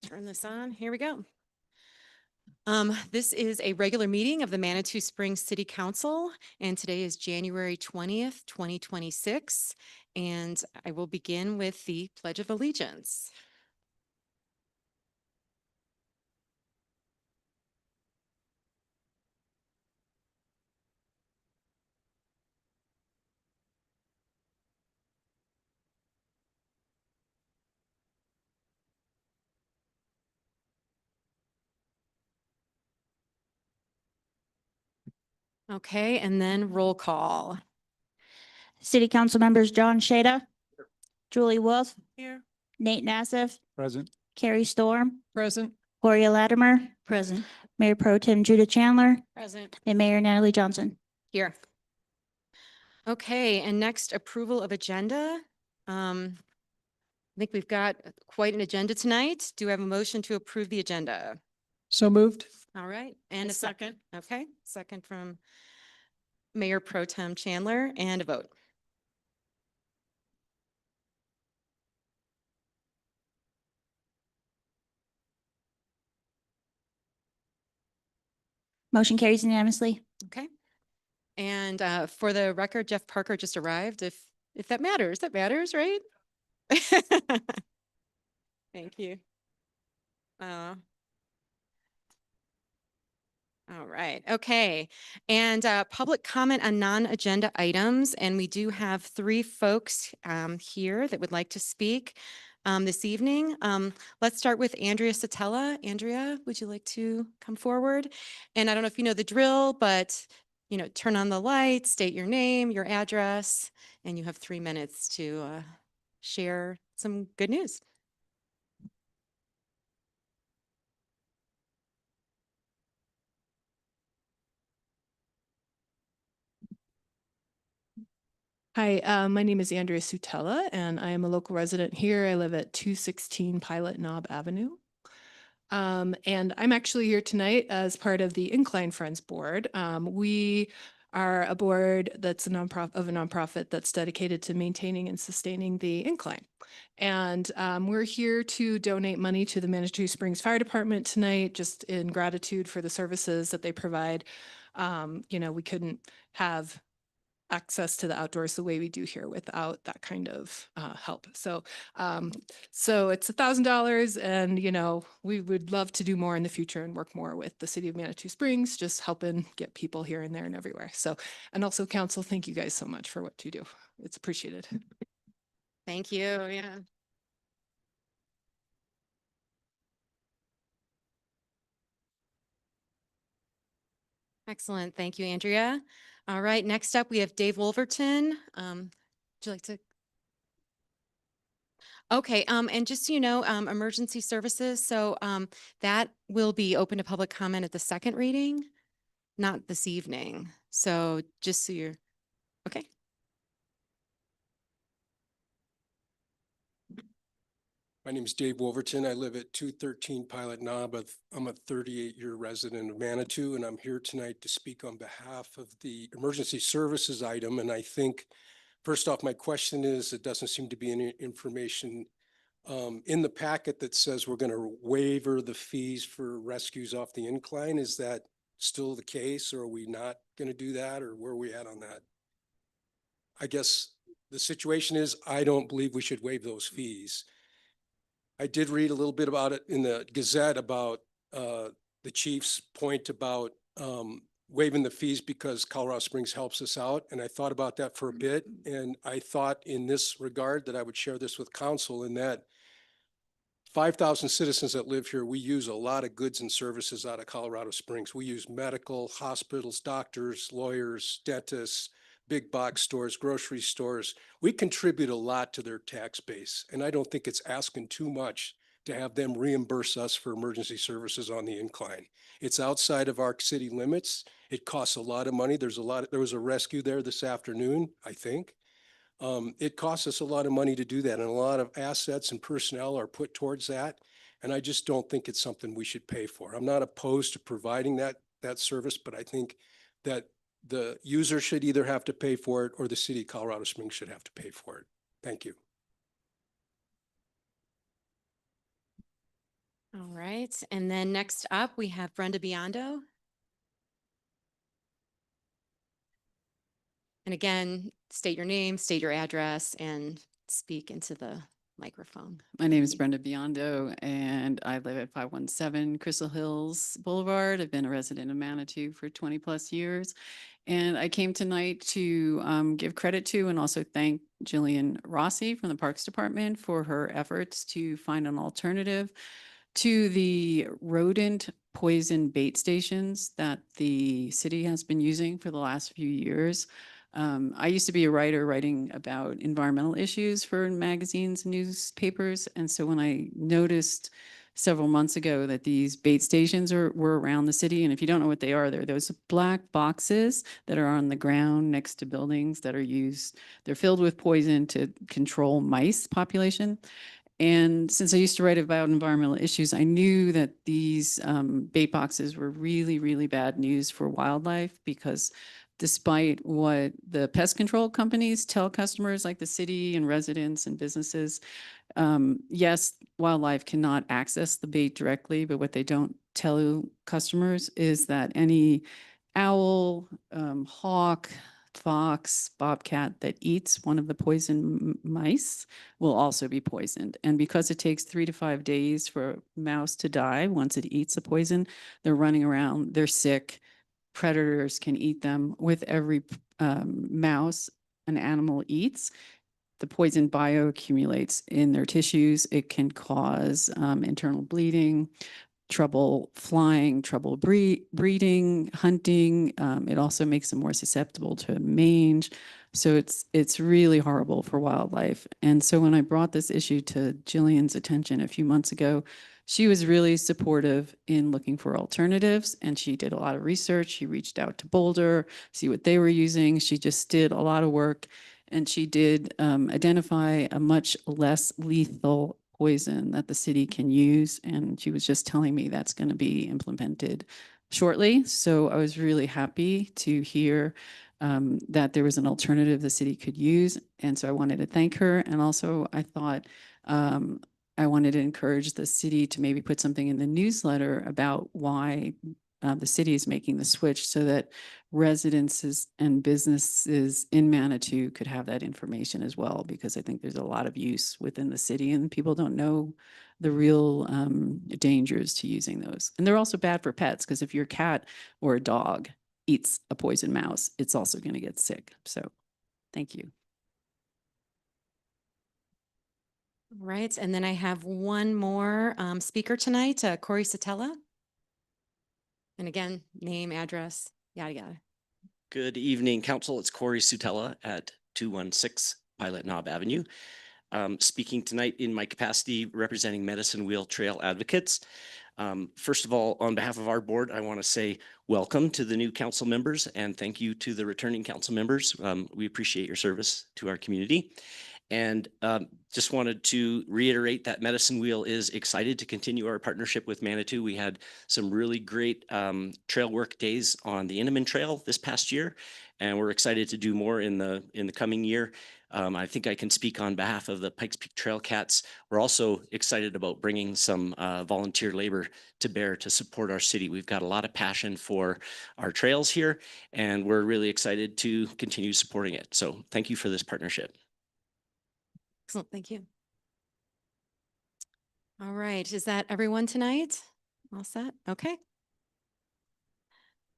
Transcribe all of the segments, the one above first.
Turn this on. Here we go. This is a regular meeting of the Manitou Springs City Council, and today is January 20th, 2026. And I will begin with the Pledge of Allegiance. Okay, and then roll call. City Council members John Shada, Julie Wolf, Here. Nate Nassif, Present. Carrie Storm, Present. Gloria Latimer, present. Mayor Pro Tem Judith Chandler, Present. and Mayor Natalie Johnson. Here. Okay, and next approval of agenda. I think we've got quite an agenda tonight. Do we have a motion to approve the agenda? So moved. All right, and a second. Okay, second from Mayor Pro Tem Chandler, and a vote. Motion carries unanimously. Okay. And for the record, Jeff Parker just arrived. If that matters, right? Thank you. All right. Okay. And public comment on non-agenda items. And we do have three folks here that would like to speak this evening. Let's start with Andrea Satella. Andrea, would you like to come forward? And I don't know if you know the drill, but turn on the light, state your name, your address, and you have 3 minutes to share some good news. Hi, my name is Andrea Sutella, and I am a local resident here. I live at 216 Pilot Knob Avenue. And I'm actually here tonight as part of the Incline Friends Board. We are a board that's a nonprofit that's dedicated to maintaining and sustaining the incline. And we're here to donate money to the Manitou Springs Fire Department tonight, just in gratitude for the services that they provide. We couldn't have access to the outdoors the way we do here without that kind of help. So it's $1,000, and we would love to do more in the future and work more with the city of Manitou Springs, just helping get people here and there and everywhere. So, and also council, thank you guys so much for what you do. It's appreciated. Thank you. Yeah. Excellent. Thank you, Andrea. All right, next up, we have Dave Wolverton. Would you like to? Okay, and just so you know, emergency services, so that will be open to public comment at the second reading, not this evening. So just so you're, okay. My name is Dave Wolverton. I live at 213 Pilot Knob. I'm a 38-year resident of Manitou, and I'm here tonight to speak on behalf of the emergency services item. And I think, first off, my question is, it doesn't seem to be any information in the packet that says we're going to waiver the fees for rescues off the incline. Is that still the case, or are we not going to do that, or where are we at on that? I guess the situation is, I don't believe we should waive those fees. I did read a little bit about it in the Gazette about the chief's point about waiving the fees because Colorado Springs helps us out. And I thought about that for a bit. And I thought in this regard that I would share this with council, in that 5,000 citizens that live here, we use a lot of goods and services out of Colorado Springs. We use medical, hospitals, doctors, lawyers, dentists, big box stores, grocery stores. We contribute a lot to their tax base. And I don't think it's asking too much to have them reimburse us for emergency services on the incline. It's outside of our city limits. It costs a lot of money. There was a rescue there this afternoon, I think. It costs us a lot of money to do that, and a lot of assets and personnel are put towards that. And I just don't think it's something we should pay for. I'm not opposed to providing that service, but I think that the user should either have to pay for it or the city of Colorado Springs should have to pay for it. Thank you. All right, and then next up, we have Brenda Biondo. And again, state your name, state your address, and speak into the microphone. My name is Brenda Biondo, and I live at 517 Crystal Hills Boulevard. I've been a resident of Manitou for 20+ years. And I came tonight to give credit to and also thank Jillian Rossi from the Parks Department for her efforts to find an alternative to the rodent poison bait stations that the city has been using for the last few years. I used to be a writer writing about environmental issues for magazines and newspapers. And so when I noticed several months ago that these bait stations were around the city, and if you don't know what they are, they're those black boxes that are on the ground next to buildings that are used. They're filled with poison to control mice population. And since I used to write about environmental issues, I knew that these bait boxes were really, really bad news for wildlife, because despite what the pest control companies tell customers like the city and residents and businesses, yes, wildlife cannot access the bait directly, but what they don't tell customers is that any owl, hawk, fox, bobcat that eats one of the poison mice will also be poisoned. And because it takes 3 to 5 days for a mouse to die once it eats a poison, they're running around, they're sick. Predators can eat them. With every mouse an animal eats, the poison bioaccumulates in their tissues. It can cause internal bleeding, trouble flying, trouble breeding, hunting. It also makes them more susceptible to mange. So it's really horrible for wildlife. And so when I brought this issue to Jillian's attention a few months ago, she was really supportive in looking for alternatives, and she did a lot of research. She reached out to Boulder, see what they were using. She just did a lot of work, and she did identify a much less lethal poison that the city can use. And she was just telling me that's going to be implemented shortly. So I was really happy to hear that there was an alternative the city could use. And so I wanted to thank her. And also I thought I wanted to encourage the city to maybe put something in the newsletter about why the city is making the switch, so that residences and businesses in Manitou could have that information as well, because I think there's a lot of use within the city and people don't know the real dangers to using those. And they're also bad for pets, because if your cat or a dog eats a poison mouse, it's also going to get sick. So thank you. Right, and then I have one more speaker tonight, Corey Satella. And again, name, address, yada, yada. Good evening, Council. It's Corey Sutella at 216 Pilot Knob Avenue. Speaking tonight in my capacity representing Medicine Wheel Trail Advocates. First of all, on behalf of our board, I want to say welcome to the new council members and thank you to the returning council members. We appreciate your service to our community. And just wanted to reiterate that Medicine Wheel is excited to continue our partnership with Manitou. We had some really great trail work days on the Inniman Trail this past year, and we're excited to do more in the coming year. I think I can speak on behalf of the Pikes Peak Trail Cats. We're also excited about bringing some volunteer labor to bear to support our city. We've got a lot of passion for our trails here, and we're really excited to continue supporting it. So thank you for this partnership. Excellent, thank you. All right, is that everyone tonight? All set? Okay.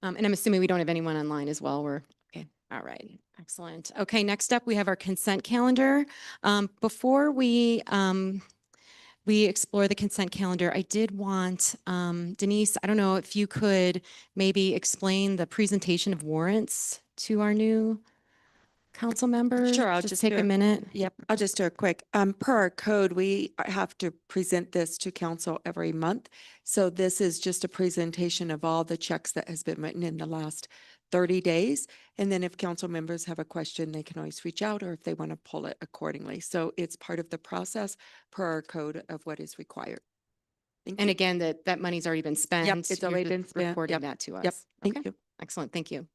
And I'm assuming we don't have anyone online as well. We're okay. All right, excellent. Okay, next up we have our consent calendar. Before we explore the consent calendar, I did want Denise, I don't know if you could maybe explain the presentation of warrants to our new council members. Sure, I'll just take do a it. minute. Yep, I'll just do it quick. Per our code, we have to present this to council every month. So this is just a presentation of all the checks that has been written in the last 30 days. And then if council members have a question, they can always reach out, or if they want to pull it accordingly. So it's part of the process per our code of what is required. Thank And you. again, that money's already been spent. it's You're already just been spent. Reporting Yep. that to us. Yep, thank Okay. you. Excellent, thank you.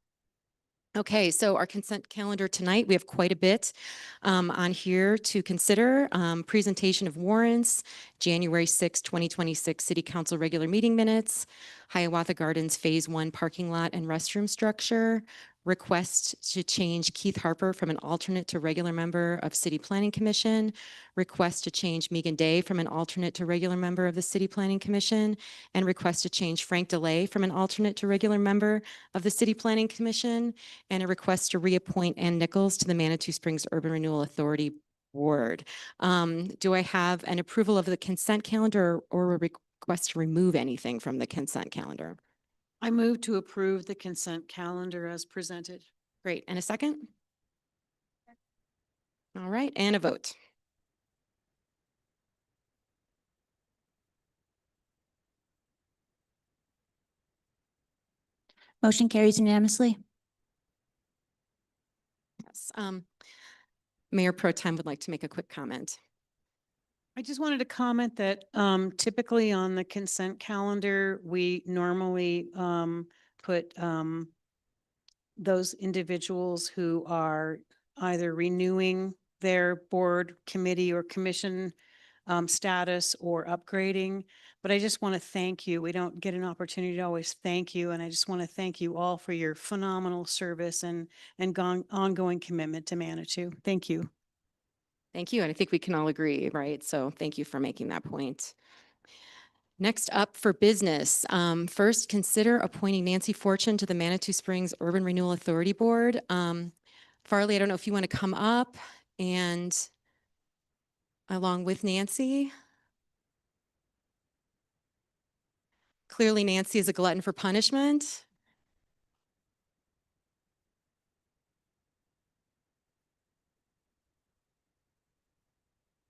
Okay, so our consent calendar tonight, we have quite a bit on here to consider. Presentation of warrants, January 6, 2026 City Council regular meeting minutes, Hiawatha Gardens Phase 1 parking lot and restroom structure, request to change Keith Harper from an alternate to regular member of City Planning Commission, request to change Megan Day from an alternate to regular member of the City Planning Commission, and request to change Frank DeLay from an alternate to regular member of the City Planning Commission, and a request to reappoint Ann Nichols to the Manitou Springs Urban Renewal Authority Board. Do I have an approval of the consent calendar or a request to remove anything from the consent calendar? I move to approve the consent calendar as presented. Great. And a second? All right, and a vote. Motion carries unanimously. Yes. Mayor Pro Tem would like to make a quick comment. I just wanted to comment that typically on the consent calendar, we normally put those individuals who are either renewing their board, committee, or commission status or upgrading. But I just want to thank you. We don't get an opportunity to always thank you. And I just want to thank you all for your phenomenal service and ongoing commitment to Manitou. Thank you. Thank you. And I think we can all agree, right? So thank you for making that point. Next up for business, first consider appointing Nancy Fortune to the Manitou Springs Urban Renewal Authority Board. Farley, I don't know if you want to come up and along with Nancy. Clearly Nancy is a glutton for punishment.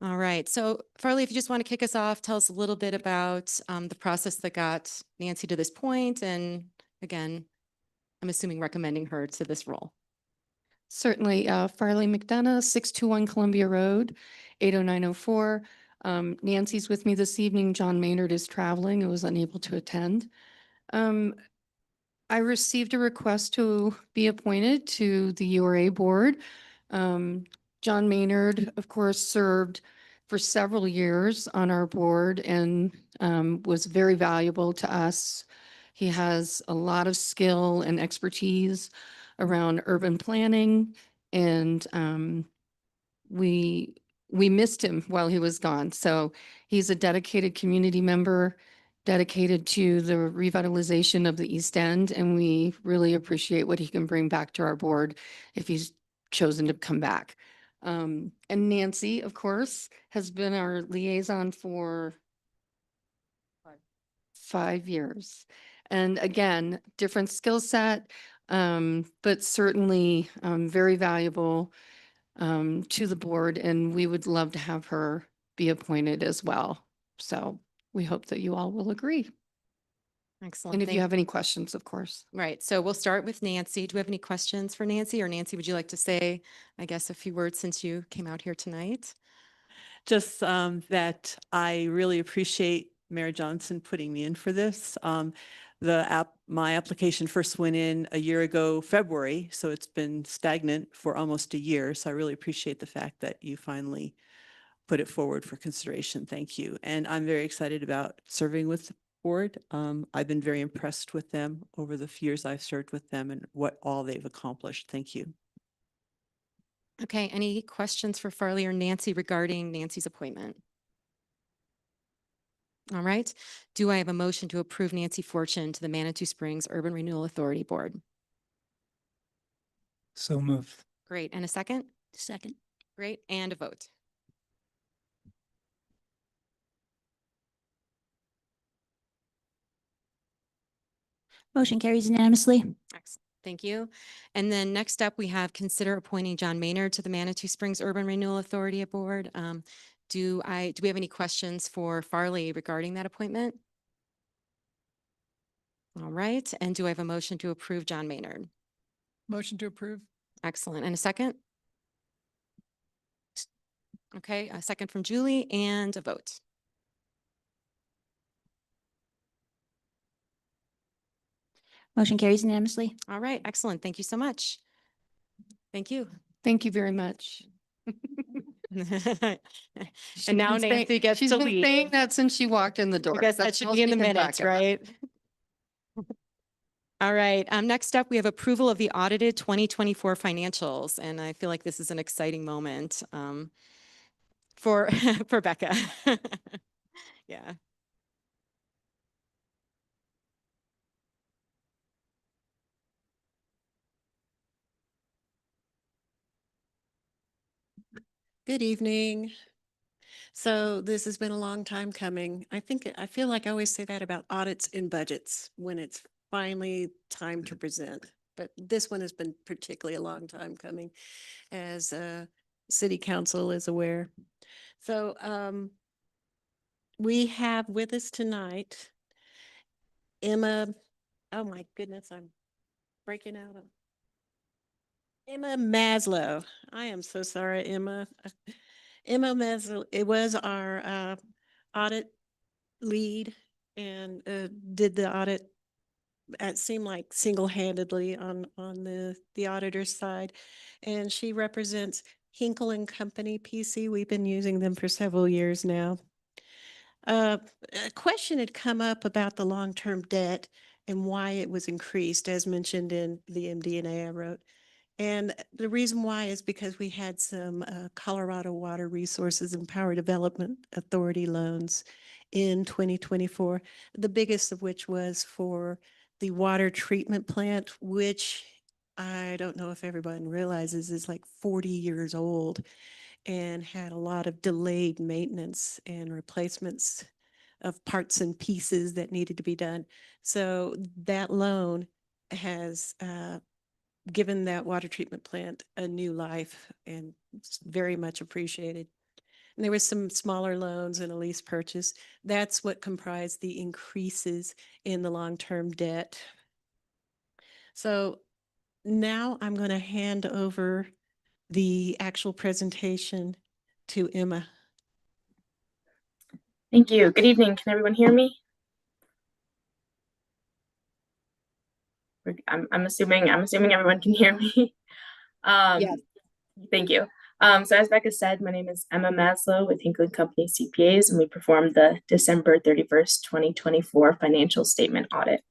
All right. So Farley, if you just want to kick us off, tell us a little bit about the process that got Nancy to this point, and again, I'm assuming recommending her to this role. Certainly, Farley McDonough, 621 Columbia Road, 80904. Nancy's with me this evening. John Maynard is traveling and was unable to attend. I received a request to be appointed to the URA board. John Maynard, of course, served for several years on our board and was very valuable to us. He has a lot of skill and expertise around urban planning, and we missed him while he was gone. So he's a dedicated community member, dedicated to the revitalization of the East End, and we really appreciate what he can bring back to our board if he's chosen to come back. And Nancy, of course, has been our liaison for 5 years. And again, different skill set, but certainly very valuable to the board, and we would love to have her be appointed as well. So we hope that you all will agree. Excellent. And if you have any questions, of course. Right. So we'll start with Nancy. Do we have any questions for Nancy? Or Nancy, would you like to say, I guess, a few words since you came out here tonight? Just that I really appreciate Mayor Johnson putting me in for this. My application first went in a year ago, February, so it's been stagnant for almost a year. So I really appreciate the fact that you finally put it forward for consideration. Thank you. And I'm very excited about serving with the board. I've been very impressed with them over the years I've served with them and what all they've accomplished. Thank you. Okay. Any questions for Farley or Nancy regarding Nancy's appointment? All right. Do I have a motion to approve Nancy Fortune to the Manitou Springs Urban Renewal Authority Board? So moved. Great. And a second? Second. Great. And a vote. Motion carries unanimously. Excellent. Thank you. And then next up, we have consider appointing John Maynard to the Manitou Springs Urban Renewal Authority Board. Do we have any questions for Farley regarding that appointment? All right. And do I have a motion to approve John Maynard? Motion to approve. Excellent. And a second? Okay, a second from Julie and a vote. Motion carries unanimously. All right, excellent. Thank you so much. Thank you. Thank you very much. She's And now been saying- Nancy gets she's to been leave. saying that since she walked in the door. I guess that That's should all be in she the can minutes, back up. right? All right, next up, we have approval of the audited 2024 financials, and I feel like this is an exciting moment for for Becca. Yeah. Good evening. So this has been a long time coming. I feel like I always say that about audits and budgets when it's finally time to present. But this one has been particularly a long time coming, as City Council is aware. So we have with us tonight Emma, oh my goodness, I'm breaking out of Emma Maslow. I am so sorry, Emma. Emma Maslow, it was our audit lead and did the audit. It seemed like single-handedly on the auditor's side, and she represents Hinkle and Company PC. We've been using them for several years now. A question had come up about the long-term debt and why it was increased, as mentioned in the MD&A I wrote. And the reason why is because we had some Colorado Water Resources and Power Development Authority loans in 2024, the biggest of which was for the water treatment plant, which I don't know if everyone realizes is like 40 years old and had a lot of delayed maintenance and replacements of parts and pieces that needed to be done. So that loan has given that water treatment plant a new life, and it's very much appreciated. And there was some smaller loans and a lease purchase. That's what comprised the increases in the long-term debt. So now I'm going to hand over the actual presentation to Emma. Thank you. Good evening. Can everyone hear me? I'm assuming everyone can hear me. Yes. Thank you. So as Becca said, my name is Emma Maslow with Hinkle & Company CPAs, and we performed the December 31st, 2024 financial statement audit.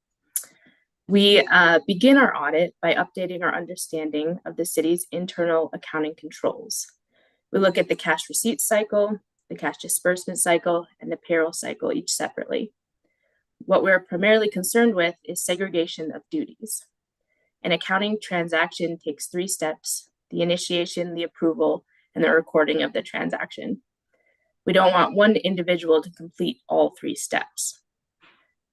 We begin our audit by updating our understanding of the city's internal accounting controls. We look at the cash receipt cycle, the cash disbursement cycle, and the payroll cycle, each separately. What we're primarily concerned with is segregation of duties. An accounting transaction takes 3 steps: the initiation, the approval, and the recording of the transaction. We don't want one individual to complete all 3 steps.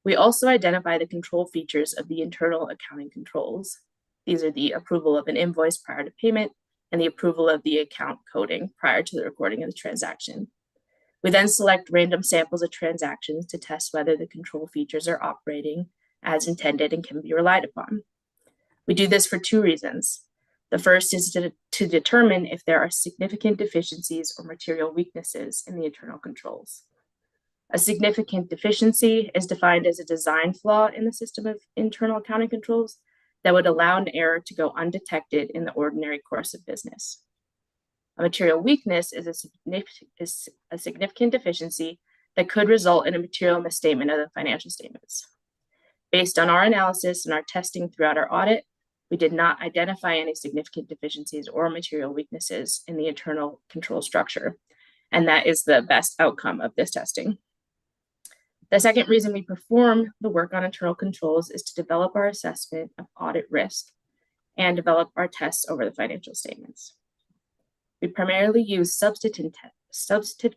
We also identify the control features of the internal accounting controls. These are the approval of an invoice prior to payment and the approval of the account coding prior to the recording of the transaction. We then select random samples of transactions to test whether the control features are operating as intended and can be relied upon. We do this for 2 reasons. The first is to determine if there are significant deficiencies or material weaknesses in the internal controls. A significant deficiency is defined as a design flaw in the system of internal accounting controls that would allow an error to go undetected in the ordinary course of business. A material weakness is a significant deficiency that could result in a material misstatement of the financial statements. Based on our analysis and our testing throughout our audit, we did not identify any significant deficiencies or material weaknesses in the internal control structure, and that is the best outcome of this testing. The second reason we perform the work on internal controls is to develop our assessment of audit risk and develop our tests over the financial statements. We primarily use substantive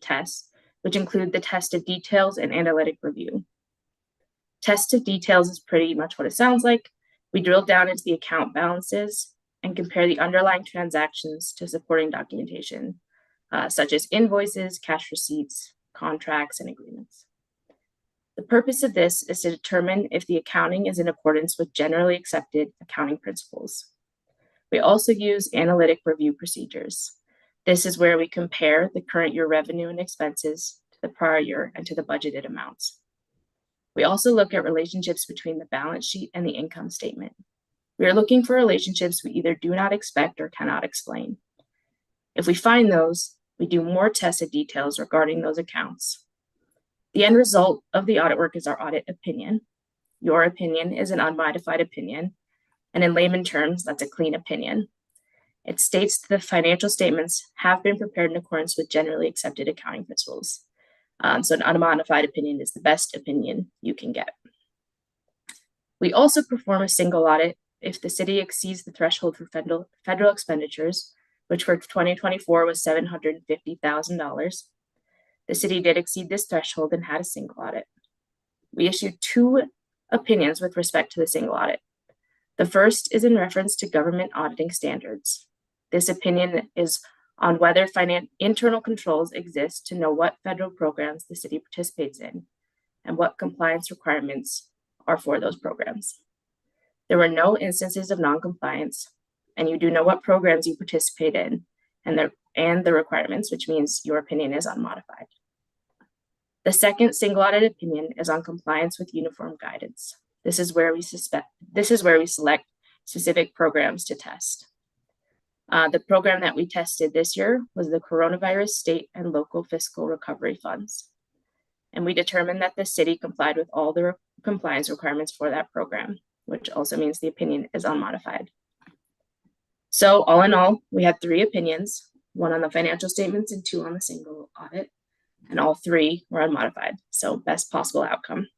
tests, which include the test of details and analytic review. Test of details is pretty much what it sounds like. We drill down into the account balances and compare the underlying transactions to supporting documentation, such as invoices, cash receipts, contracts, and agreements. The purpose of this is to determine if the accounting is in accordance with generally accepted accounting principles. We also use analytic review procedures. This is where we compare the current year revenue and expenses to the prior year and to the budgeted amounts. We also look at relationships between the balance sheet and the income statement. We are looking for relationships we either do not expect or cannot explain. If we find those, we do more tested details regarding those accounts. The end result of the audit work is our audit opinion. Your opinion is an unmodified opinion, and in layman terms, that's a clean opinion. It states that the financial statements have been prepared in accordance with generally accepted accounting principles. So an unmodified opinion is the best opinion you can get. We also perform a single audit if the city exceeds the threshold for federal expenditures, which for 2024 was $750,000. The city did exceed this threshold and had a single audit. We issued 2 opinions with respect to the single audit. The first is in reference to government auditing standards. This opinion is on whether internal controls exist to know what federal programs the city participates in and what compliance requirements are for those programs. There were no instances of non-compliance, and you do know what programs you participate in and the requirements, which means your opinion is unmodified. The second single audit opinion is on compliance with uniform guidance. This is where we select specific programs to test. The program that we tested this year was the Coronavirus State and Local Fiscal Recovery Funds. And we determined that the city complied with all the compliance requirements for that program, which also means the opinion is unmodified. So all in all, we had 3 opinions, 1 on the financial statements and 2 on the single audit, and all 3 were unmodified. So best possible outcome.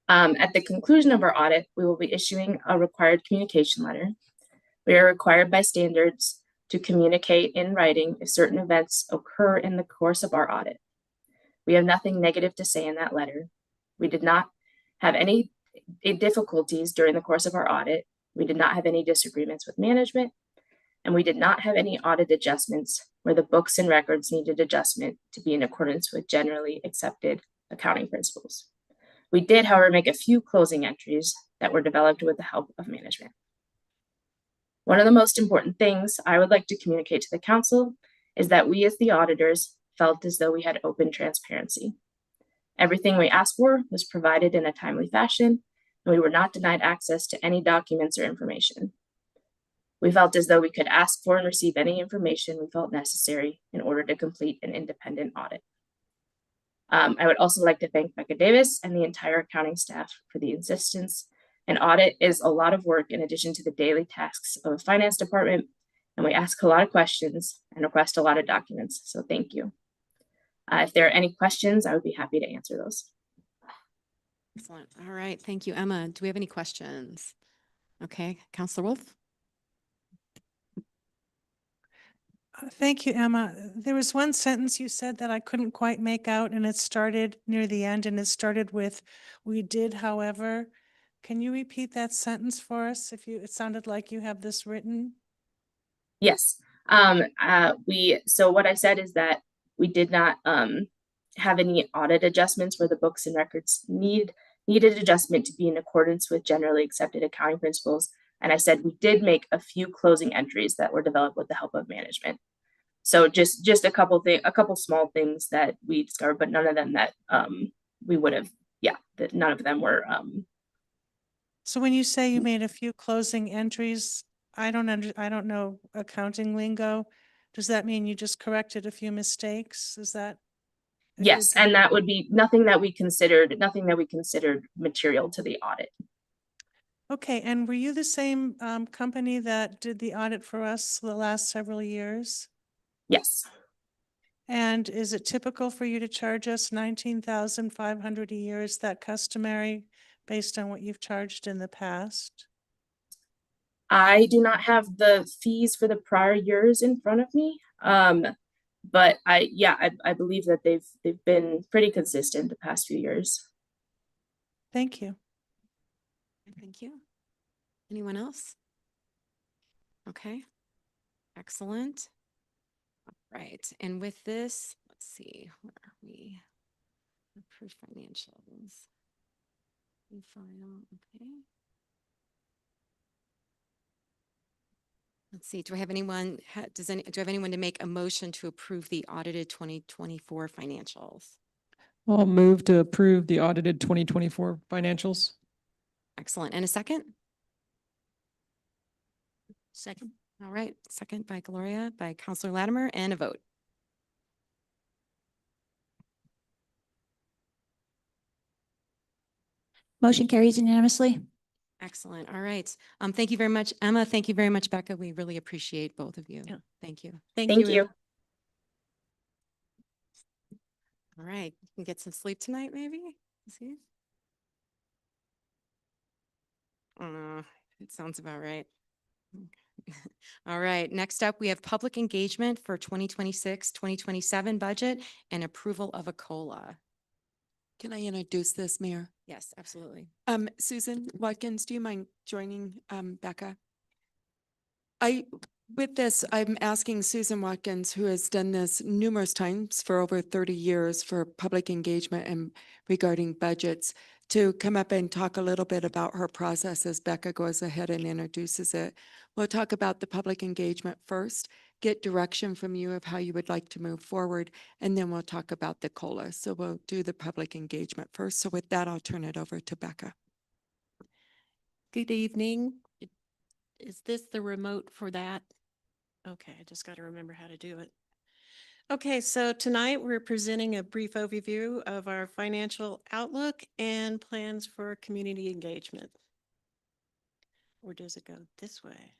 At the conclusion of our audit, we will be issuing a required communication letter. We are required by standards to communicate in writing if certain events occur in the course of our audit. We have nothing negative to say in that letter. We did not have any difficulties during the course of our audit. We did not have any disagreements with management, and we did not have any audit adjustments where the books and records needed adjustment to be in accordance with generally accepted accounting principles. We did, however, make a few closing entries that were developed with the help of management. One of the most important things I would like to communicate to the council is that we as the auditors felt as though we had open transparency. Everything we asked for was provided in a timely fashion, and we were not denied access to any documents or information. We felt as though we could ask for and receive any information we felt necessary in order to complete an independent audit. I would also like to thank Becca Davis and the entire accounting staff for the insistence. An audit is a lot of work in addition to the daily tasks of a finance department, and we ask a lot of questions and request a lot of documents, so thank you. If there are any questions, I would be happy to answer those. Excellent. All right. Thank you, Emma. Do we have any questions? Okay, Counselor Wolf? Thank you, Emma. There was one sentence you said that I couldn't quite make out, and it started near the end, and it started with, "We did, however." Can you repeat that sentence for us? It sounded like you have this written. Yes. So what I said is that we did not have any audit adjustments where the books and records needed adjustment to be in accordance with generally accepted accounting principles. And I said we did make a few closing entries that were developed with the help of management. So just a couple small things that we discovered, but none of them that we would have, that none of them were. So when you say you made a few closing entries, I don't know accounting lingo. Does that mean you just corrected a few mistakes? Is that? Yes, and that would be nothing that we considered material to the audit. Okay, and were you the same company that did the audit for us the last several years? Yes. And is it typical for you to charge us $19,500 a year? Is that customary based on what you've charged in the past? I do not have the fees for the prior years in front of me. But I believe that they've been pretty consistent the past few years. Thank you. Thank you. Anyone else? Okay. Excellent. All right. And with this, let's see, where are we? Approved financials. File. Okay. Let's see, do I have anyone, do I have anyone to make a motion to approve the audited 2024 financials? I'll move to approve the audited 2024 financials. Excellent. And a second? Second. All right, second by Gloria, by Counselor Latimer, and a vote. Motion carries unanimously. Excellent. All right. Thank you very much, Emma. Thank you very much, Becca. We really appreciate both of you. Yeah. Thank you. Thank Thank you. you. Emma. All right. You can get some sleep tonight, maybe? See? It sounds about right. All right. Next up, we have public engagement for 2026-2027 budget and approval of a COLA. Can I introduce this, Mayor? Yes, absolutely. Susan Watkins, do you mind joining, Becca? With this, I'm asking Susan Watkins, who has done this numerous times for over 30 years for public engagement and regarding budgets, to come up and talk a little bit about her process as Becca goes ahead and introduces it. We'll talk about the public engagement first, get direction from you of how you would like to move forward, and then we'll talk about the COLA. So we'll do the public engagement first. So with that, I'll turn it over to Becca. Good evening. Is this the remote for that? Okay, I just got to remember how to do it. Okay, so tonight we're presenting a brief overview of our financial outlook and plans for community engagement. Or does it go this way?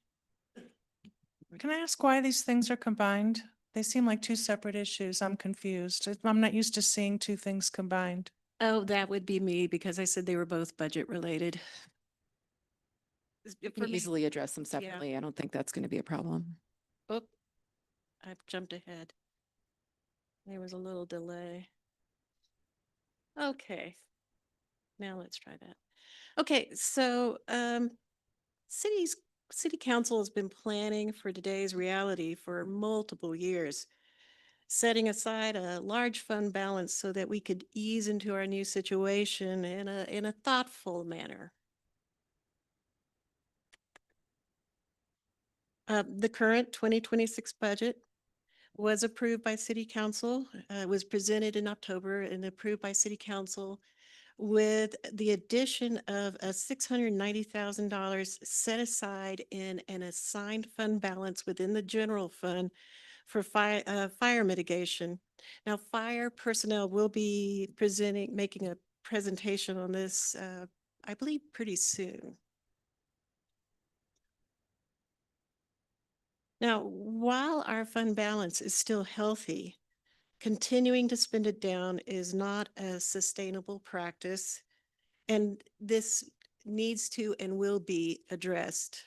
Can I ask why these things are combined? They seem like two separate issues. I'm confused. I'm not used to seeing two things combined. Oh, that would be me because I said they were both budget related. You can easily address them Yeah. separately. I don't think that's going to be a problem. Oh, I've jumped ahead. There was a little delay. Okay. Now let's try that. Okay, so city council has been planning for today's reality for multiple years, setting aside a large fund balance so that we could ease into our new situation in a thoughtful manner. The current 2026 budget was approved by City Council, was presented in October and approved by City Council with the addition of a $690,000 set aside in an assigned fund balance within the general fund for fire mitigation. Now, fire personnel will be making a presentation on this, I believe, pretty soon. Now, while our fund balance is still healthy, continuing to spend it down is not a sustainable practice, and this needs to and will be addressed.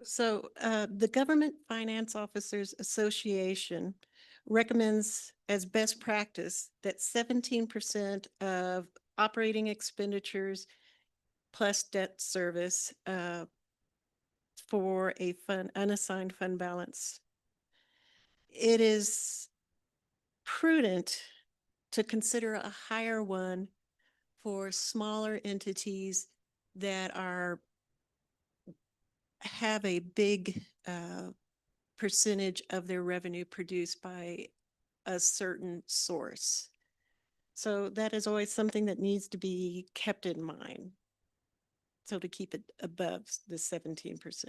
So the Government Finance Officers Association recommends as best practice that 17% of operating expenditures plus debt service for a unassigned fund balance. It is prudent to consider a higher one for smaller entities that have a big percentage of their revenue produced by a certain source. So that is always something that needs to be kept in mind. So to keep it above the 17%.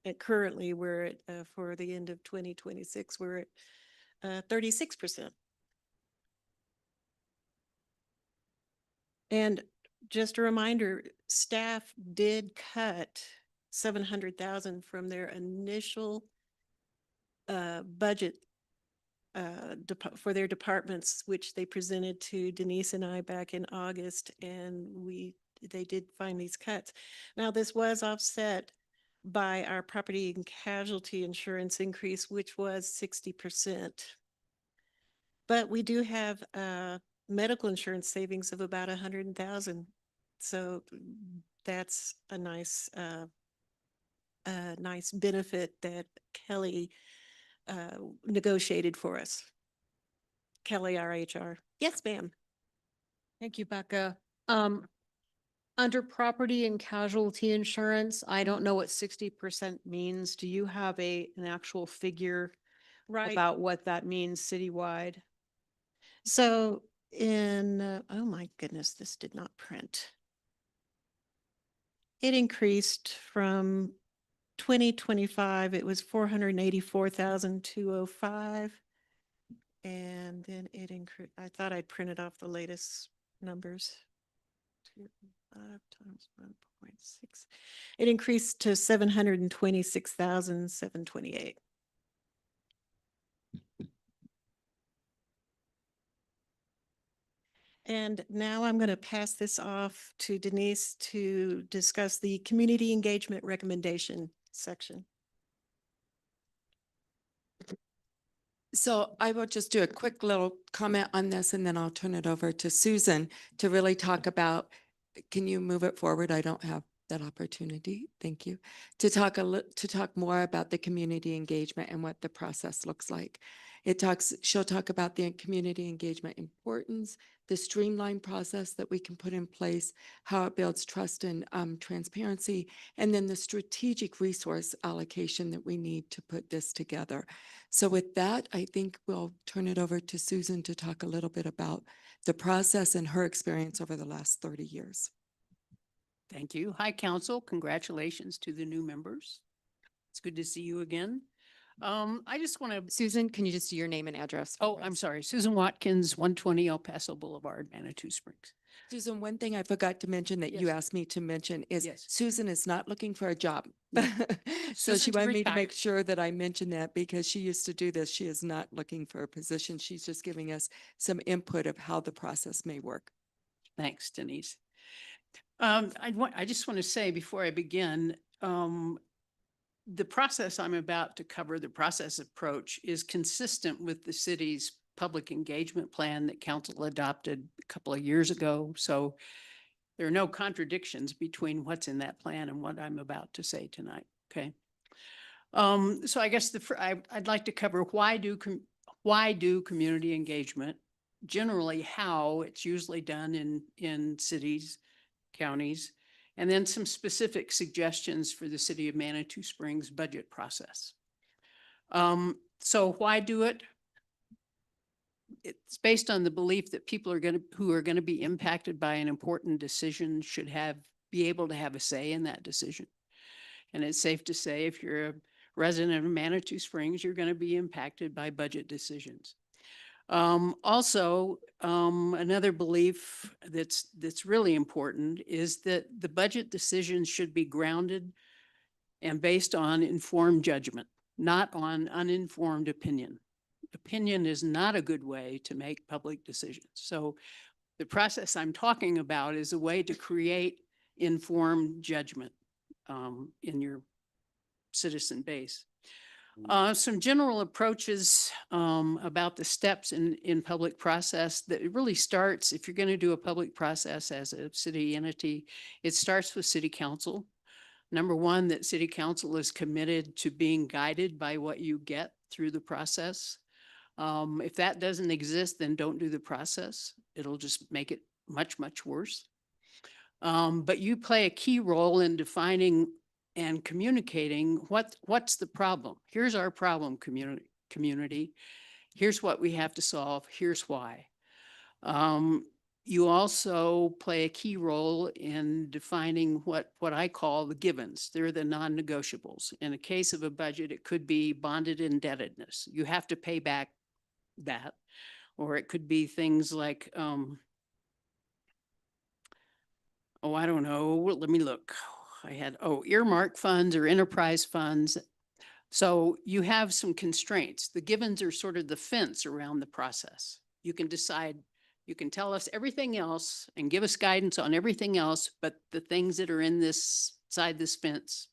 And currently we're at, for the end of 2026, we're at 36%. And just a reminder, staff did cut 700,000 from their initial budget for their departments, which they presented to Denise and I back in August, and they did find these cuts. Now, this was offset by our property and casualty insurance increase, which was 60%. But we do have medical insurance savings of about 100,000. So that's a nice benefit that Kelly negotiated for us. Kelly, our HR. Yes, ma'am. Thank you, Becca. Under property and casualty insurance, I don't know what 60% means. Do you have an actual figure Right. about what that means citywide? So oh my goodness, this did not print. It increased from 2025, it was 484,205. And then it increased, I thought I'd printed off the latest numbers. 5 times 1.6. It increased to 726,728. And now I'm going to pass this off to Denise to discuss the community engagement recommendation section. So I will just do a quick little comment on this and then I'll turn it over to Susan to really talk about, can you move it forward? I don't have that opportunity. Thank you. To talk to talk more about the community engagement and what the process looks like. She'll talk about the community engagement importance, the streamlined process that we can put in place, how it builds trust and transparency, and then the strategic resource allocation that we need to put this together. So with that, I think we'll turn it over to Susan to talk a little bit about the process and her experience over the last 30 years. Thank you. Hi, Council. Congratulations to the new members. It's good to see you again. I just want to, Susan, can you just do your name and address? oh, for I'm us? sorry, Susan Watkins, 120 El Paso Boulevard, Manitou Springs. Susan, one thing I forgot to mention that you Yes. asked me to mention is Yes. Susan is not looking for a job. No. So she Susan's wanted me to retired. make sure that I mention that because she used to do this. She is not looking for a position. She's just giving us some input of how the process may work. Thanks, Denise. I just want to say before I begin, the process I'm about to cover, the process approach, is consistent with the city's public engagement plan that council adopted a couple of years ago. So there are no contradictions between what's in that plan and what I'm about to say tonight. Okay. So I guess I'd like to cover why do community engagement, generally how it's usually done in cities, counties, and then some specific suggestions for the city of Manitou Springs budget process. So why do it? It's based on the belief that people who are going to be impacted by an important decision should be able to have a say in that decision. And it's safe to say if you're a resident of Manitou Springs, you're going to be impacted by budget decisions. Also, another belief that's really important is that the budget decisions should be grounded and based on informed judgment, not on uninformed opinion. Opinion is not a good way to make public decisions. So the process I'm talking about is a way to create informed judgment in your citizen base. Some general approaches about the steps in public process that it really starts, if you're going to do a public process as a city entity, it starts with city council. Number one, that city council is committed to being guided by what you get through the process. If that doesn't exist, then don't do the process. It'll just make it much, much worse. But you play a key role in defining and communicating what's the problem. Here's our problem, community. Here's what we have to solve. Here's why. You also play a key role in defining what I call the givens. They're the non-negotiables. In a case of a budget, it could be bonded indebtedness. You have to pay back that. Or it could be things like, I don't know, let me look. I had, earmark funds or enterprise funds. So you have some constraints. The givens are sort of the fence around the process. You can decide, you can tell us everything else and give us guidance on everything else, but the things that are in this side this fence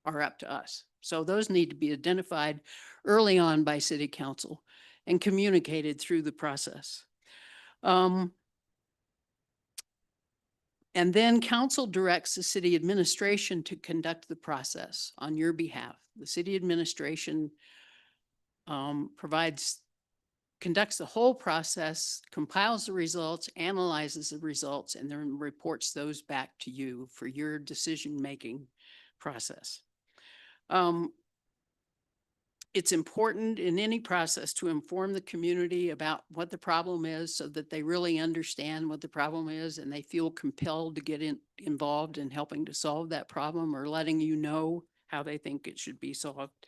are up to us. So those need to be identified early on by city council and communicated through the process. And then council directs the city administration to conduct the process on your behalf. The city administration conducts the whole process, compiles the results, analyzes the results, and then reports those back to you for your decision-making process. it's important in any process to inform the community about what the problem is so that they really understand what the problem is and they feel compelled to get involved in helping to solve that problem or letting you know how they think it should be solved.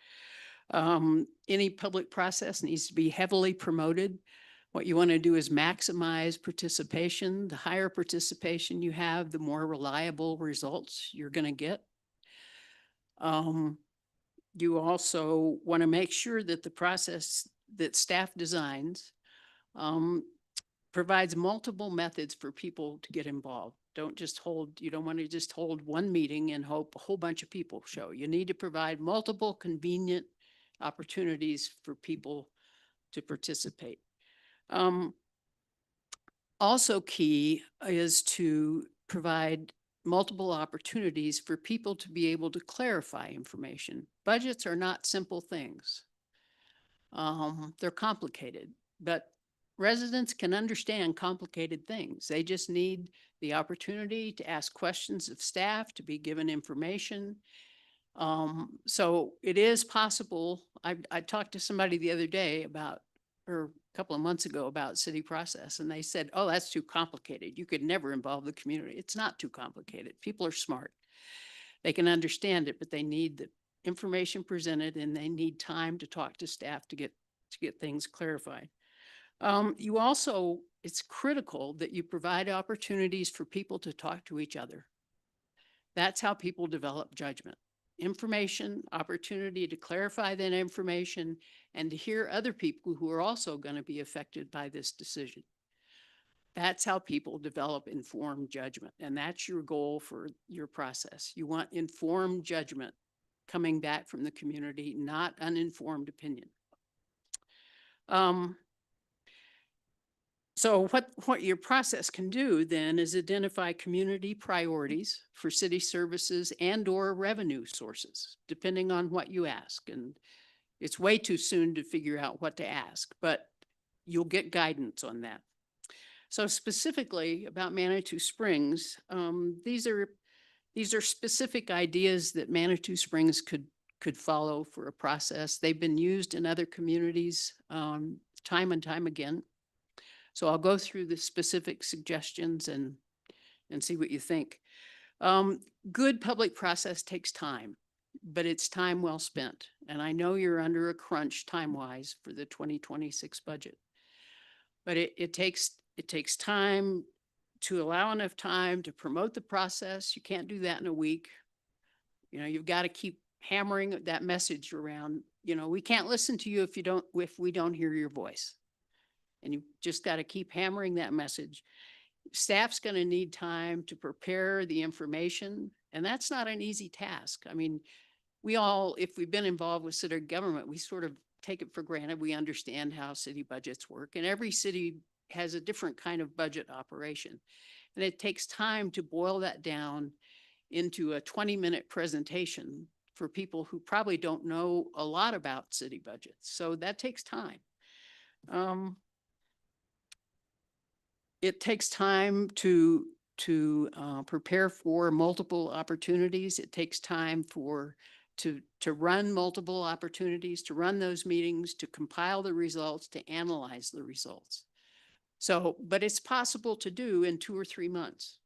Any public process needs to be heavily promoted. What you want to do is maximize participation. The higher participation you have, the more reliable results you're going to get. You also want to make sure that the process that staff designs provides multiple methods for people to get involved. You don't want to just hold one meeting and hope a whole bunch of people show. You need to provide multiple convenient opportunities for people to participate. Also key is to provide multiple opportunities for people to be able to clarify information. Budgets are not simple things. They're complicated, but residents can understand complicated things. They just need the opportunity to ask questions of staff, to be given information. So it is possible. I talked to somebody the other day or a couple of months ago about city process, and they said, oh, that's too complicated. You could never involve the community. It's not too complicated. People are smart. They can understand it, but they need the information presented and they need time to talk to staff to get things clarified. It's critical that you provide opportunities for people to talk to each other. That's how people develop judgment. Information, opportunity to clarify that information, and to hear other people who are also going to be affected by this decision. That's how people develop informed judgment, and that's your goal for your process. You want informed judgment coming back from the community, not uninformed opinion. So what your process can do then is identify community priorities for city services and or revenue sources, depending on what you ask. And it's way too soon to figure out what to ask, but you'll get guidance on that. So specifically about Manitou Springs, these are specific ideas that Manitou Springs could follow for a process. They've been used in other communities time and time again. So I'll go through the specific suggestions and see what you think. Good public process takes time, but it's time well spent. And I know you're under a crunch time-wise for the 2026 budget. But it takes time to allow enough time to promote the process. You can't do that in a week. You've got to keep hammering that message around. We can't listen to you if we don't hear your voice. And you just got to keep hammering that message. Staff's going to need time to prepare the information, and that's not an easy task. I mean, if we've been involved with city government, we sort of take it for granted. We understand how city budgets work, and every city has a different kind of budget operation. And it takes time to boil that down into a 20-minute presentation for people who probably don't know a lot about city budgets. So that takes time. It takes time to prepare for multiple opportunities. It takes time to run multiple opportunities, to run those meetings, to compile the results, to analyze the results. So, but it's possible to do in 2 or 3 months.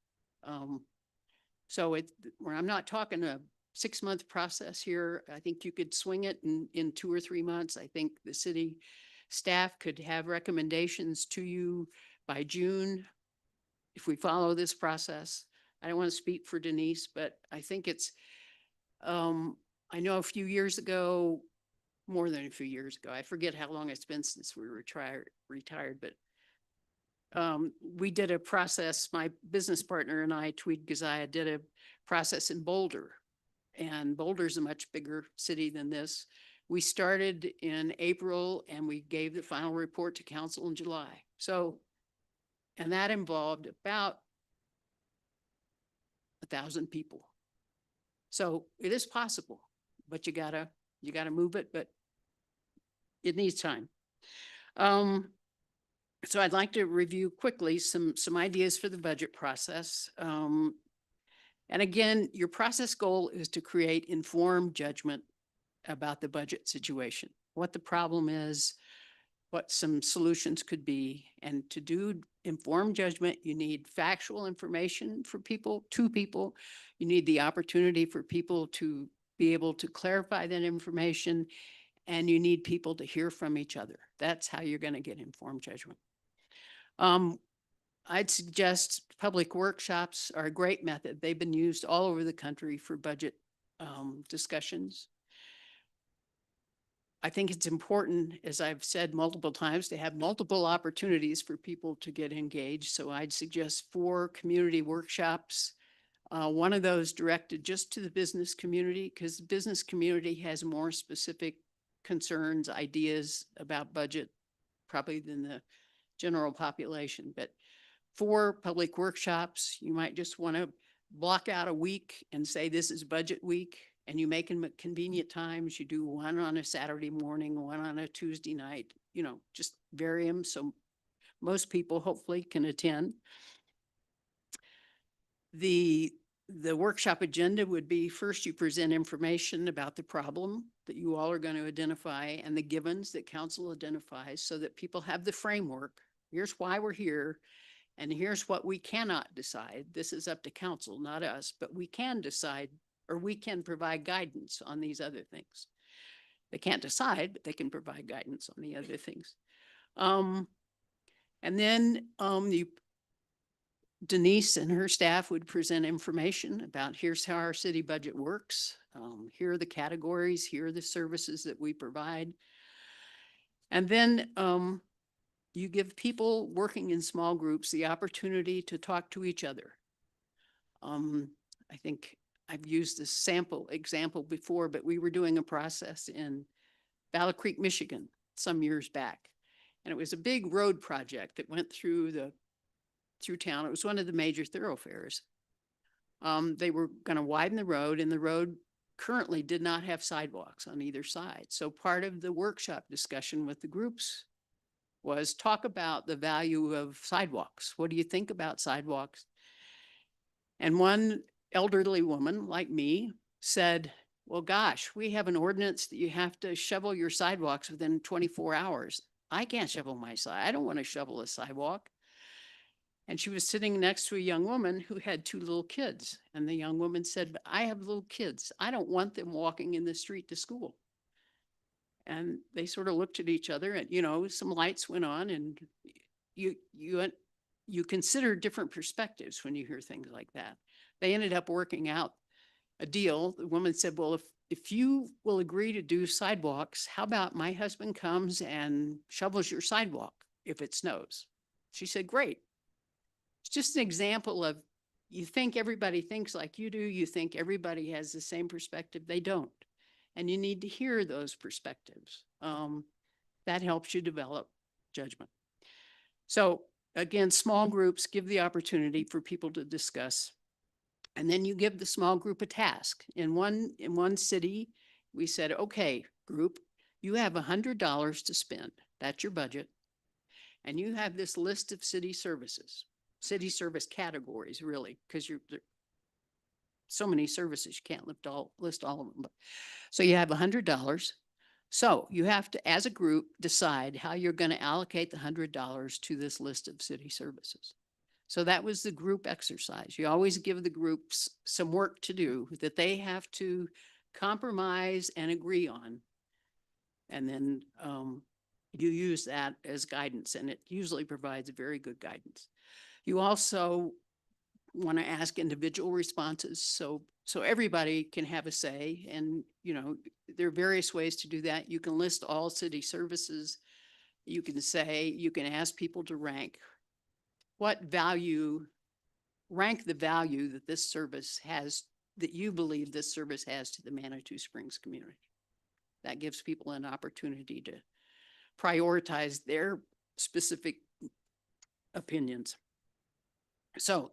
So I'm not talking a 6-month process here. I think you could swing it in 2 or 3 months. I think the city staff could have recommendations to you by June if we follow this process. I don't want to speak for Denise, but I think I know a few years ago, more than a few years ago, I forget how long it's been since we retired, but we did a process, my business partner and I, Tweed Gazaya, did a process in Boulder. And Boulder's a much bigger city than this. We started in April and we gave the final report to council in July. So, and that involved about 1,000 people. So it is possible, but you gotta move it, but it needs time. So I'd like to review quickly some ideas for the budget process. And again, your process goal is to create informed judgment about the budget situation, what the problem is, what some solutions could be. And to do informed judgment, you need factual information for people, to people. You need the opportunity for people to be able to clarify that information, and you need people to hear from each other. That's how you're going to get informed judgment. I'd suggest public workshops are a great method. They've been used all over the country for budget discussions. I think it's important, as I've said multiple times, to have multiple opportunities for people to get engaged. So I'd suggest 4 community workshops. One of those directed just to the business community, because the business community has more specific concerns, ideas about budget, probably than the general population. But 4 public workshops, you might just want to block out a week and say, this is budget week. And you make them at convenient times. You do one on a Saturday morning, one on a Tuesday night, you know, just vary them so most people hopefully can attend. The workshop agenda would be, first you present information about the problem that you all are going to identify and the givens that council identifies so that people have the framework. Here's why we're here. And here's what we cannot decide. This is up to council, not us, but we can decide, or we can provide guidance on these other things. They can't decide, but they can provide guidance on the other things. And then Denise and her staff would present information about, here's how our city budget works. Here are the categories, here are the services that we provide. And then you give people working in small groups the opportunity to talk to each other. I think I've used this sample example before, but we were doing a process in Battle Creek, Michigan, some years back. And it was a big road project that went through town. It was one of the major thoroughfares. They were going to widen the road, and the road currently did not have sidewalks on either side. So part of the workshop discussion with the groups was talk about the value of sidewalks. What do you think about sidewalks? And one elderly woman like me said, well, gosh, we have an ordinance that you have to shovel your sidewalks within 24 hours. I can't shovel my side. I don't want to shovel a sidewalk. And she was sitting next to a young woman who had 2 little kids. And the young woman said, but I have little kids. I don't want them walking in the street to school. And they sort of looked at each other, and, you know, some lights went on, and you consider different perspectives when you hear things like that. They ended up working out a deal. The woman said, well, if you will agree to do sidewalks, how about my husband comes and shovels your sidewalk if it snows? She said, great. It's just an example of, you think everybody thinks like you do. You think everybody has the same perspective. They don't. And you need to hear those perspectives. That helps you develop judgment. So again, small groups give the opportunity for people to discuss. And then you give the small group a task. In one city, we said, okay, group, you have $100 to spend. That's your budget. And you have this list of city services, city service categories, really, because you're so many services, you can't list all of them. But, so you have $100. So you have to, as a group, decide how you're going to allocate the $100 to this list of city services. So that was the group exercise. You always give the groups some work to do that they have to compromise and agree on. And then you use that as guidance, and it usually provides very good guidance. You also want to ask individual responses so everybody can have a say. And, you know, there are various ways to do that. You can list all city services. You can say, you can ask people to rank what value, rank the value that this service has, that you believe this service has to the Manitou Springs community. That gives people an opportunity to prioritize their specific opinions. So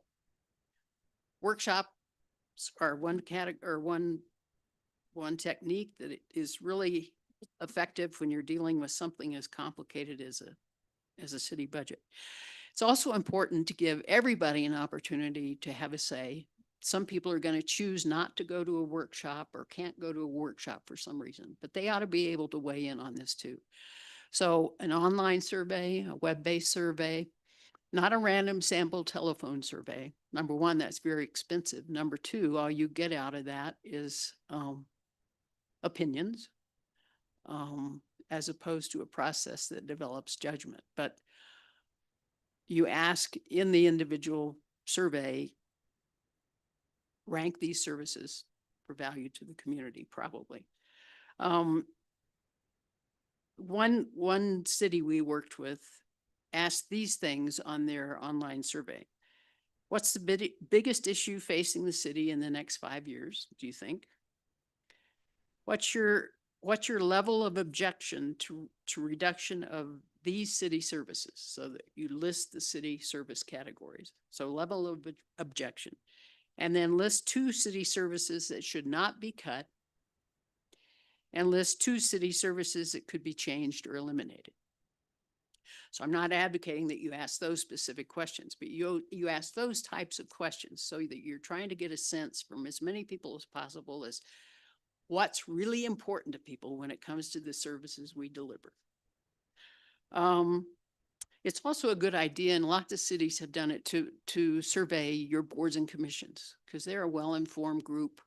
workshops are one category, or one technique that is really effective when you're dealing with something as complicated as a city budget. It's also important to give everybody an opportunity to have a say. some people are going to choose not to go to a workshop or can't go to a workshop for some reason, but they ought to be able to weigh in on this too. So an online survey, a web-based survey, not a random sample telephone survey. Number one, that's very expensive. Number two, all you get out of that is opinions, as opposed to a process that develops judgment. But you ask in the individual survey, rank these services for value to the community, probably. One city we worked with asked these things on their online survey. What's the biggest issue facing the city in the next 5 years, do you think? What's your level of objection to reduction of these city services? So that you list the city service categories. So level of objection. And then list 2 city services that should not be cut, and list 2 city services that could be changed or eliminated. So I'm not advocating that you ask those specific questions, but you ask those types of questions so that you're trying to get a sense from as many people as possible as what's really important to people when it comes to the services we deliver. It's also a good idea, and lots of cities have done it, to survey your boards and commissions, because they're a well-informed group.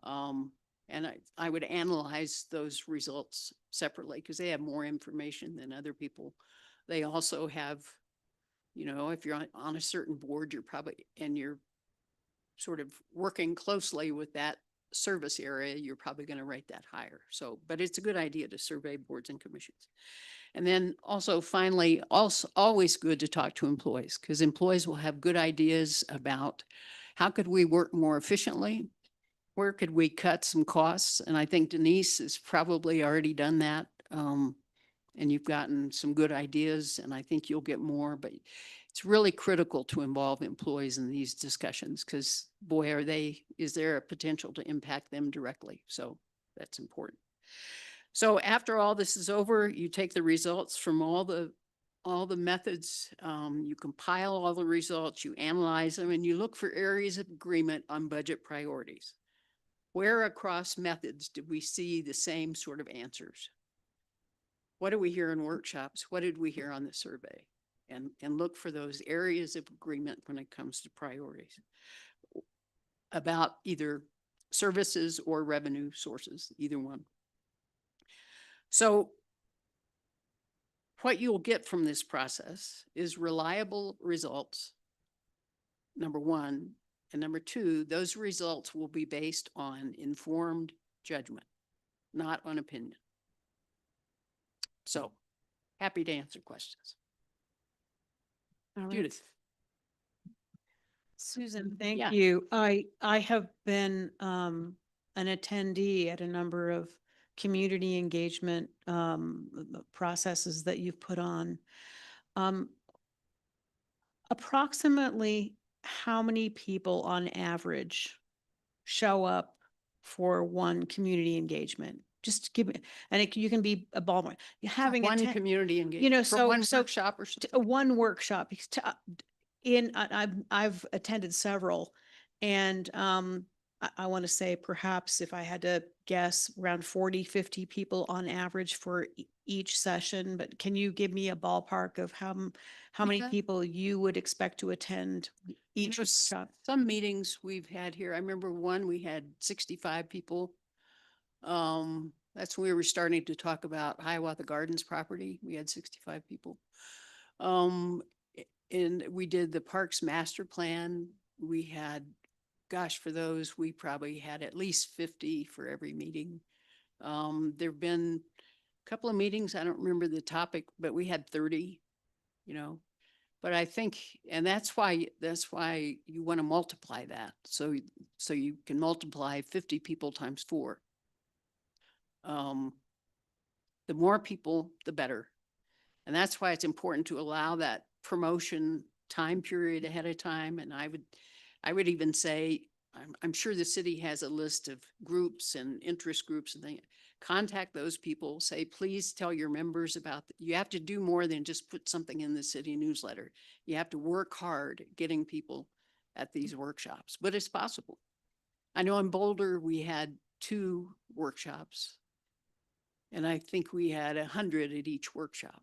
And I would analyze those results separately because they have more information than other people. They also have, you know, if you're on a certain board, you're probably, and you're sort of working closely with that service area, you're probably going to rate that higher. So, but it's a good idea to survey boards and commissions. And then also finally, also always good to talk to employees, because employees will have good ideas about how could we work more efficiently? Where could we cut some costs? And I think Denise has probably already done that. And you've gotten some good ideas, and I think you'll get more, but it's really critical to involve employees in these discussions because boy, is there a potential to impact them directly. So that's important. So after all this is over, you take the results from all the methods, you compile all the results, you analyze them, and you look for areas of agreement on budget priorities. Where across methods did we see the same sort of answers? What did we hear in workshops? What did we hear on the survey? And look for those areas of agreement when it comes to priorities about either services or revenue sources, either one. So what you'll get from this process is reliable results, number one. And number two, those results will be based on informed judgment, not on opinion. So happy to answer questions. All right. Judith. Susan, thank Yeah. you. I have been an attendee at a number of community engagement processes that you've put on. Approximately how many people on average show up for one community engagement? Just give me, and you can be a ballpark. Having One atten- community engagement. you know, for one so workshop or something. one workshop because I've attended several, and I want to say perhaps if I had to guess around 40, 50 people on average for each session. But can you give me a ballpark of how many Yeah. people you would expect to attend each workshop? Some meetings we've had here, I remember one, we had 65 people. That's when we were starting to talk about Hiawatha Gardens property. We had 65 people. And we did the Parks Master Plan. We had, gosh, for those, we probably had at least 50 for every meeting. There've been a couple of meetings, I don't remember the topic, but we had 30, you know. But I think, and that's why you want to multiply that. So you can multiply 50 people times 4. The more people, the better. And that's why it's important to allow that promotion time period ahead of time. And I would even say, I'm sure the city has a list of groups and interest groups and things. Contact those people, say, please tell your members about, you have to do more than just put something in the city newsletter. You have to work hard at getting people at these workshops, but it's possible. I know in Boulder, we had 2 workshops. And I think we had 100 at each workshop.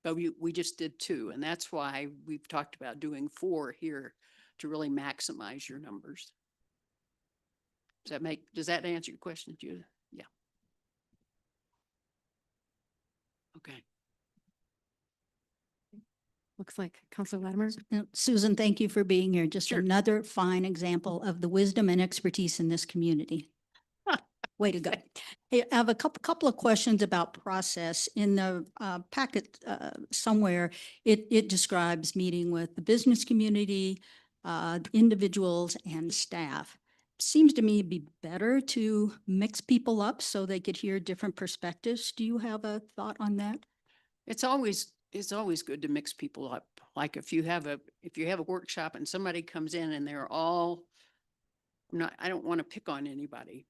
But we just did 2, and that's why we've talked about doing 4 here to really maximize your numbers. Does that answer your question, Judith? Yeah. Okay. Looks like Counselor Latimer. Susan, thank you for being here. Just Sure. another fine example of the wisdom and expertise in this community. Way to go. Hey, I have a couple of questions about process. In the packet somewhere, it describes meeting with the business community, individuals and staff. Seems to me it'd be better to mix people up so they could hear different perspectives. Do you have a thought on that? It's always good to mix people up. Like if you have a workshop and somebody comes in and they're all, I don't want to pick on anybody.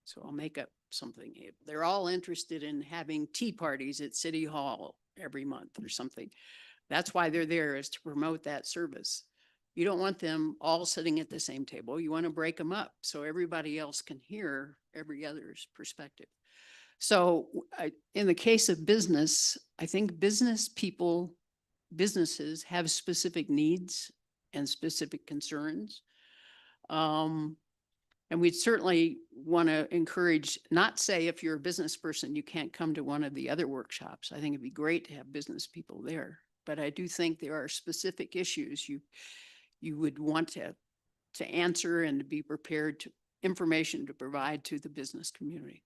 So I'll make up something. If they're all interested in having tea parties at City Hall every month or something. That's why they're there, is to promote that service. You don't want them all sitting at the same table. You want to break them up so everybody else can hear every other's perspective. So in the case of business, I think businesses have specific needs and specific concerns. And we'd certainly want to encourage, not say if you're a business person, you can't come to one of the other workshops. I think it'd be great to have business people there. But I do think there are specific issues you would want to answer and to be prepared to information to provide to the business community.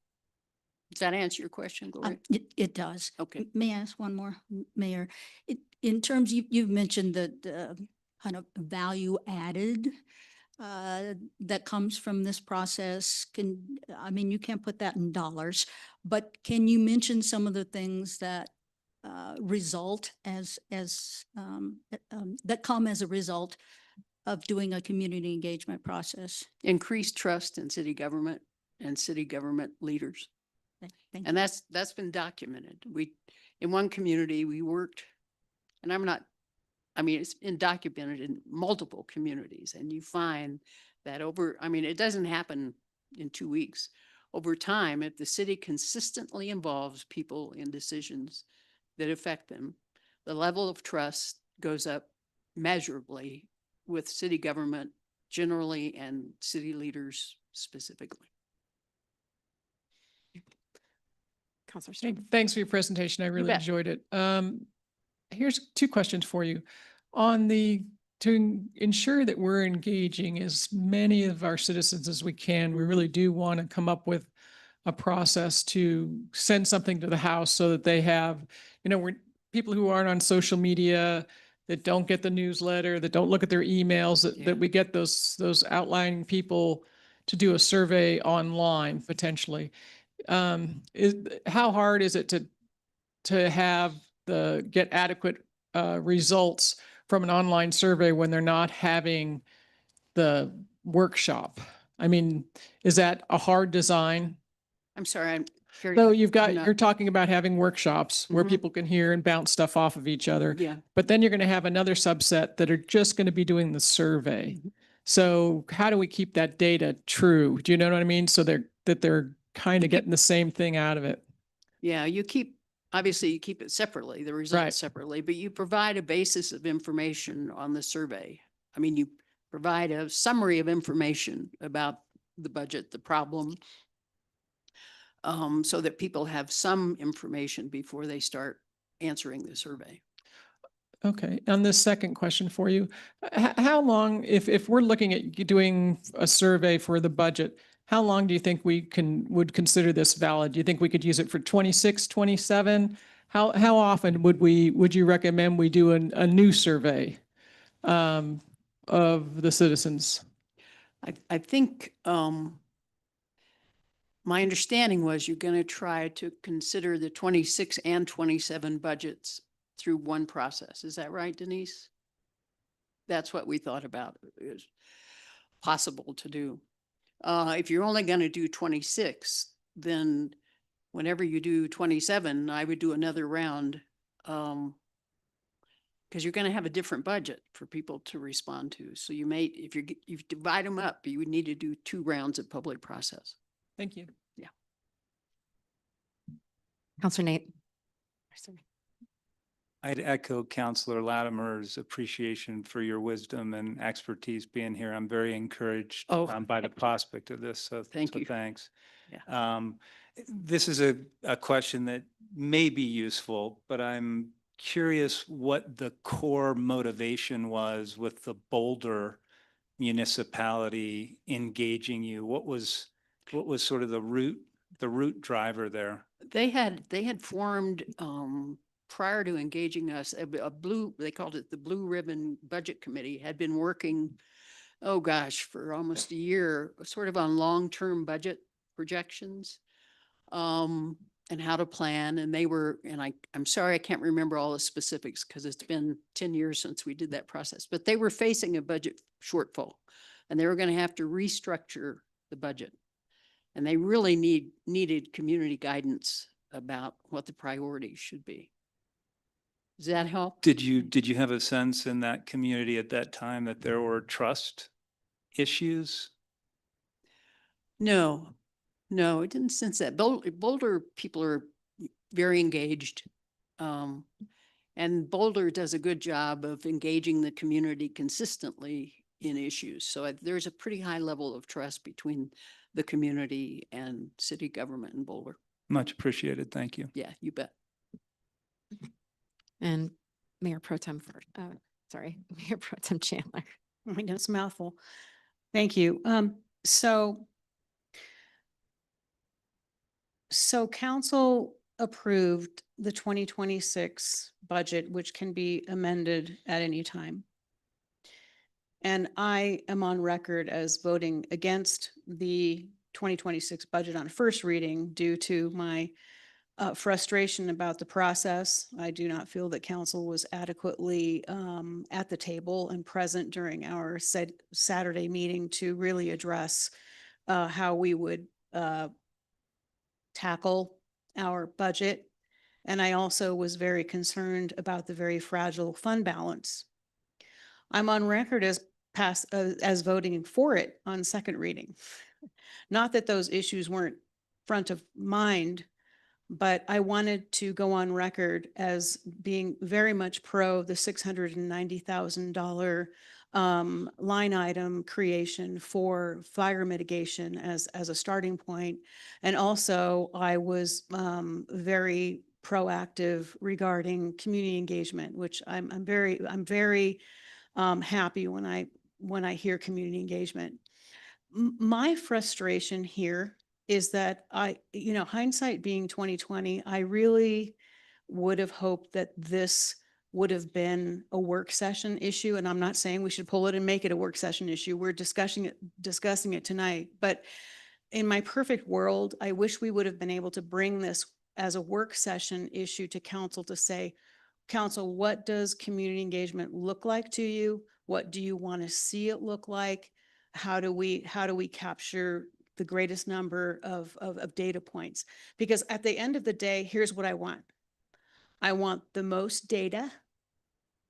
Does that answer your question, Gloria? It does. Okay. May I ask one more, Mayor? In terms, you've mentioned the kind of value added that comes from this process. You can't put that in dollars, but can you mention some of the things that result that come as a result of doing a community engagement process? Increased trust in city government and city government leaders. Thank And you. that's been documented. In one community, we worked, and it's been documented in multiple communities, and you find that it doesn't happen in 2 weeks. Over time, if the city consistently involves people in decisions that affect them, the level of trust goes up measurably with city government generally and city leaders specifically. Counselor Hey, Stone. thanks for your presentation. I really bet. enjoyed it. Here's 2 questions for you. To ensure that we're engaging as many of our citizens as we can, we really do want to come up with a process to send something to the House so that they have, we're people who aren't on social media, that don't get the newsletter, that don't look at their emails, that we get those outlying people to do a survey online potentially. How hard is it to have get adequate results from an online survey when they're not having the workshop? Is that a hard design? I'm sorry, I'm very. So I'm not- you're talking about having workshops where Mhm. people can hear and bounce stuff off of each other. Yeah. But then you're going to have another subset that are just going to be doing the survey. Mhm. So how do we keep that data true? Do you know what I mean? So they're kind of getting the same thing out of it. Yeah, obviously you keep it separately, the results separately, but you provide a basis of information on the survey. You provide a summary of information about the budget, the problem, so that people have some information before they start answering the survey. Okay. On the second question for you, how long, if we're looking at doing a survey for the budget, how long do you think we would consider this valid? Do you think we could use it for 26, 27? How often would you recommend we do a new survey of the citizens? I think my understanding was you're going to try to consider the 26 and 27 budgets through one process. Is that right, Denise? That's what we thought about is possible to do. If you're only going to do 26, then whenever you do 27, I would do another round. Because you're going to have a different budget for people to respond to. So you may, if you divide them up, you would need to do 2 rounds of public process. Thank you. Counselor Nate. I'd echo Counselor Latimer's appreciation for your wisdom and expertise being here. I'm very encouraged by the prospect of this. So Thank you. Thanks. Yeah. This is a question that may be useful, but I'm curious what the core motivation was with the Boulder municipality engaging you. What was sort of the root driver there? They had formed, prior to engaging us, a blue, they called it the Blue Ribbon Budget Committee, had been working, oh gosh, for almost a year, sort of on long-term budget projections, and how to plan. And they were, and I'm sorry, I can't remember all the specifics because it's been 10 years since we did that process, but they were facing a budget shortfall and they were going to have to restructure the budget. And they really needed community guidance about what the priorities should be. Does that help? Did you have a sense in that community at that time that there were trust issues? No, it didn't sense that. Boulder people are very engaged. And Boulder does a good job of engaging the community consistently in issues. So there's a pretty high level of trust between the community and city government in Boulder. Much appreciated. Thank you. Yeah, you bet. And Mayor Pro Tem, Mayor Pro Tem Chandler. I know it's a mouthful. Thank you. So council approved the 2026 budget, which can be amended at any time. And I am on record as voting against the 2026 budget on first reading due to my frustration about the process. I do not feel that council was adequately at the table and present during our Saturday meeting to really address how we would tackle our budget. And I also was very concerned about the very fragile fund balance. I'm on record as voting for it on second reading. Not that those issues weren't front of mind, but I wanted to go on record as being very much pro the $690,000 line item creation for fire mitigation as a starting point. And also I was very proactive regarding community engagement, which I'm very happy when I hear community engagement. My frustration here is that hindsight being 2020, I really would have hoped that this would have been a work session issue. And I'm not saying we should pull it and make it a work session issue. We're discussing it tonight. But in my perfect world, I wish we would have been able to bring this as a work session issue to council to say, council, what does community engagement look like to you? What do you want to see it look like? How do we capture the greatest number of data points? Because at the end of the day, here's what I want. I want the most data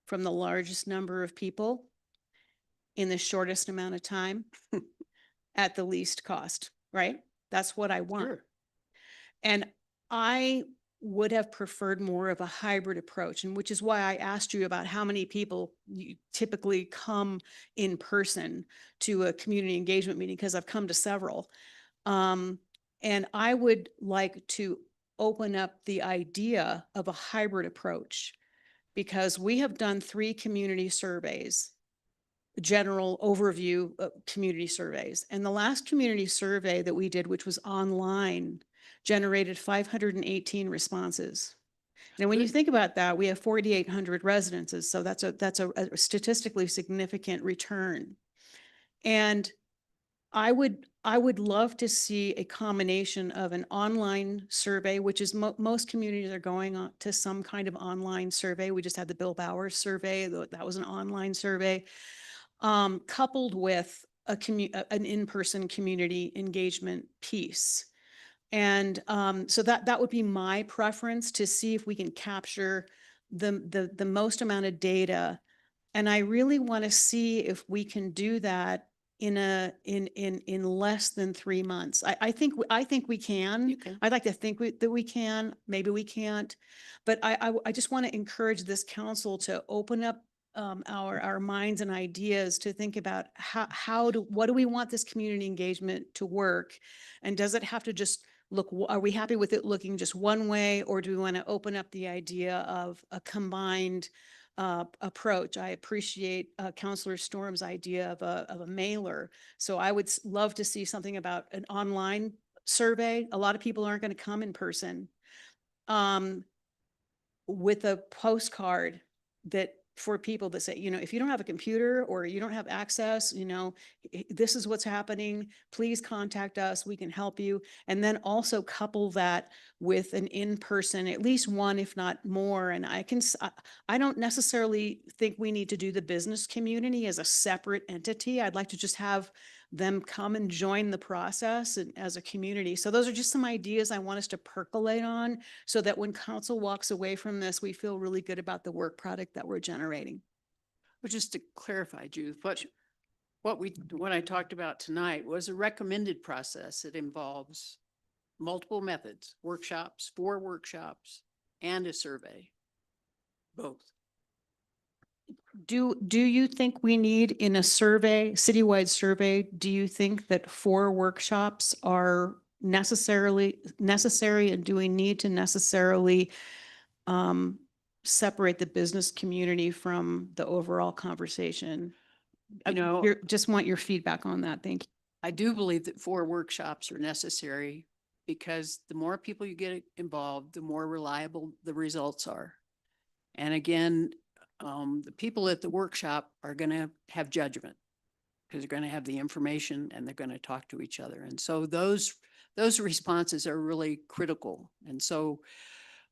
from the largest number of people in the shortest amount of time at the least cost, right? That's what I want. Sure. And I would have preferred more of a hybrid approach, and which is why I asked you about how many people you typically come in person to a community engagement meeting, because I've come to several. And I would like to open up the idea of a hybrid approach, because we have done 3 community surveys, general overview community surveys. And the last community survey that we did, which was online, generated 518 responses. And when you think about that, we have 4,800 residences. So that's a statistically significant return. And I would love to see a combination of an online survey, which is most communities are going on to some kind of online survey. We just had the Bill Bowers survey. That was an online survey, coupled with an in-person community engagement piece. And so that would be my preference, to see if we can capture the most amount of data. And I really want to see if we can do that in less than 3 months. I think, I think we can. You can. I'd like to think that we can, maybe we can't. But I just want to encourage this council to open up our minds and ideas to think about what do we want this community engagement to work? And does it have to just look, are we happy with it looking just one way, or do we want to open up the idea of a combined approach? I appreciate Councilor Storm's idea of a mailer. So I would love to see something about an online survey. A lot of people aren't going to come in person. With a postcard that for people that say, you know, if you don't have a computer or you don't have access, you know, this is what's happening, please contact us, we can help you. And then also couple that with an in-person, at least one, if not more. And I don't necessarily think we need to do the business community as a separate entity. I'd like to just have them come and join the process and as a community. So those are just some ideas I want us to percolate on, so that when council walks away from this, we feel really good about the work product that we're generating. But just to clarify, Judith, what I talked about tonight was a recommended process. It involves multiple methods, workshops, 4 workshops, and a survey, both. Do you think we need in a survey, citywide survey, do you think that 4 workshops are necessary, and do we need to necessarily separate the business community from the overall conversation? You know, Just want your feedback on that. Thank you. I do believe that 4 workshops are necessary, because the more people you get involved, the more reliable the results are. And again, the people at the workshop are going to have judgment, because they're going to have the information and they're going to talk to each other. And so those responses are really critical. And so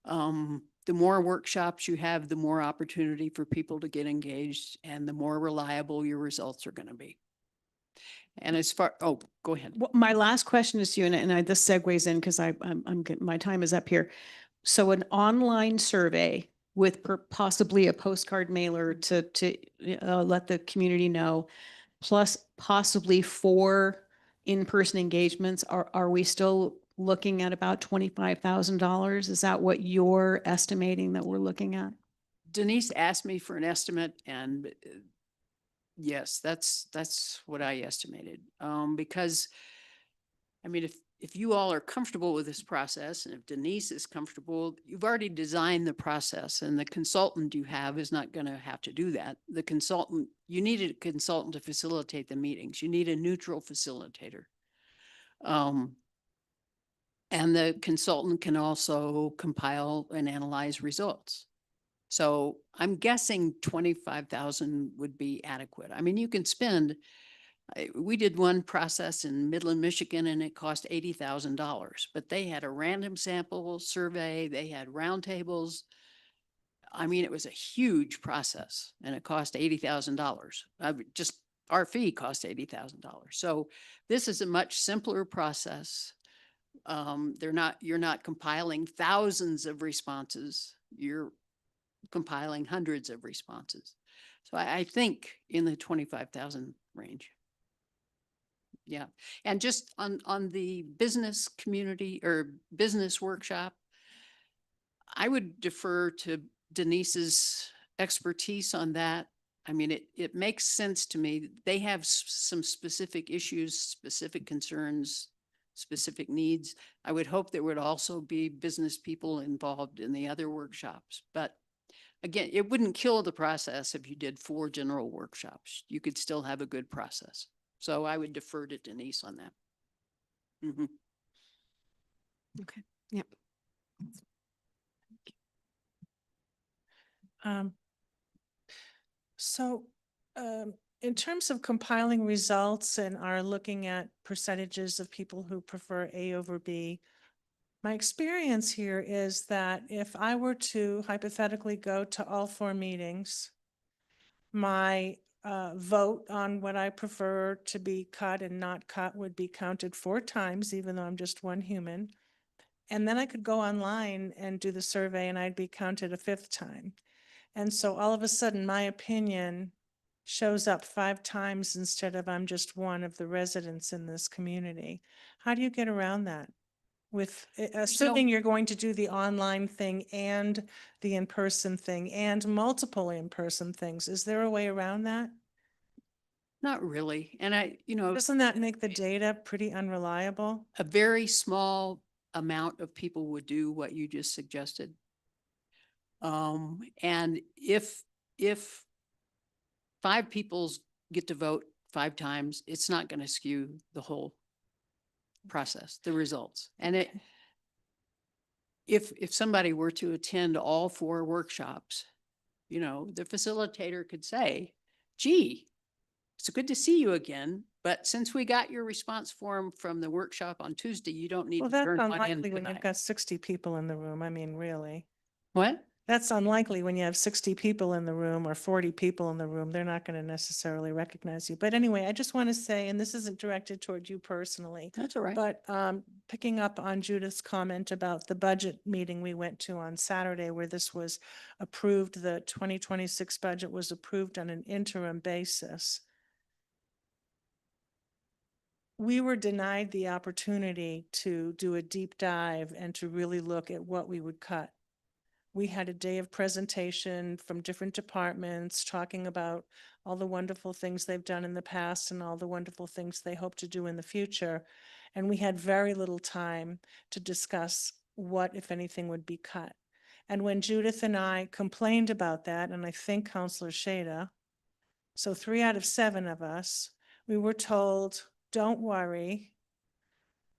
the more workshops you have, the more opportunity for people to get engaged, and the more reliable your results are going to be. And as far, oh, go ahead. Well, my last question is to you, and this segues in because I'm getting, my time is up here. So an online survey with possibly a postcard mailer to let the community know, plus possibly 4 in-person engagements. Are we still looking at about $25,000? Is that what you're estimating that we're looking at? Denise asked me for an estimate, and yes, that's what I estimated. Because I mean, if you all are comfortable with this process, and if Denise is comfortable, you've already designed the process, and the consultant you have is not going to have to do that. The consultant, you need a consultant to facilitate the meetings. You need a neutral facilitator. And the consultant can also compile and analyze results. So I'm guessing 25,000 would be adequate. I mean, you can spend, we did one process in Midland, Michigan, and it cost $80,000, but they had a random sample survey, they had roundtables. I mean, it was a huge process, and it cost $80,000. Just our fee cost $80,000. So this is a much simpler process. You're not compiling thousands of responses. You're compiling hundreds of responses. So I think in the 25,000 range. Yeah. And just on the business community or business workshop, I would defer to Denise's expertise on that. I mean, it makes sense to me. They have some specific issues, specific concerns, specific needs. I would hope there would also be business people involved in the other workshops. But again, it wouldn't kill the process if you did 4 general workshops. You could still have a good process. So I would defer to Denise on that. Mm-hmm. Okay. Yep. In terms of compiling results and are looking at percentages of people who prefer A over B, my experience here is that if I were to hypothetically go to all 4 meetings, my vote on what I prefer to be cut and not cut would be counted 4 times, even though I'm just one human. And then I could go online and do the survey and I'd be counted a 5th time. And so all of a sudden, my opinion shows up 5 times instead of I'm just one of the residents in this community. How do you get around that? With, assuming you're going to do the online thing and the in-person thing and multiple in-person things, is there a way around that? Not really. And Doesn't that make the data pretty unreliable? a very small amount of people would do what you just suggested. And if 5 people get to vote 5 times, it's not going to skew the whole process, the results. And if somebody were to attend all 4 workshops, the facilitator could say, gee, it's good to see you again, but since we got your response form from the workshop on Tuesday, you don't need Well, to that's turn one in unlikely when you've tonight. got 60 people in the room. I mean, really. What? That's unlikely when you have 60 people in the room or 40 people in the room. They're not going to necessarily recognize you. But anyway, I just want to say, and this isn't directed toward you personally, That's all right. but picking up on Judith's comment about the budget meeting we went to on Saturday where this was approved, the 2026 budget was approved on an interim basis. We were denied the opportunity to do a deep dive and to really look at what we would cut. We had a day of presentation from different departments talking about all the wonderful things they've done in the past and all the wonderful things they hope to do in the future. And we had very little time to discuss what, if anything, would be cut. And when Judith and I complained about that, and I think Counselor Shada, so 3 out of 7 of us, we were told, don't worry.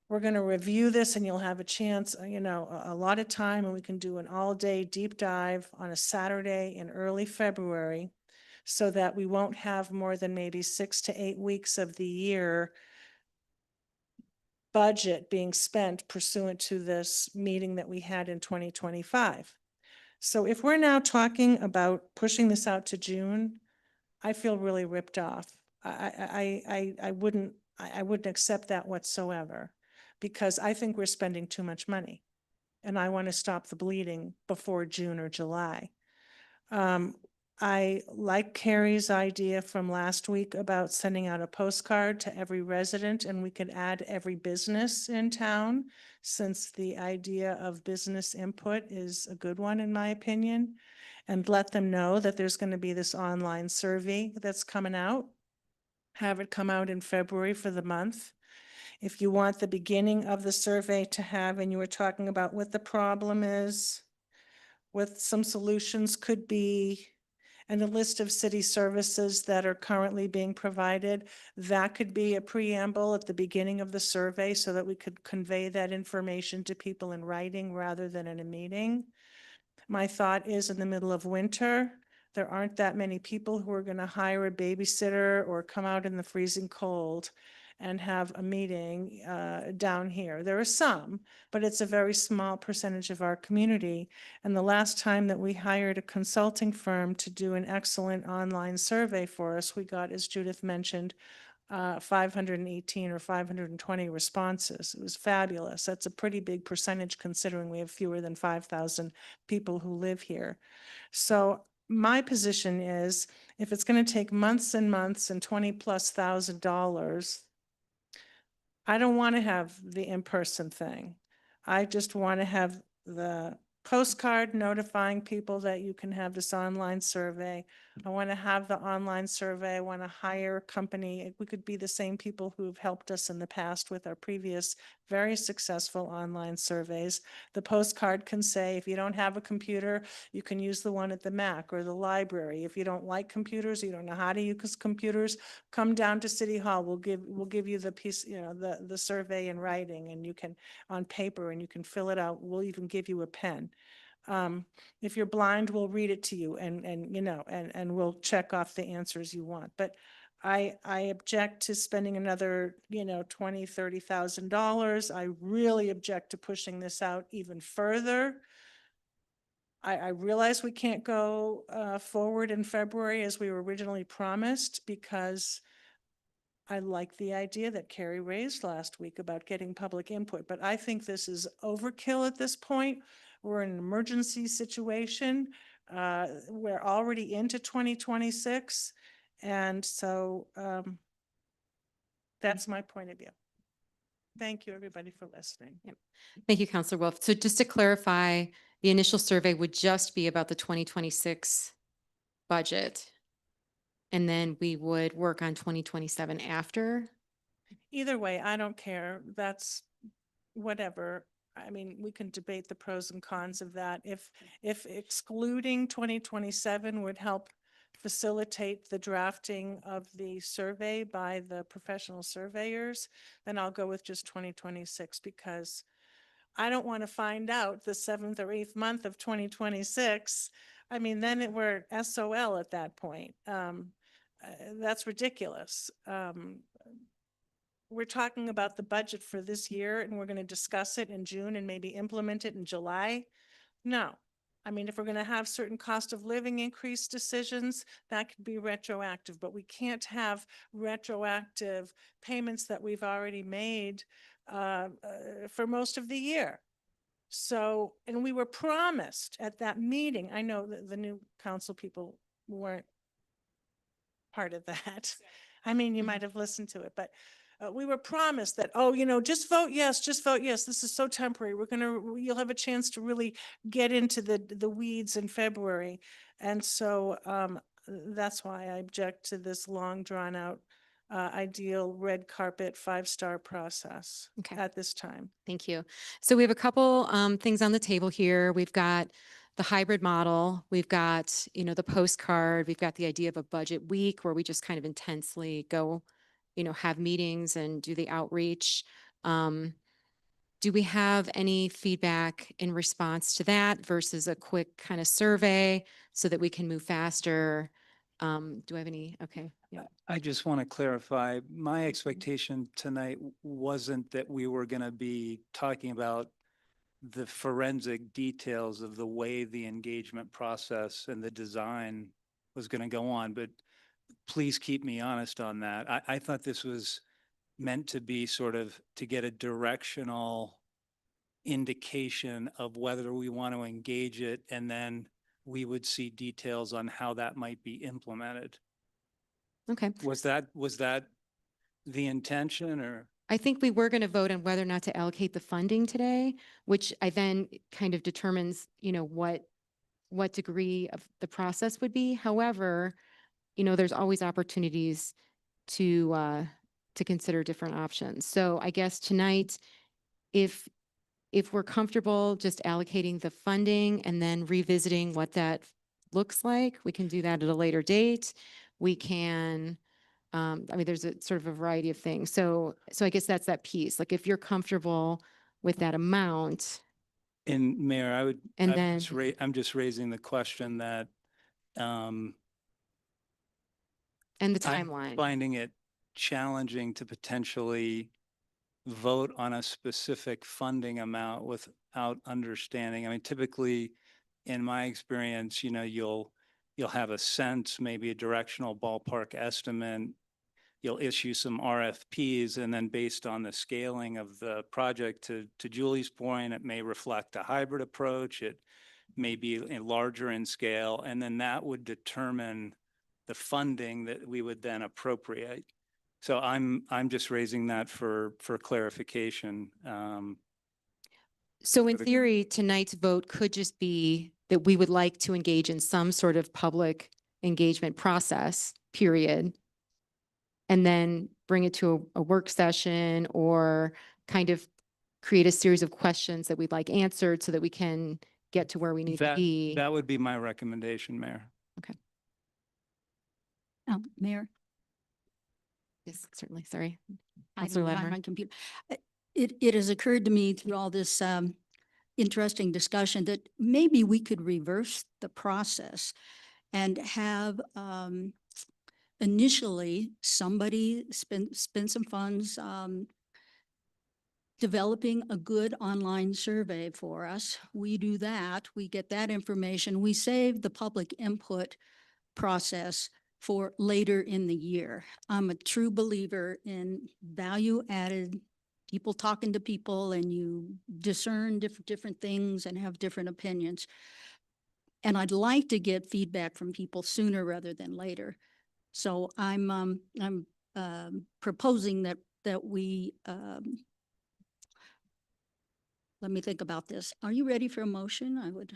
We're going to review this and you'll have a chance, a lot of time, and we can do an all-day deep dive on a Saturday in early February so that we won't have more than maybe 6 to 8 weeks of the year budget being spent pursuant to this meeting that we had in 2025. So if we're now talking about pushing this out to June, I feel really ripped off. I wouldn't accept that whatsoever, because I think we're spending too much money and I want to stop the bleeding before June or July. I like Carrie's idea from last week about sending out a postcard to every resident, and we could add every business in town, since the idea of business input is a good one in my opinion, and let them know that there's going to be this online survey that's coming out. Have it come out in February for the month. If you want the beginning of the survey to have, and you were talking about what the problem is, what some solutions could be, and a list of city services that are currently being provided, that could be a preamble at the beginning of the survey so that we could convey that information to people in writing rather than in a meeting. My thought is, in the middle of winter, there aren't that many people who are going to hire a babysitter or come out in the freezing cold and have a meeting down here. There are some, but it's a very small percentage of our community. And the last time that we hired a consulting firm to do an excellent online survey for us, we got, as Judith mentioned, 518 or 520 responses. It was fabulous. That's a pretty big percentage considering we have fewer than 5,000 people who live here. So my position is, if it's going to take months and months and $20,000+, I don't want to have the in-person thing. I just want to have the postcard notifying people that you can have this online survey. I want to have the online survey. I want to hire a company. We could be the same people who've helped us in the past with our previous very successful online surveys. The postcard can say, if you don't have a computer, you can use the one at the MAC or the library. If you don't like computers, you don't know how to use computers, come down to City Hall. We'll give you the piece, the survey in writing, and you can, on paper, and you can fill it out. We'll even give you a pen. If you're blind, we'll read it to you and we'll check off the answers you want. But I object to spending another, $20,000-$30,000. I really object to pushing this out even further. I realize we can't go forward in February as we were originally promised, because I like the idea that Carrie raised last week about getting public input, but I think this is overkill at this point. We're in an emergency situation. we're already into 2026. And so that's my point of view. Thank you, everybody, for listening. Yep. Thank you, Counselor Wolf. So just to clarify, the initial survey would just be about the 2026 budget. And then we would work on 2027 after. Either way, I don't care. That's whatever. I mean, we can debate the pros and cons of that. If excluding 2027 would help facilitate the drafting of the survey by the professional surveyors, then I'll go with just 2026, because I don't want to find out the 7th or 8th month of 2026. I mean, then we're SOL at that point. That's ridiculous. We're talking about the budget for this year, and we're going to discuss it in June and maybe implement it in July. No. I mean, if we're going to have certain cost of living increase decisions, that could be retroactive, but we can't have retroactive payments that we've already made for most of the year. So, and we were promised at that meeting, I know that the new council people weren't part of that. I mean, you might have listened to it, but we were promised that, oh, just vote yes, just vote yes. This is so temporary. You'll have a chance to really get into the weeds in February. And so that's why I object to this long drawn out ideal red carpet 5-star process at this time. Thank you. So we have a couple things on the table here. We've got the hybrid model. We've got, the postcard. We've got the idea of a budget week where we just kind of intensely go, have meetings and do the outreach. Do we have any feedback in response to that versus a quick kind of survey so that we can move faster? Do I have any? Okay. Yeah. I just want to clarify, my expectation tonight wasn't that we were going to be talking about the forensic details of the way the engagement process and the design was going to go on, but please keep me honest on that. I thought this was meant to be sort of to get a directional indication of whether we want to engage it, and then we would see details on how that might be implemented. Okay. Was that the intention, or? I think we were going to vote on whether or not to allocate the funding today, which I then kind of determines, what degree of the process would be. However, there's always opportunities to consider different options. So I guess tonight, if we're comfortable just allocating the funding and then revisiting what that looks like, we can do that at a later date. We can, there's a sort of a variety of things. So I guess that's that piece. Like if you're comfortable with that amount. And Mayor, And I'm just raising the question that, and the I'm timeline. finding it challenging to potentially vote on a specific funding amount without understanding. I mean, typically, in my experience, you'll have a sense, maybe a directional ballpark estimate. You'll issue some RFPs, and then based on the scaling of the project, to Julie's point, it may reflect a hybrid approach. It may be larger in scale, and then that would determine the funding that we would then appropriate. So I'm just raising that for clarification. So in theory, tonight's vote could just be that we would like to engage in some sort of public engagement process, period. And then bring it to a work session or kind of create a series of questions that we'd like answered so that we can get to where we need to be. That would be my recommendation, Mayor. Okay. Mayor? Yes, certainly. Sorry. I Councilor don't know, Lattimore. my computer. It has occurred to me through all this interesting discussion that maybe we could reverse the process and have initially somebody spend some funds developing a good online survey for us. We do that, we get that information, we save the public input process for later in the year. I'm a true believer in value added, people talking to people, and you discern different things and have different opinions. And I'd like to get feedback from people sooner rather than later. So I'm proposing that we, let me think about this. Are you ready for a motion? I would.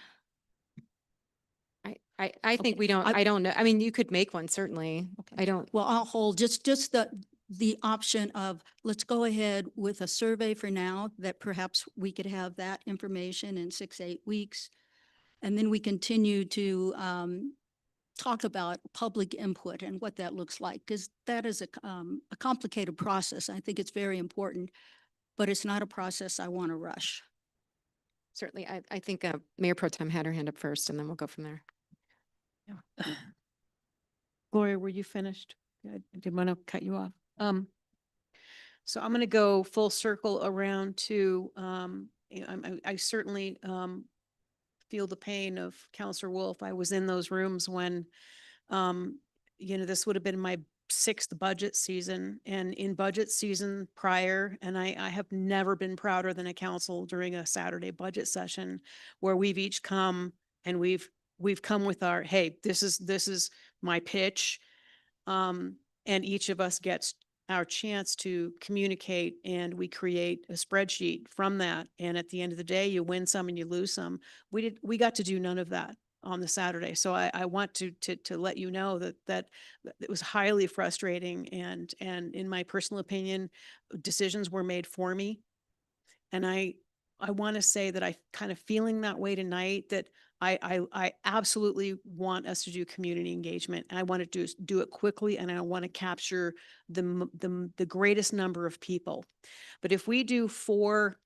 I think Okay, we don't, I don't know. I mean, you could make one, certainly. Okay. I don't, Well, I'll hold just the option of, let's go ahead with a survey for now, that perhaps we could have that information in 6, 8 weeks. And then we continue to talk about public input and what that looks like, because that is a complicated process. I think it's very important, but it's not a process I want to rush. certainly, I think Mayor Pro Tem had her hand up first, and then we'll go from there. Gloria, were you finished? I didn't want to cut you off. So I'm going to go full circle around to, I certainly feel the pain of Counselor Wolf. I was in those rooms when, this would have been my 6th budget season, and in budget season prior, and I have never been prouder than a council during a Saturday budget session where we've each come and we've come with our, hey, this is my pitch. And each of us gets our chance to communicate, and we create a spreadsheet from that. And at the end of the day, you win some and you lose some. We got to do none of that on the Saturday. So I want to let you know that it was highly frustrating. And in my personal opinion, decisions were made for me. And I want to say that I kind of feeling that way tonight, that I absolutely want us to do community engagement. I want to do it quickly, and I want to capture the greatest number of people. But if we do four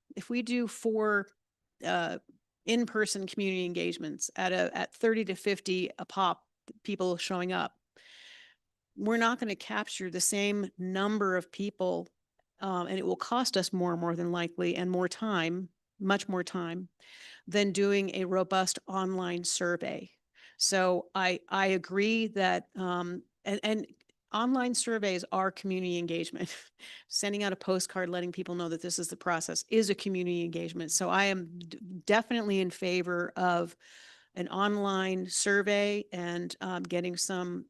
in-person community engagements at 30 to 50 a pop, people showing up, we're not going to capture the same number of people, and it will cost us more than likely, and more time, much more time, than doing a robust online survey. So I agree that, and online surveys are community engagement. Sending out a postcard, letting people know that this is the process, is a community engagement. So I am definitely in favor of an online survey and getting some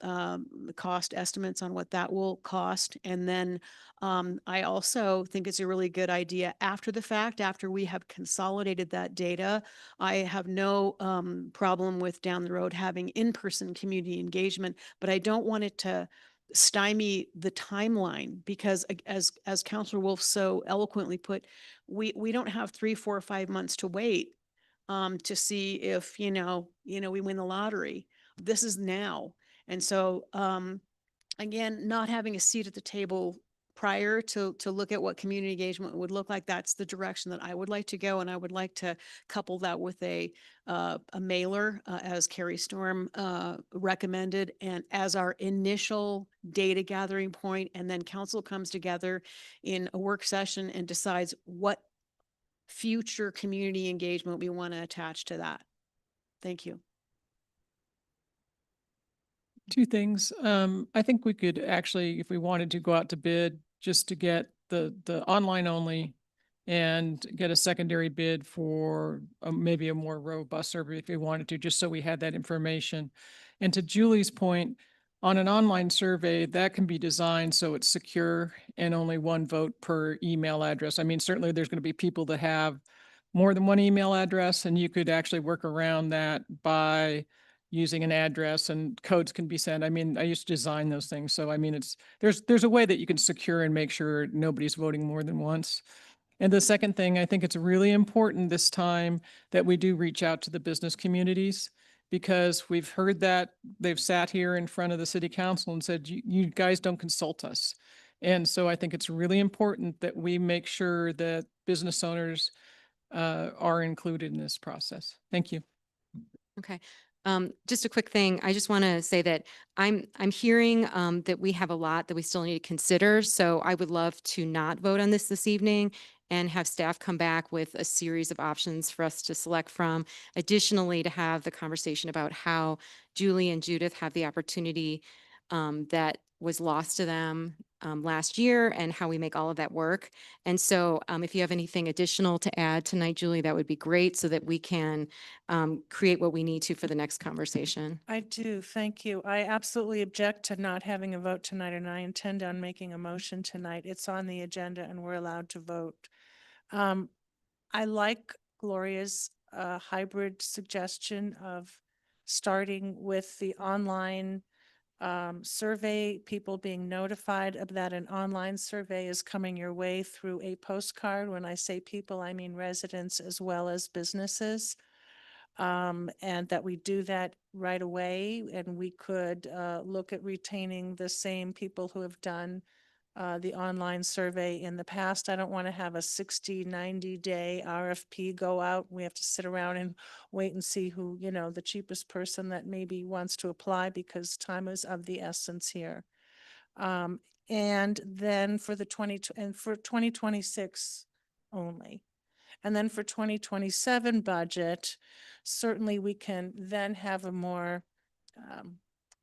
cost estimates on what that will cost. And then I also think it's a really good idea after the fact, after we have consolidated that data. I have no problem with down the road having in-person community engagement, but I don't want it to stymie the timeline, because as Councilor Wolf so eloquently put, we don't have 3, 4, or 5 months to wait to see if, we win the lottery. This is now. And so, again, not having a seat at the table prior to look at what community engagement would look like, that's the direction that I would like to go. And I would like to couple that with a mailer, as Carrie Storm recommended, and as our initial data gathering point. And then council comes together in a work session and decides what future community engagement we want to attach to that. Thank you. 2 things. I think we could actually, if we wanted to, go out to bid just to get the online only, and get a secondary bid for maybe a more robust survey if we wanted to, just so we had that information. And to Julie's point, on an online survey, that can be designed so it's secure and only 1 vote per email address. I mean, certainly there's going to be people that have more than 1 email address, and you could actually work around that by using an address, and codes can be sent. I mean, I used to design those things. So I mean, there's a way that you can secure and make sure nobody's voting more than once. And the second thing, I think it's really important this time that we do reach out to the business communities, because we've heard that they've sat here in front of the city council and said, you guys don't consult us. And so I think it's really important that we make sure that business owners are included in this process. Thank you. Okay. Just a quick thing. I just want to say that I'm hearing that we have a lot that we still need to consider. So I would love to not vote on this evening and have staff come back with a series of options for us to select from. Additionally, to have the conversation about how Julie and Judith have the opportunity that was lost to them last year and how we make all of that work. And so if you have anything additional to add tonight, Julie, that would be great so that we can create what we need to for the next conversation. I do, thank you. I absolutely object to not having a vote tonight, and I intend on making a motion tonight. It's on the agenda and we're allowed to vote. I like Gloria's hybrid suggestion of starting with the online survey, people being notified of that an online survey is coming your way through a postcard. When I say people, I mean residents as well as businesses. And that we do that right away, and we could look at retaining the same people who have done the online survey in the past. I don't want to have a 60, 90-day RFP go out. We have to sit around and wait and see who, the cheapest person that maybe wants to apply, because time is of the essence here. And then for the 2026 only. And then for 2027 budget, certainly we can then have a more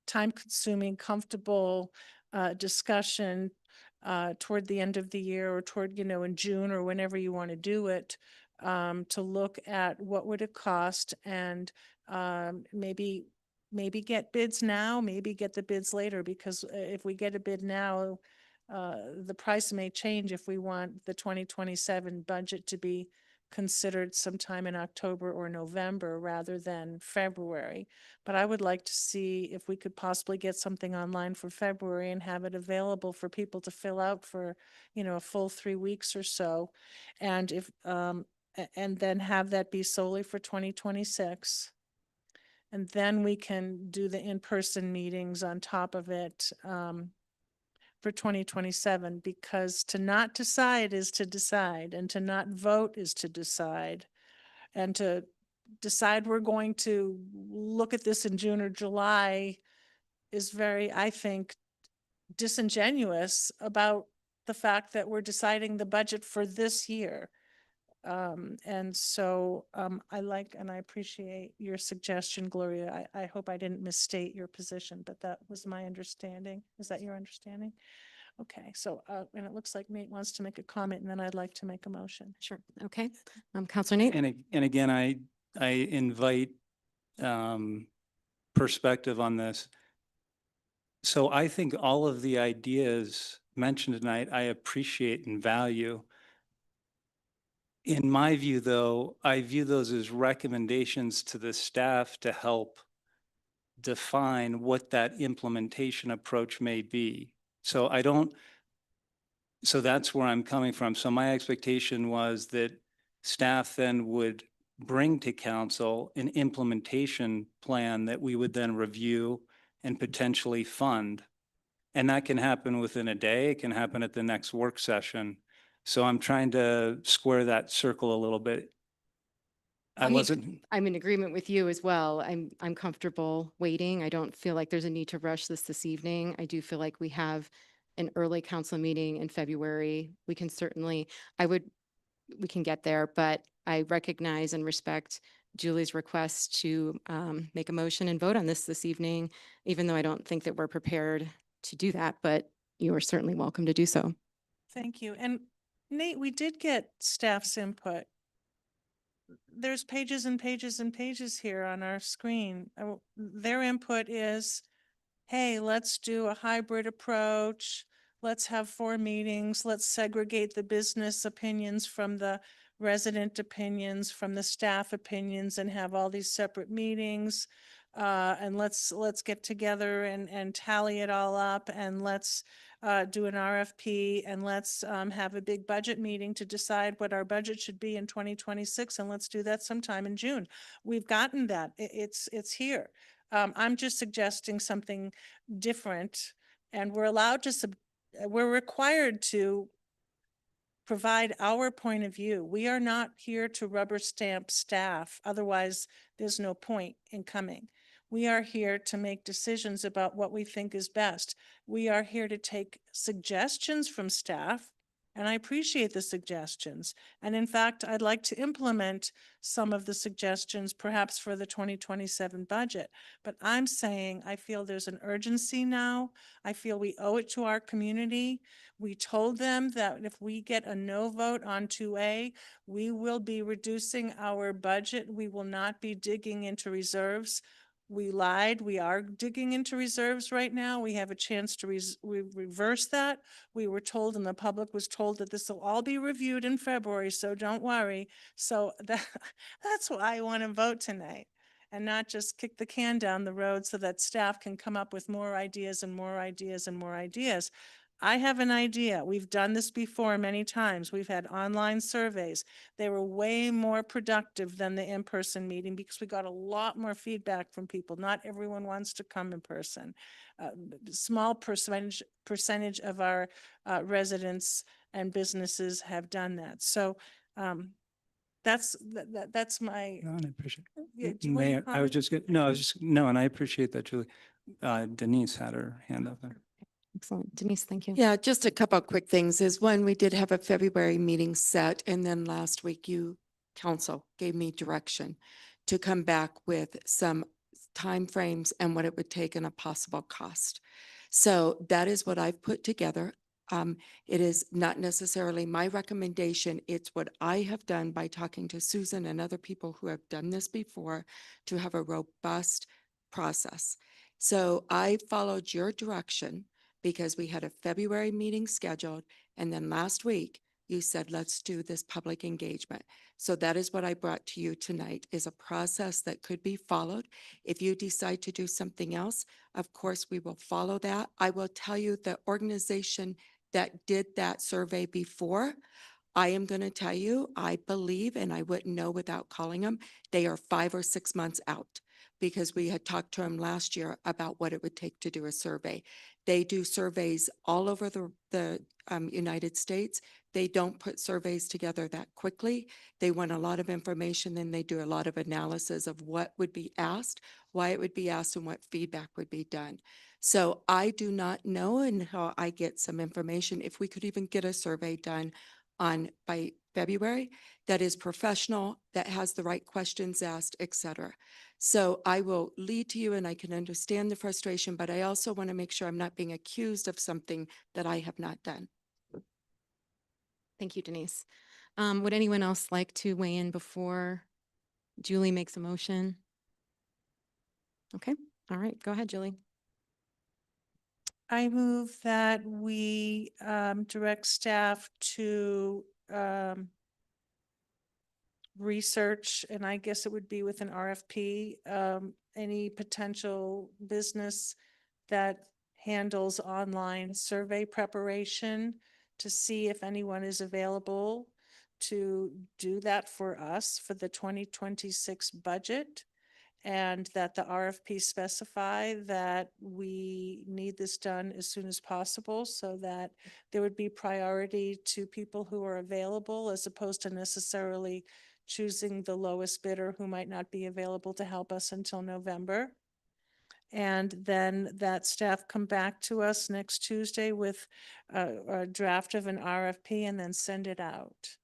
time-consuming, comfortable discussion toward the end of the year, or toward, in June, or whenever you want to do it, to look at what would it cost, and maybe get bids now, maybe get the bids later, because if we get a bid now, the price may change if we want the 2027 budget to be considered sometime in October or November rather than February. But I would like to see if we could possibly get something online for February and have it available for people to fill out for, a full 3 weeks or so. And if, and then have that be solely for 2026. And then we can do the in-person meetings on top of it, for 2027, because to not decide is to decide, and to not vote is to decide. And to decide we're going to look at this in June or July is very, I think, disingenuous about the fact that we're deciding the budget for this year. And so I like and I appreciate your suggestion, Gloria. I hope I didn't misstate your position, but that was my understanding. Is that your understanding? Okay, so, and it looks like Nate wants to make a comment, and then I'd like to make a motion. Sure. Okay. Counselor Nate? And again, I invite perspective on this. So I think all of the ideas mentioned tonight, I appreciate and value. In my view, though, I view those as recommendations to the staff to help define what that implementation approach may be. So that's where I'm coming from. So my expectation was that staff then would bring to council an implementation plan that we would then review and potentially fund. And that can happen within a day. It can happen at the next work session. So I'm trying to square that circle a little bit. I'm in agreement with you as well. I'm comfortable waiting. I don't feel like there's a need to rush this evening. I do feel like we have an early council meeting in February. We can certainly, we can get there, but I recognize and respect Julie's request to make a motion and vote on this evening, even though I don't think that we're prepared to do that, but you are certainly welcome to do so. Thank you. And Nate, we did get staff's input. There's pages and pages and pages here on our screen. Their input is, hey, let's do a hybrid approach. Let's have 4 meetings. Let's segregate the business opinions from the resident opinions, from the staff opinions, and have all these separate meetings. And let's get together and tally it all up, and let's do an RFP, and let's have a big budget meeting to decide what our budget should be in 2026. And let's do that sometime in June. We've gotten that. It's here. I'm just suggesting something different, and we're allowed to, we're required to provide our point of view. We are not here to rubber stamp staff. Otherwise, there's no point in coming. We are here to make decisions about what we think is best. We are here to take suggestions from staff And I appreciate the suggestions. And in fact, I'd like to implement some of the suggestions perhaps for the 2027 budget. But I'm saying I feel there's an urgency now. I feel we owe it to our community. We told them that if we get a no vote on 2A, we will be reducing our budget. We will not be digging into reserves. We lied. We are digging into reserves right now. We have a chance to reverse that. We were told, and the public was told, that this will all be reviewed in February, so don't worry. So that's why I want to vote tonight, and not just kick the can down the road so that staff can come up with more ideas and more ideas and more ideas. I have an idea. We've done this before many times. We've had online surveys. They were way more productive than the in-person meeting because we got a lot more feedback from people. Not everyone wants to come in person. Small percentage of our residents and businesses have done that. So that's my. No, and I appreciate Yeah, it. do you want to Mayor, I was comment? just, no, I was just, no, and I appreciate that, Julie. Denise had her hand up there. Excellent. Denise, thank you. Yeah, just a couple of quick things is one, we did have a February meeting set, and then last week you, council, gave me direction to come back with some timeframes and what it would take and a possible cost. So that is what I've put together. It is not necessarily my recommendation. It's what I have done by talking to Susan and other people who have done this before to have a robust process. So I followed your direction because we had a February meeting scheduled, and then last week you said, let's do this public engagement. So that is what I brought to you tonight, is a process that could be followed. If you decide to do something else, of course, we will follow that. I will tell you the organization that did that survey before, I am going to tell you, I believe, and I wouldn't know without calling them, they are 5 or 6 months out, because we had talked to them last year about what it would take to do a survey. They do surveys all over the United States. They don't put surveys together that quickly. They want a lot of information, then they do a lot of analysis of what would be asked, why it would be asked, and what feedback would be done. So I do not know until I get some information if we could even get a survey done by February that is professional, that has the right questions asked, et cetera. So I will lead to you, and I can understand the frustration, but I also want to make sure I'm not being accused of something that I have not done. Thank you, Denise. Would anyone else like to weigh in before Julie makes a motion? Okay, all right, go ahead, Julie. I move that we direct staff to research, and I guess it would be with an RFP, any potential business that handles online survey preparation, to see if anyone is available to do that for us for the 2026 budget. And that the RFP specify that we need this done as soon as possible, so that there would be priority to people who are available, as opposed to necessarily choosing the lowest bidder who might not be available to help us until November. And then that staff come back to us next Tuesday with a draft of an RFP, and then send it out.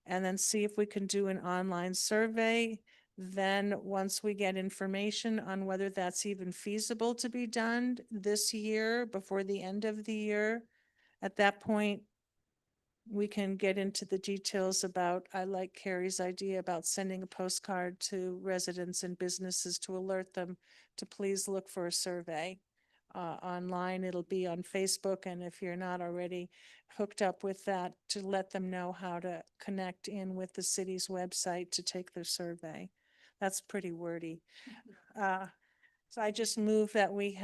And then see if we can do an online survey. Then, once we get information on whether that's even feasible to be done this year, before the end of the year, at that point, we can get into the details about, I like Carrie's idea about sending a postcard to residents and businesses to alert them to please look for a survey. Online, it'll be on Facebook, and if you're not already hooked up with that, to let them know how to connect in with the city's website to take their survey. That's pretty wordy. So I just move that we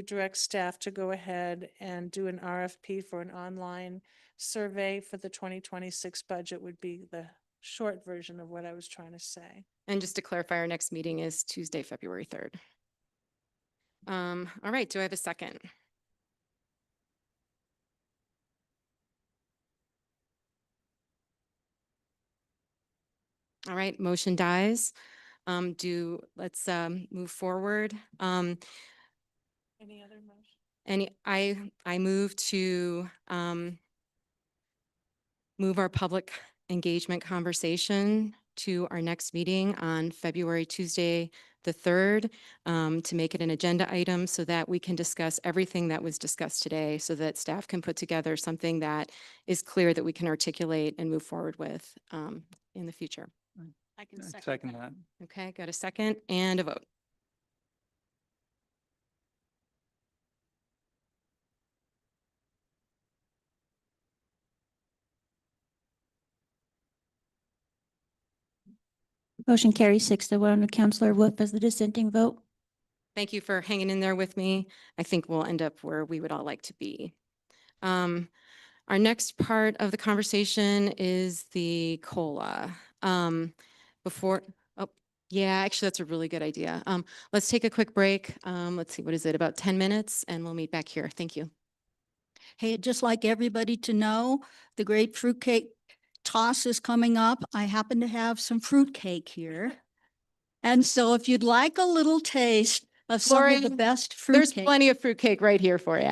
direct staff to go ahead and do an RFP for an online survey for the 2026 budget, would be the short version of what I was trying to say. And just to clarify, our next meeting is Tuesday, February 3rd. All right, do I have a second? All right, motion dies. Let's move forward. Any other motion? I move to move our public engagement conversation to our next meeting on Tuesday, the 3rd, to make it an agenda item so that we can discuss everything that was discussed today, so that staff can put together something that is clear that we can articulate and move forward with in the future. I can Second that. Okay, got a second and a vote. Motion carries 6-1 with Counselor Wolf as the dissenting vote. Thank you for hanging in there with me. I think we'll end up where we would all like to be. Our next part of the conversation is the COLA. Before, oh, yeah, actually, that's a really good idea. Let's take a quick break. Let's see, what is it, about 10 minutes, and we'll meet back here. Thank you. Hey, I'd just like everybody to know the great fruitcake toss is coming up. I happen to have some fruitcake here. And so if you'd like a little taste of some of the Lori, best There's fruitcake. plenty of fruitcake right here for you.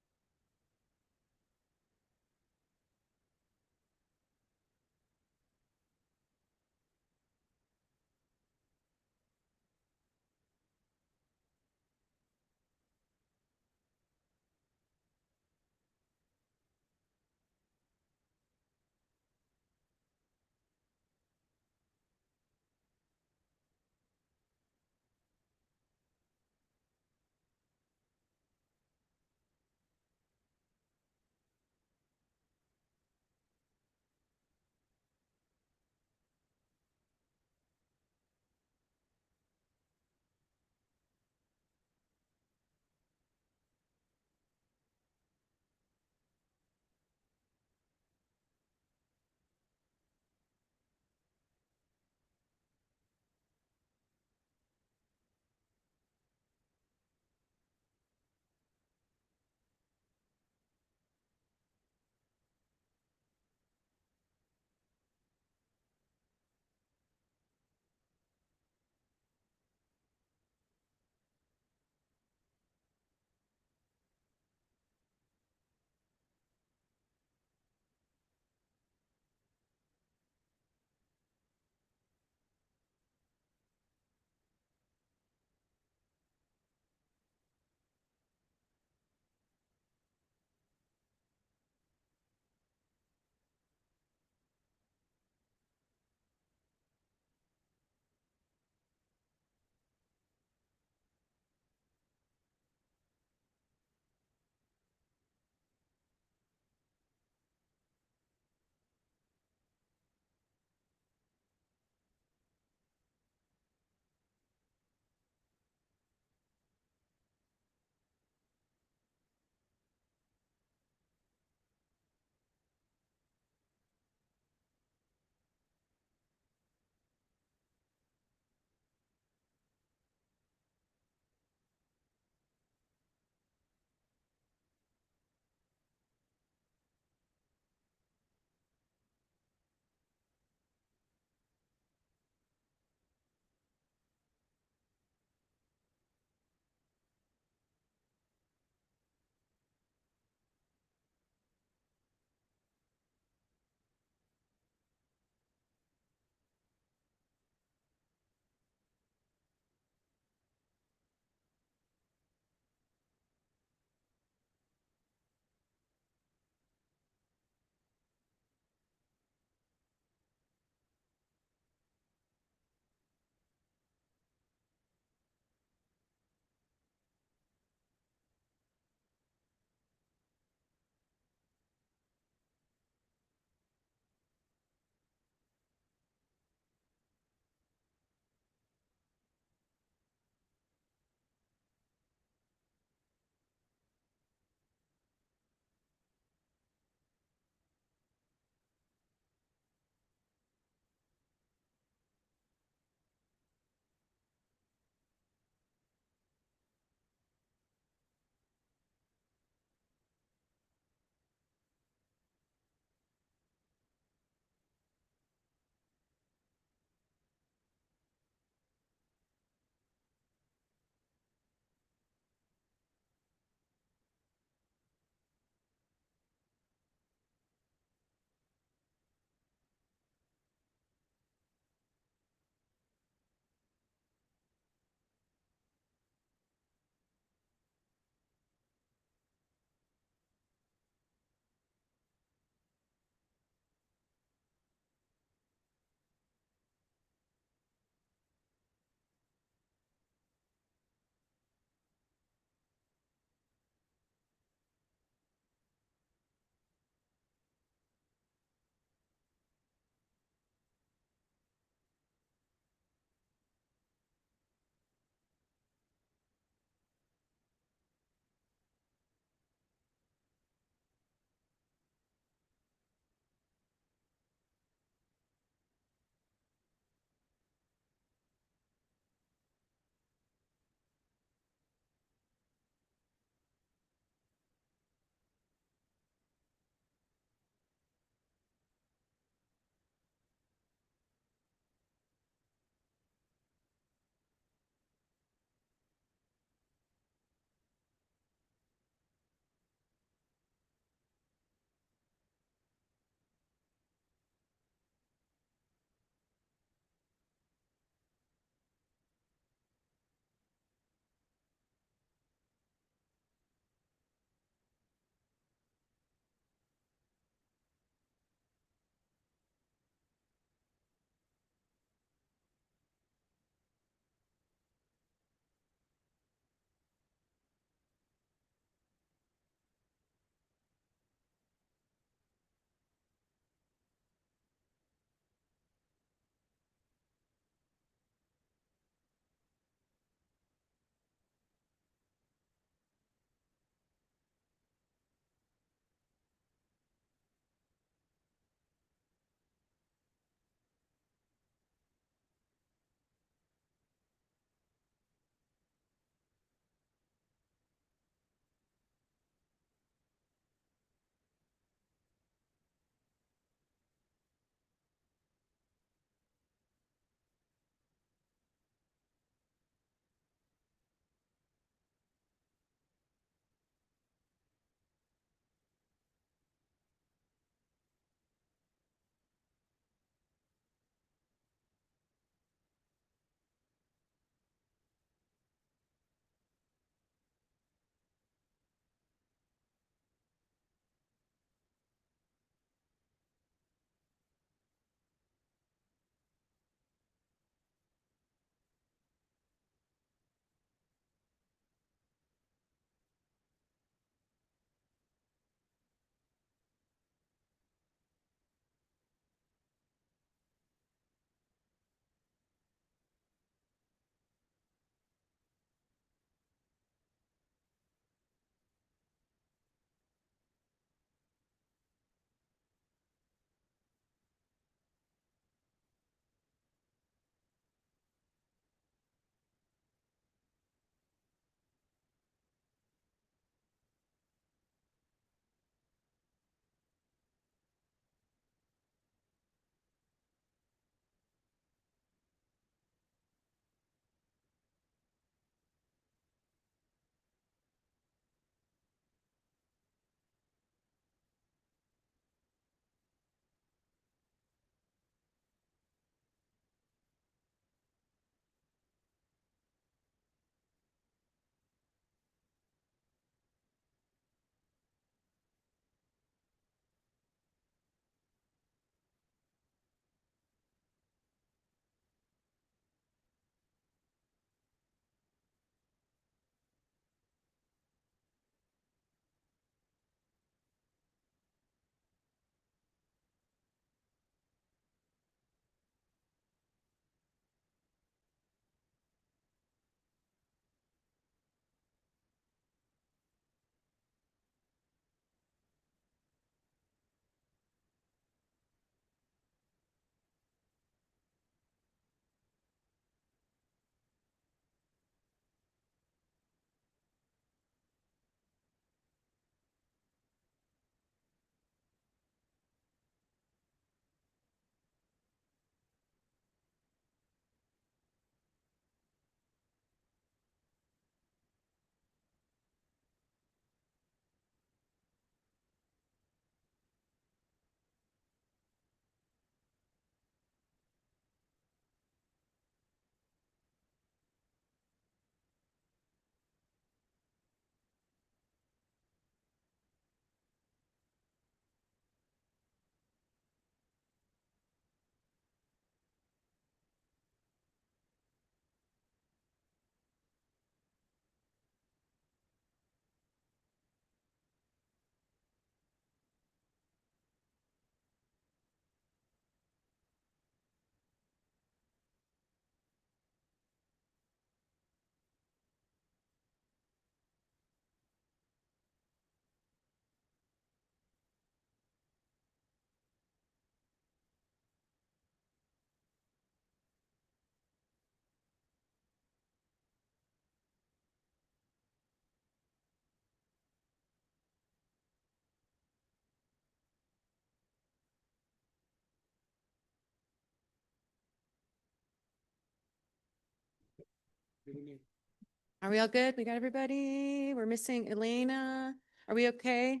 Are we all good? We got everybody? We're missing Elena. Are we okay?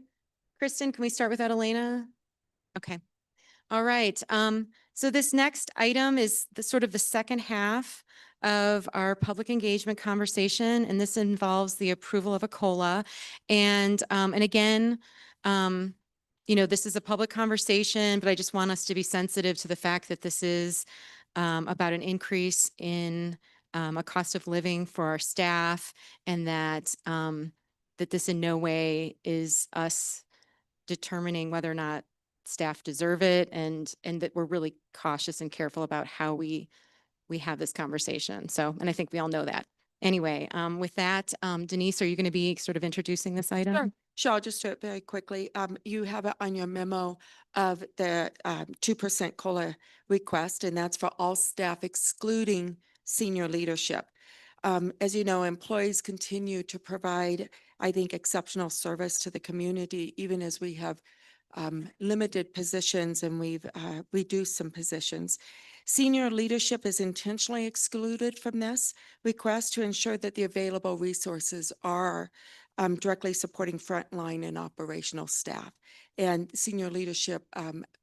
Kristen, can we start without Elena? Okay. All right. So this next item is the sort of the second half of our public engagement conversation, and this involves the approval of a COLA. And again, this is a public conversation, but I just want us to be sensitive to the fact that this is about an increase in a cost of living for our staff, and that that this in no way is us determining whether or not staff deserve it, and that we're really cautious and careful about how we have this conversation. So, and I think we all know that. Anyway, with that, Denise, are you going to be sort of introducing this item? Sure. Sure, I'll just do it very quickly. You have it on your memo of the 2% COLA request, and that's for all staff excluding senior leadership. As you know, employees continue to provide, I think, exceptional service to the community, even as we have limited positions and we've reduced some positions. Senior leadership is intentionally excluded from this request to ensure that the available resources are directly supporting frontline and operational staff. And senior leadership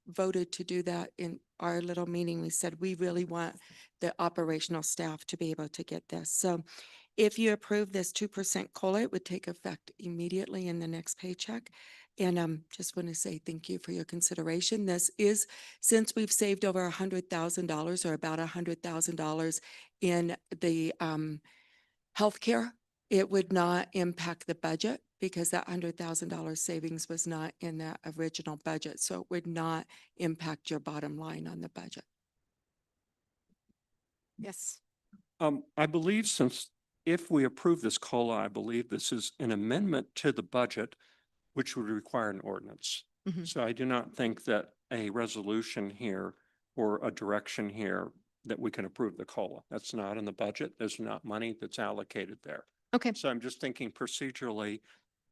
voted to do that in our little meeting. We said, we really want the operational staff to be able to get this. So if you approve this 2% COLA, it would take effect immediately in the next paycheck. And just want to say thank you for your consideration. This is, since we've saved over $100,000 or about $100,000 in the healthcare, it would not impact the budget because that $100,000 savings was not in the original budget. So it would not impact your bottom line on the budget. Yes. I believe if we approve this COLA, I believe this is an amendment to the budget, which would require an ordinance. Mhm. So I do not think that a resolution here or a direction here that we can approve the COLA. That's not in the budget. There's not money that's allocated there. Okay. So I'm just thinking procedurally,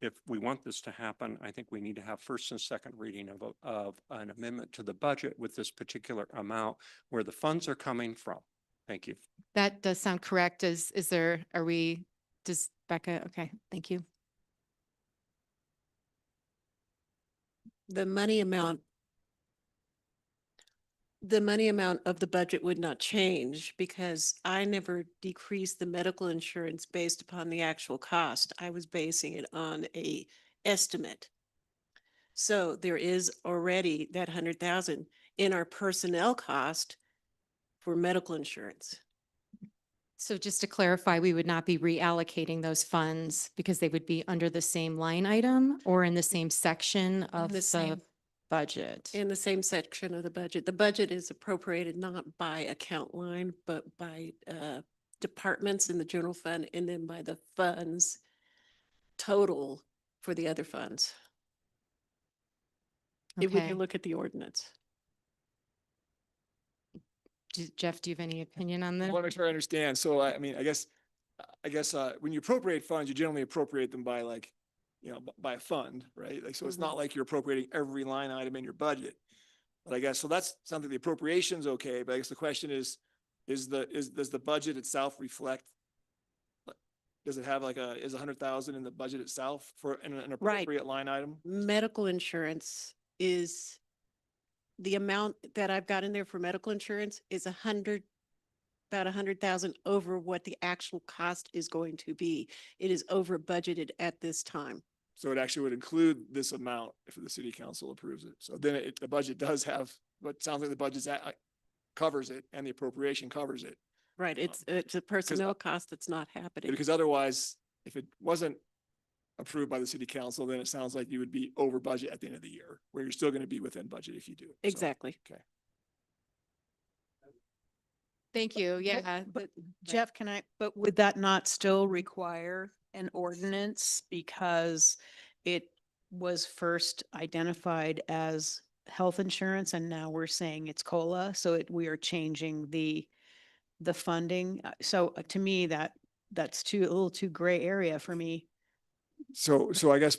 if we want this to happen, I think we need to have first and second reading of an amendment to the budget with this particular amount where the funds are coming from. Thank you. That does sound correct. Does Becca? Okay, thank you. The money amount of the budget would not change because I never decreased the medical insurance based upon the actual cost. I was basing it on a estimate. So there is already that 100,000 in our personnel cost for medical insurance. So just to clarify, we would not be reallocating those funds because they would be under the same line item or in the same section of the same- the budget. In the same section of the budget. The budget is appropriated not by account line, but by departments in the general fund and then by the funds total for the other funds. If we Okay. can look at the ordinance. Jeff, do you have any opinion on this? I want to make sure I understand. So I mean, I guess when you appropriate funds, you generally appropriate them by by a fund, right? Like, so it's not like you're appropriating every line item in your budget. But I guess, so that's something the appropriation's okay, but I guess the question is does the budget itself reflect? Does it have is 100,000 in the budget itself for an appropriate line item? Medical insurance is, the amount that I've got in there for medical insurance is about 100,000 over what the actual cost is going to be. It is over budgeted at this time. So it actually would include this amount if the city council approves it. So then the budget does have, but sounds like the budget covers it and the appropriation covers it. Right, it's a personnel cost that's not happening. Because otherwise, if it wasn't approved by the city council, then it sounds like you would be over budget at the end of the year, where you're still going to be within budget if you do. So, Exactly. okay. Thank you. Yeah. But Jeff, but would that not still require an ordinance because it was first identified as health insurance and now we're saying it's COLA, so we are changing the funding. So to me, that's a little too gray area for me. So I guess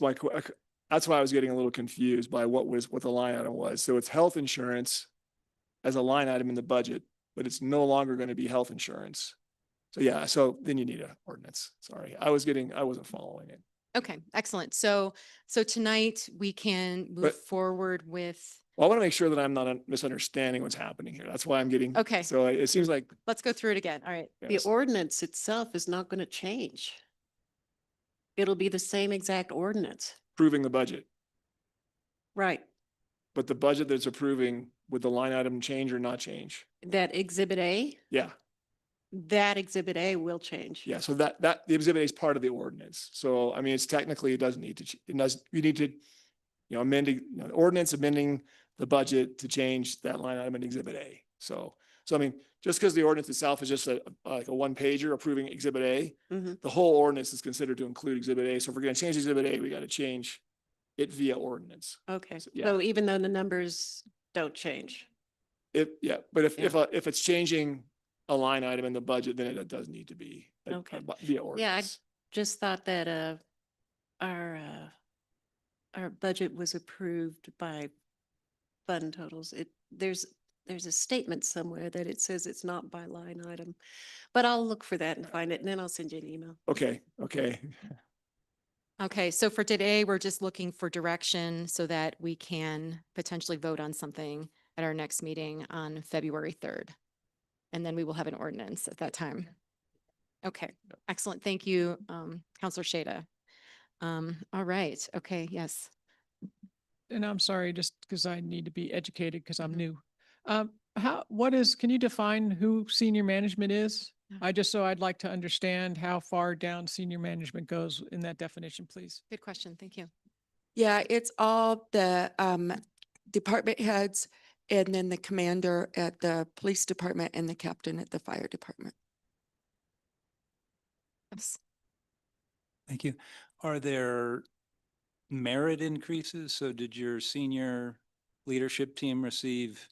that's why I was getting a little confused by what the line item was. So it's health insurance as a line item in the budget, but it's no longer going to be health insurance. So yeah, so then you need a ordinance. Sorry, I wasn't following it. Okay, excellent. So tonight we can move But- forward with, Well, I want to make sure that I'm not misunderstanding what's happening here. That's why I'm getting. Okay. So it seems like. let's go through it again. All right. The yes. ordinance itself is not going to change. It'll be the same exact ordinance. Approving the budget, Right. but the budget that's approving, would the line item change or not change? That exhibit A, Yeah, that exhibit A will change. yeah. So that the exhibit A is part of the ordinance. So I mean, it's technically, it doesn't need to, it does, you need to, amending, the ordinance amending the budget to change that line item in exhibit A. So I mean, just because the ordinance itself is just like a one pager approving exhibit A, Mhm. the whole ordinance is considered to include exhibit A. So if we're going to change exhibit A, we got to change it via ordinance. Okay. yeah. So even though the numbers don't change. But if it's changing a line item in the budget, then it does need to be Okay. via Yeah, I ordinance. just thought that our budget was approved by fund totals. There's a statement somewhere that it says it's not by line item. But I'll look for that and find it, and then I'll send you an email. Okay. Okay, so for today, we're just looking for direction so that we can potentially vote on something at our next meeting on February 3rd. And then we will have an ordinance at that time. Okay, excellent. Thank you, Counselor Shada. All right, okay, yes. And I'm sorry, just because I need to be educated because I'm Mhm. new. Can you define who senior management is? I'd like to understand how far down senior management goes in that definition, please. Good question. Thank you. Yeah, it's all the department heads and then the commander at the police department and the captain at the fire department. Yes. Thank you. Are there merit increases? So did your senior leadership team receive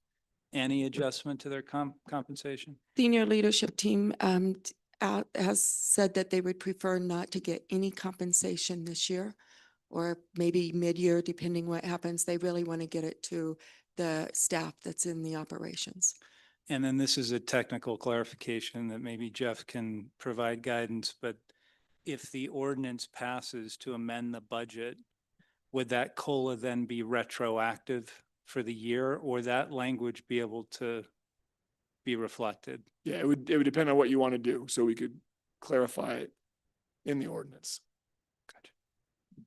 any adjustment to their compensation? Senior leadership team has said that they would prefer not to get any compensation this year or maybe mid-year, depending what happens. They really want to get it to the staff that's in the operations. And then this is a technical clarification that maybe Jeff can provide guidance, but if the ordinance passes to amend the budget, would that COLA then be retroactive for the year, or that language be able to be reflected? Yeah, it would depend on what you want to do, so we could clarify it in the ordinance.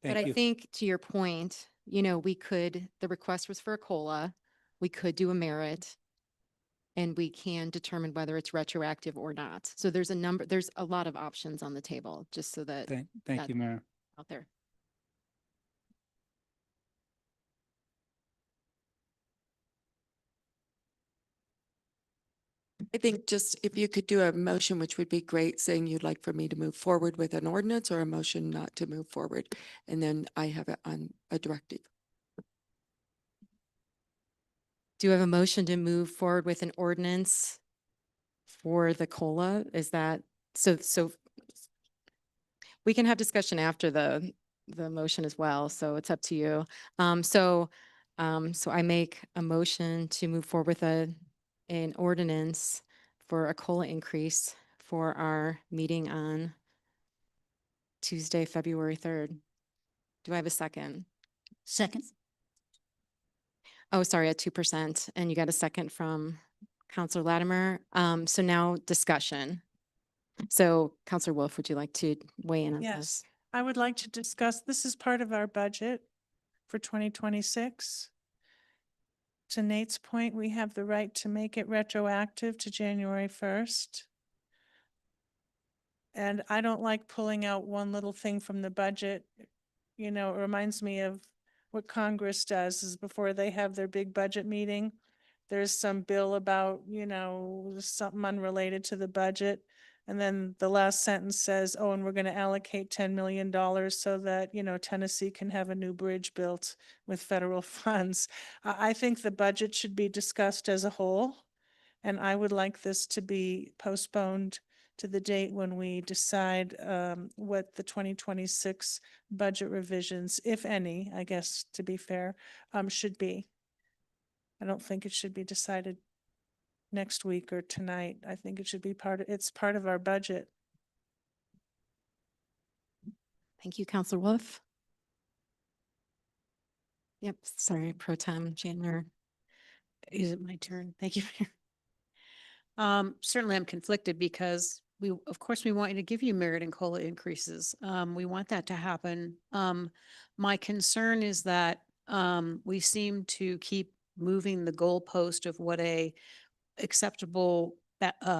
But I think to your point, the request was for a COLA. We could do a merit and we can determine whether it's retroactive or not. So there's a lot of options on the table, just so that Thank you, Mayor. out there. I think just if you could do a motion, which would be great, saying you'd like for me to move forward with an ordinance or a motion not to move forward. And then I have it on a directive. Do you have a motion to move forward with an ordinance for the COLA? Is that, so we can have discussion after the motion as well, so it's up to you. So I make a motion to move forward with an ordinance for a COLA increase for our meeting on Tuesday, February 3rd. Do I have a second? Second. Oh, sorry, at 2%. And you got a second from Counselor Latimer. So now discussion. So Counselor Wolf, would you like to weigh in on Yes, this? I would like to discuss, this is part of our budget for 2026. To Nate's point, we have the right to make it retroactive to January 1st. And I don't like pulling out one little thing from the budget. It reminds me of what Congress does is before they have their big budget meeting, there's some bill about, something unrelated to the budget. And then the last sentence says, oh, and we're going to allocate $10 million so that, Tennessee can have a new bridge built with federal funds. I think the budget should be discussed as a whole. And I would like this to be postponed to the date when we decide what the 2026 budget revisions, if any, I guess, to be fair, should be. I don't think it should be decided next week or tonight. I think it should be it's part of our budget. Thank you, Counselor Wolf. Yep, sorry, Pro Tem Chandler. Is it my turn? Thank you. Certainly I'm conflicted because of course, we want you to give you merit and COLA increases. We want that to happen. My concern is that, we seem to keep moving the goalpost of what a acceptable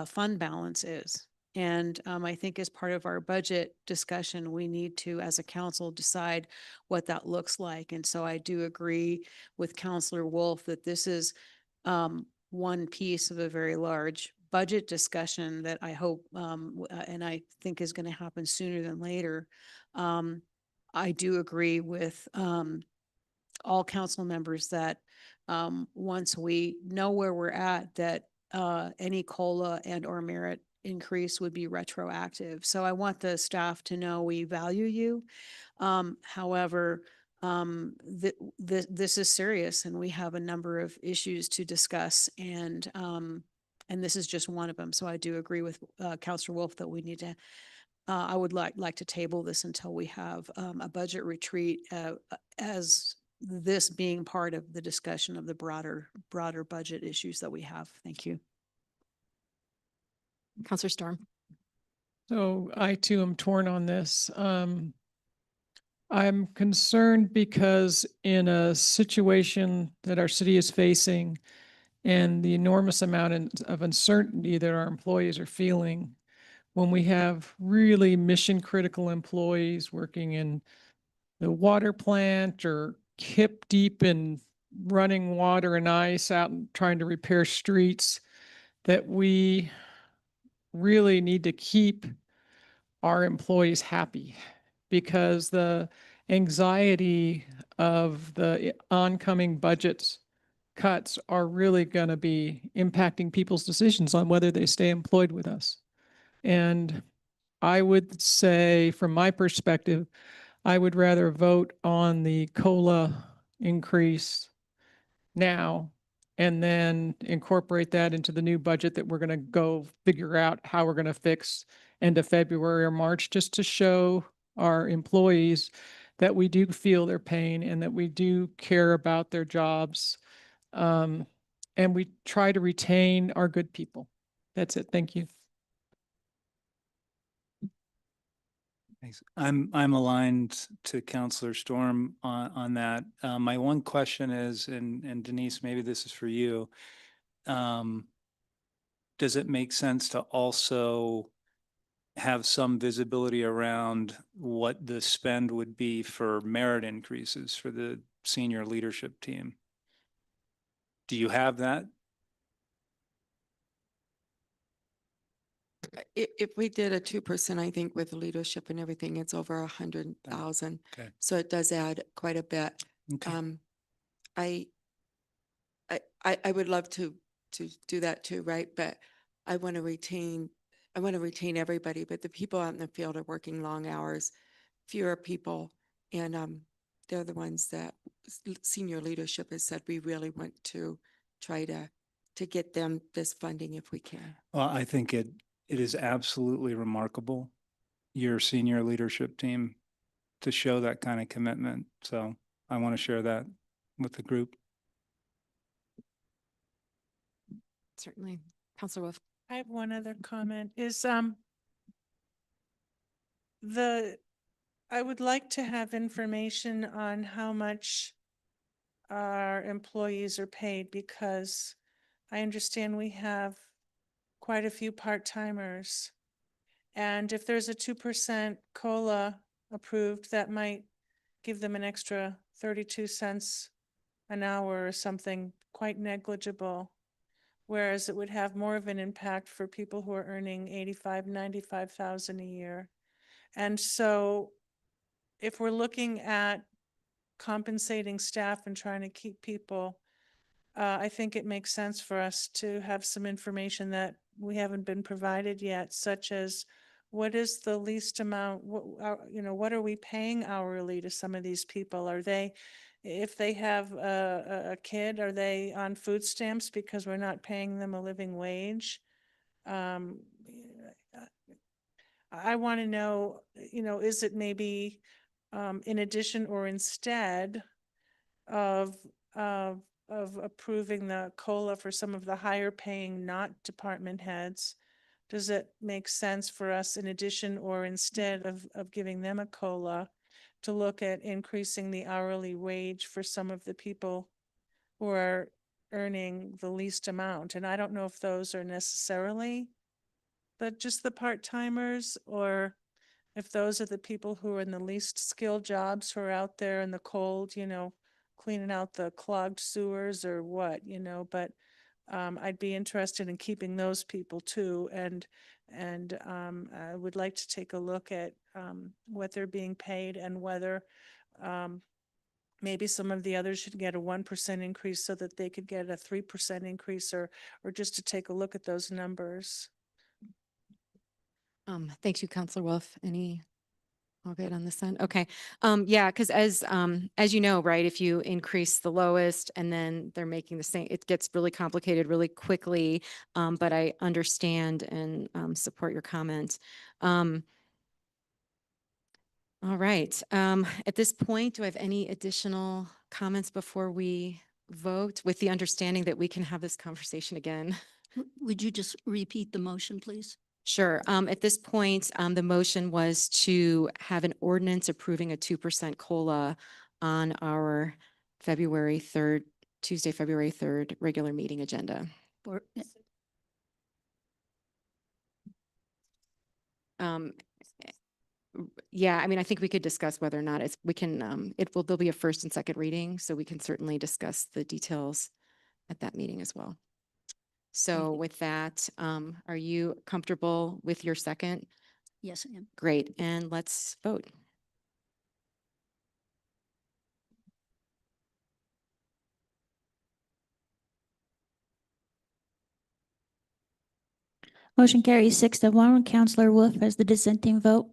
fund balance is. And I think as part of our budget discussion, we need to, as a council, decide what that looks like. And so I do agree with Counselor Wolf that this is one piece of a very large budget discussion that I hope and I think is going to happen sooner than later. I do agree with all council members that once we know where we're at, that any COLA and or merit increase would be retroactive. So I want the staff to know we value you. However, this is serious and we have a number of issues to discuss, and this is just one of them. So I do agree with Councilor Wolf that we need to I would like to table this until we have a budget retreat as this being part of the discussion of the broader budget issues that we have. Thank you. Counselor Storm. So I too am torn on this. I'm concerned because in a situation that our city is facing and the enormous amount of uncertainty that our employees are feeling, when we have really mission critical employees working in the water plant or hip deep in running water and ice out and trying to repair streets, that we really need to keep our employees happy, because the anxiety of the oncoming budget cuts are really going to be impacting people's decisions on whether they stay employed with us. And I would say, from my perspective, I would rather vote on the COLA increase now and then incorporate that into the new budget that we're going to go figure out how we're going to fix end of February or March, just to show our employees that we do feel their pain and that we do care about their jobs. And we try to retain our good people. That's it. Thank you. Thanks. I'm aligned to Counselor Storm on that. My one question is, and Denise, maybe this is for you. Does it make sense to also have some visibility around what the spend would be for merit increases for the senior leadership team? Do you have that? If we did a 2%, I think with leadership and everything, it's over 100,000. Okay. So it does add quite a bit. Okay. I would love to do that too, right? But I want to retain everybody, but the people out in the field are working long hours, fewer people, and they're the ones that senior leadership has said we really want to try to get them this funding if we can. Well, I think it is absolutely remarkable, your senior leadership team, to show that kind of commitment. So I want to share that with the group. Certainly. Counselor Wolf. I have one other comment is, I would like to have information on how much our employees are paid, because I understand we have quite a few part-timers. And if there's a 2% COLA approved, that might give them an extra 32 cents an hour or something quite negligible. Whereas it would have more of an impact for people who are earning 85, 95,000 a year. And so if we're looking at compensating staff and trying to keep people, I think it makes sense for us to have some information that we haven't been provided yet, such as what is the least amount, what are we paying hourly to some of these people? Are they if they have a kid, are they on food stamps because we're not paying them a living wage? Um, I want to know, is it maybe in addition or instead of, of approving the COLA for some of the higher paying not department heads? Does it make sense for us in addition or instead of giving them a COLA to look at increasing the hourly wage for some of the people who are earning the least amount? And I don't know if those are necessarily just the part-timers, or if those are the people who are in the least skilled jobs who are out there in the cold, cleaning out the clogged sewers or what, but I'd be interested in keeping those people too. And I would like to take a look at what they're being paid and whether maybe some of the others should get a 1% increase so that they could get a 3% increase, or just to take a look at those numbers. Thank you, Counselor Wolf. All good on this end? Okay. Yeah, because as you know, right, if you increase the lowest and then they're making the same, it gets really complicated really quickly. But I understand and support your comment. All right. At this point, do I have any additional comments before we vote, with the understanding that we can have this conversation again? Would you just repeat the motion, please? Sure. At this point, the motion was to have an ordinance approving a 2% COLA on our February 3rd, Tuesday, February 3rd, regular meeting agenda. Or, Yeah, I mean, I think we could discuss whether or not there'll be a first and second reading, so we can certainly discuss the details at that meeting as well. So with that, are you comfortable with your second? yes, I am. Great, and let's vote. Motion carries 6-1. Counselor Wolf has the dissenting vote.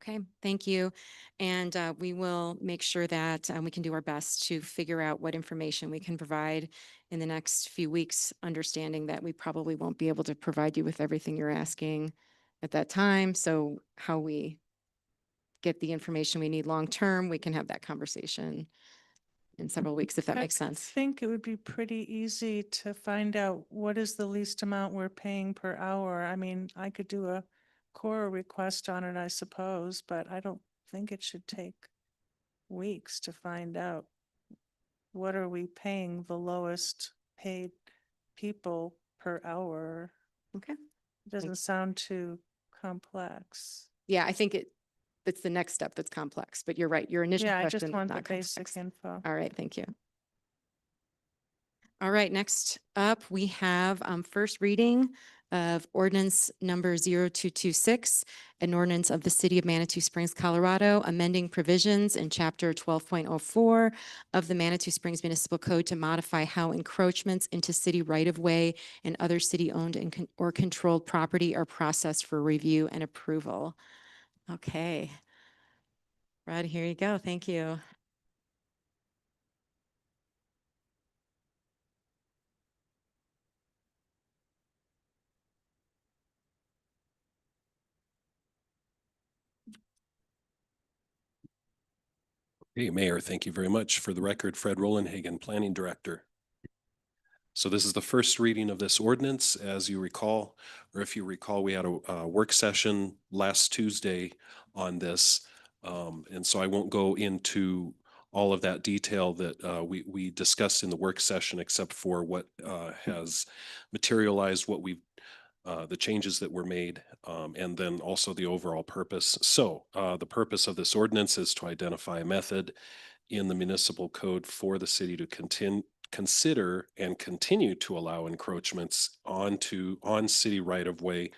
Okay, thank you. And we will make sure that we can do our best to figure out what information we can provide in the next few weeks, understanding that we probably won't be able to provide you with everything you're asking at that time. So how we get the information we need long-term, we can have that conversation in several weeks, if that makes sense. I think it would be pretty easy to find out what is the least amount we're paying per hour. I mean, I could do a core request on it, I suppose, but I don't think it should take weeks to find out what are we paying the lowest paid people per hour. Okay. It doesn't sound too complex. Yeah, I think it's the next step that's complex, but you're right. Your initial Yeah, I question just is want the not basic complex. info. All right, thank you. All right, next up, we have first reading of ordinance number 0226, an ordinance of the City of Manitou Springs, Colorado, amending provisions in chapter 12.04 of the Manitou Springs Municipal Code to modify how encroachments into city right-of-way and other city-owned or controlled property are processed for review and approval. Okay. Brad, here you go. Thank you. Hey, Mayor, thank you very much. For the record, Fred Rollenhagen, Planning Director. So this is the first reading of this ordinance. As you recall, or if you recall, we had a work session last Tuesday on this. And so I won't go into all of that detail that we discussed in the work session, except for what has materialized, what we've the changes that were made, and then also the overall purpose. So the purpose of this ordinance is to identify a method in the municipal code for the city to consider and continue to allow encroachments on city right-of-way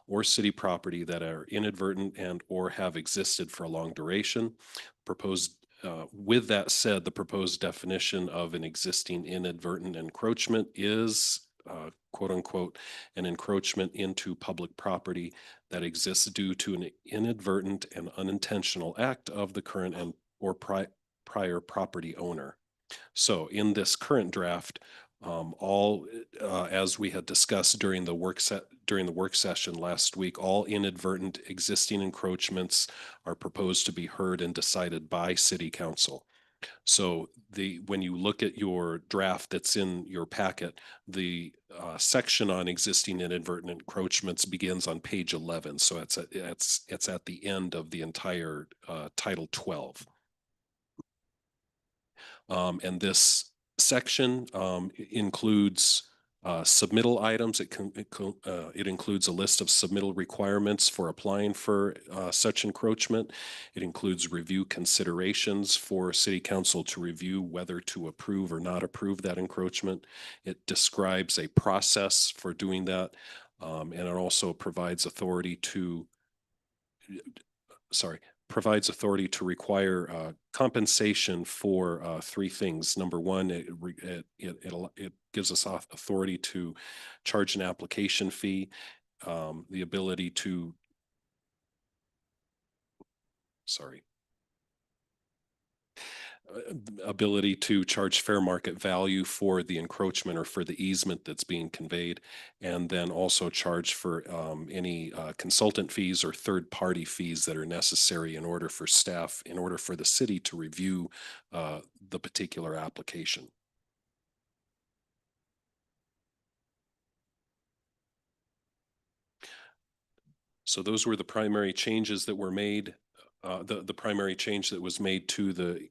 or city property that are inadvertent and or have existed for a long duration. With that said, the proposed definition of an existing inadvertent encroachment is quote unquote, an encroachment into public property that exists due to an inadvertent and unintentional act of the current and or prior property owner. So in this current draft, all, as we had discussed during the work session last week, all inadvertent existing encroachments are proposed to be heard and decided by city council. So when you look at your draft that's in your packet, the section on existing inadvertent encroachments begins on page 11. So it's at the end of the entire Title 12. And this section includes submittal items. It includes a list of submittal requirements for applying for such encroachment. It includes review considerations for city council to review whether to approve or not approve that encroachment. It describes a process for doing that. And it also provides authority to require compensation for three things. Number one, it gives us authority to charge an application fee, the ability to, ability to charge fair market value for the encroachment or for the easement that's being conveyed, and then also charge for any consultant fees or third-party fees that are necessary in order for the city to review the particular application. So those were the primary changes that were made. The primary change that was made to the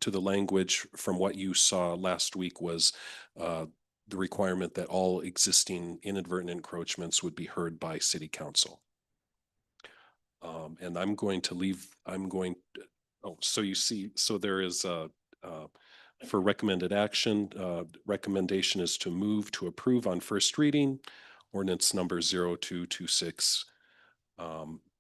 language from what you saw last week was the requirement that all existing inadvertent encroachments would be heard by city council. And so you see, so there is for recommended action, recommendation is to move to approve on first reading ordinance number 0226,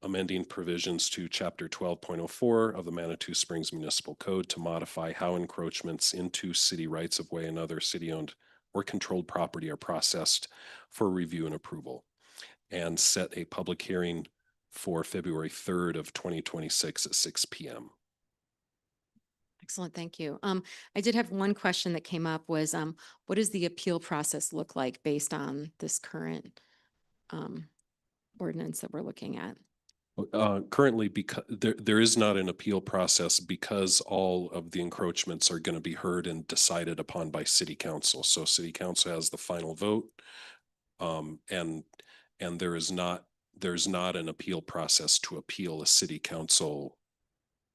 amending provisions to chapter 12.04 of the Manitou Springs Municipal Code to modify how encroachments into city rights of way and other city-owned or controlled property are processed for review and approval, and set a public hearing for February 3rd of 2026 at 6 p.m. Excellent, thank you. I did have one question that came up was, what does the appeal process look like based on this current ordinance that we're looking at? Currently, because there is not an appeal process because all of the encroachments are going to be heard and decided upon by city council. So city council has the final vote, and there's not an appeal process to appeal a city council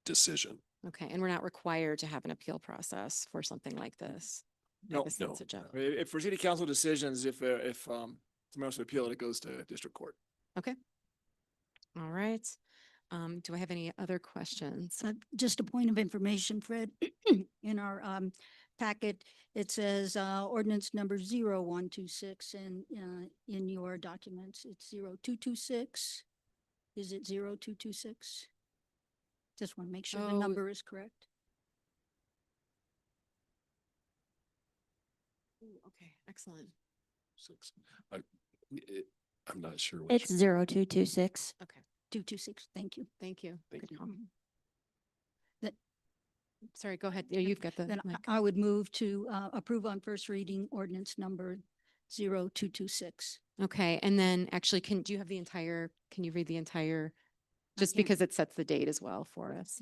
decision. Okay, and we're not required to have an appeal process for something like this? I No, guess that's a joke. If for city council decisions, if someone wants to appeal it, it goes to district court. Okay. All right. Do I have any other questions? Just a point of information, Fred. In our packet, it says ordinance number 0126, and in your documents, it's 0226. Is it 0226? Just want to make sure the number is correct. Ooh, okay, excellent. I'm not sure. It's 0226. Okay. 226, thank you. Thank you. Thank Good you. call. That- Sorry, go ahead. Yeah, you've got the Then mic. I would move to approve on first reading ordinance number 0226. Okay, and then actually, can you read the entire, just can. because it sets the date as well for us?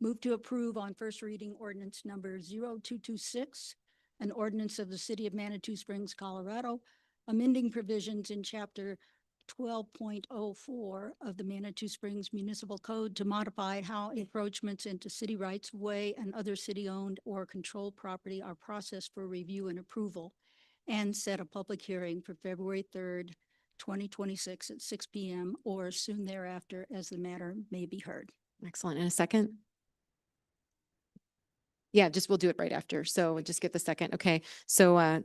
Move to approve on first reading ordinance number 0226, an ordinance of the city of Manitou Springs, Colorado, amending provisions in chapter 12.04 of the Manitou Springs Municipal Code to modify how encroachments into city rights of way and other city-owned or controlled property are processed for review and approval, and set a public hearing for February 3rd, 2026 at 6 p.m. or soon thereafter as the matter may be heard. Excellent. In a second? Yeah, we'll do it right after. So just get the second. Okay. So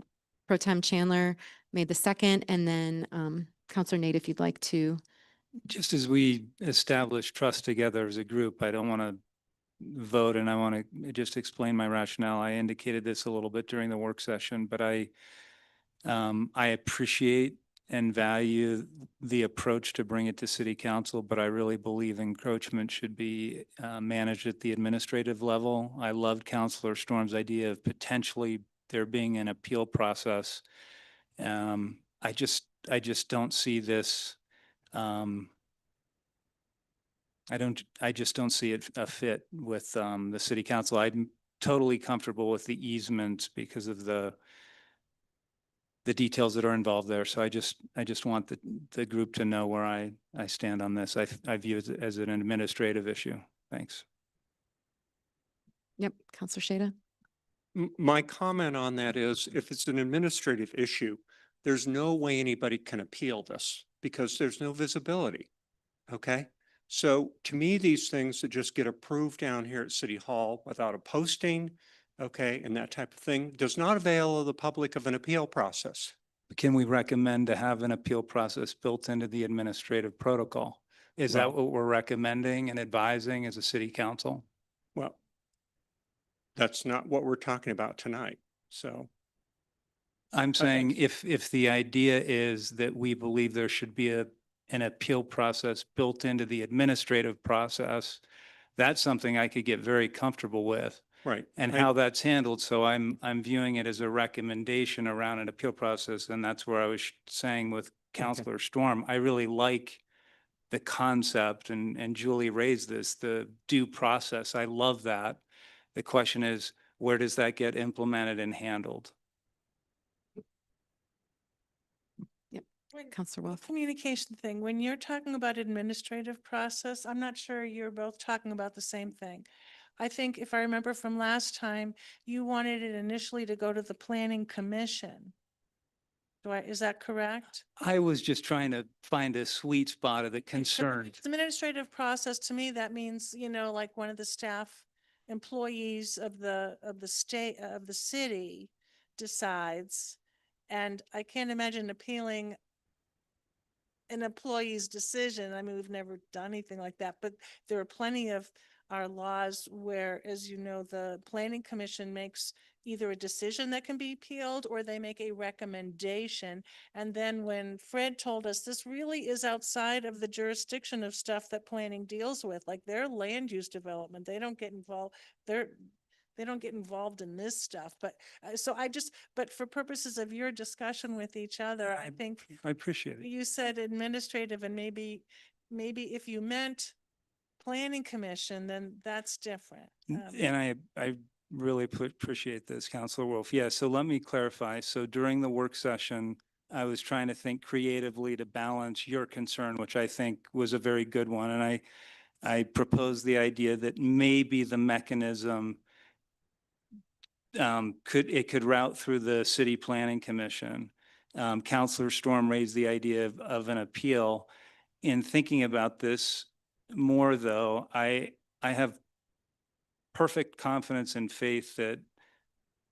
Pro Tem Chandler made the second, and then Counselor Nate, if you'd like to. Just as we establish trust together as a group, I don't want to vote, and I want to just explain my rationale. I indicated this a little bit during the work session, but I appreciate and value the approach to bring it to city council, but I really believe encroachment should be managed at the administrative level. I loved Councilor Storm's idea of potentially there being an appeal process. I just don't see this. I just don't see it a fit with the city council. I'm totally comfortable with the easements because of the details that are involved there. So I just want the group to know where I stand on this. I view it as an administrative issue. Thanks. Yep, Counselor Shada. My comment on that is if it's an administrative issue, there's no way anybody can appeal this because there's no visibility. Okay. So to me, these things that just get approved down here at City Hall without a posting, okay, and that type of thing does not avail the public of an appeal process. Can we recommend to have an appeal process built into the administrative protocol? Is that what we're recommending and advising as a city council? Well, that's not what we're talking about tonight. So I'm saying if the idea is that we believe there should be an appeal process built into the administrative process, that's something I could get very comfortable with. Right. And how that's handled. So I'm viewing it as a recommendation around an appeal process. And that's where I was saying with Councilor Storm, I really like the concept and Julie raised this, the due process. I love that. The question is, where does that get implemented and handled? Counselor Wolf. Communication thing, when you're talking about administrative process, I'm not sure you're both talking about the same thing. I think if I remember from last time, you wanted it initially to go to the planning commission. Is that correct? I was just trying to find a sweet spot of the concern. It's administrative process. To me, that means, like one of the staff employees of the state, of the city decides. And I can't imagine appealing an employee's decision. I mean, we've never done anything like that, but there are plenty of our laws where, as you know, the planning commission makes either a decision that can be appealed or they make a recommendation. And then when Fred told us this really is outside of the jurisdiction of stuff that planning deals with, like their land use development, they don't get involved. They don't get involved in this stuff. But but for purposes of your discussion with each other, I think I appreciate it. you said administrative, and maybe if you meant planning commission, then that's different. And I really appreciate this, Councilor Wolf. Yeah, so let me clarify. So during the work session, I was trying to think creatively to balance your concern, which I think was a very good one. And I proposed the idea that maybe the mechanism could route through the city planning commission. Councilor Storm raised the idea of an appeal. In thinking about this more, though, I have perfect confidence and faith that,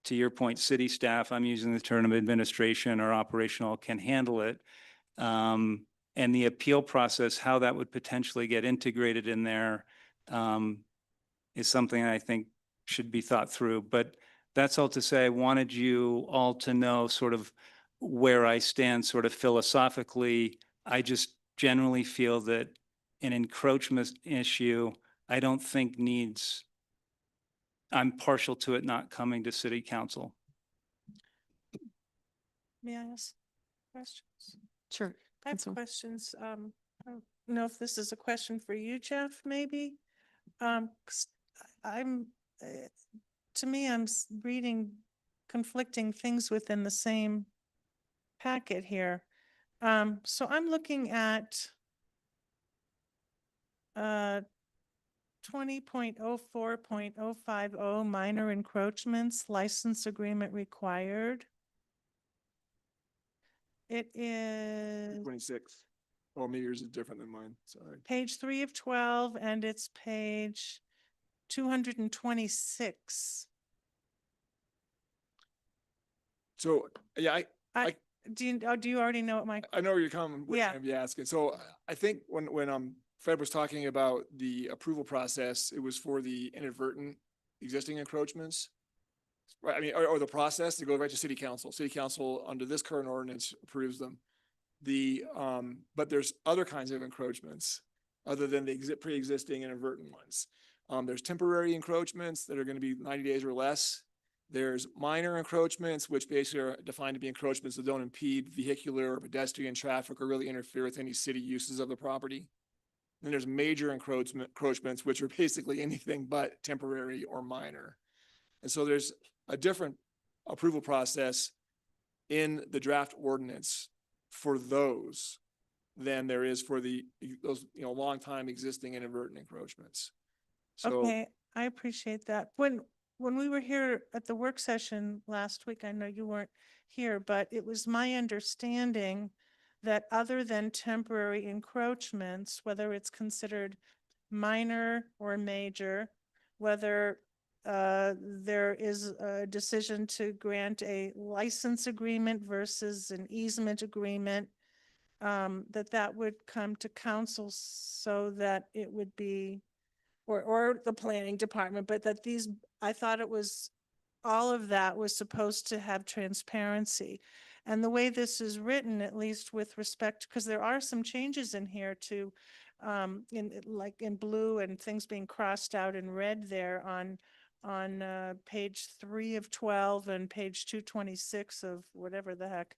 to your point, city staff, I'm using the term administration or operational, can handle it. And the appeal process, how that would potentially get integrated in there, is something I think should be thought through. But that's all to say, I wanted you all to know sort of where I stand sort of philosophically. I just generally feel that an encroachment issue, I don't think I'm partial to it not coming to city council. May I ask questions? Sure. I have questions. I don't know if this is a question for you, Jeff, maybe. 'Cause to me, I'm reading conflicting things within the same packet here. So I'm looking at 20.04.050 minor encroachments, license agreement required. It is 26. Oh, maybe yours is different than mine. Sorry. page 3 of 12, and it's page 226. So, yeah, do you already know what I know where you're coming. Yeah. Be asking. So I think when Fred was talking about the approval process, it was for the inadvertent existing encroachments. Right. I mean, or the process to go right to city council. City council under this current ordinance approves them. But there's other kinds of encroachments other than the pre-existing and inadvertent ones. There's temporary encroachments that are going to be 90 days or less. There's minor encroachments, which basically are defined to be encroachments that don't impede vehicular or pedestrian traffic or really interfere with any city uses of the property. Then there's major encroachments, which are basically anything but temporary or minor. And so there's a different approval process in the draft ordinance for those than there is for those long time existing inadvertent encroachments. So Okay, I appreciate that. When we were here at the work session last week, I know you weren't here, but it was my understanding that other than temporary encroachments, whether it's considered minor or major, whether there is a decision to grant a license agreement versus an easement agreement, that would come to council so that it would be, or the planning department, but that I thought it was, all of that was supposed to have transparency. And the way this is written, at least with respect, because there are some changes in here to, in blue and things being crossed out in red there on page 3 of 12 and page 226 of whatever the heck.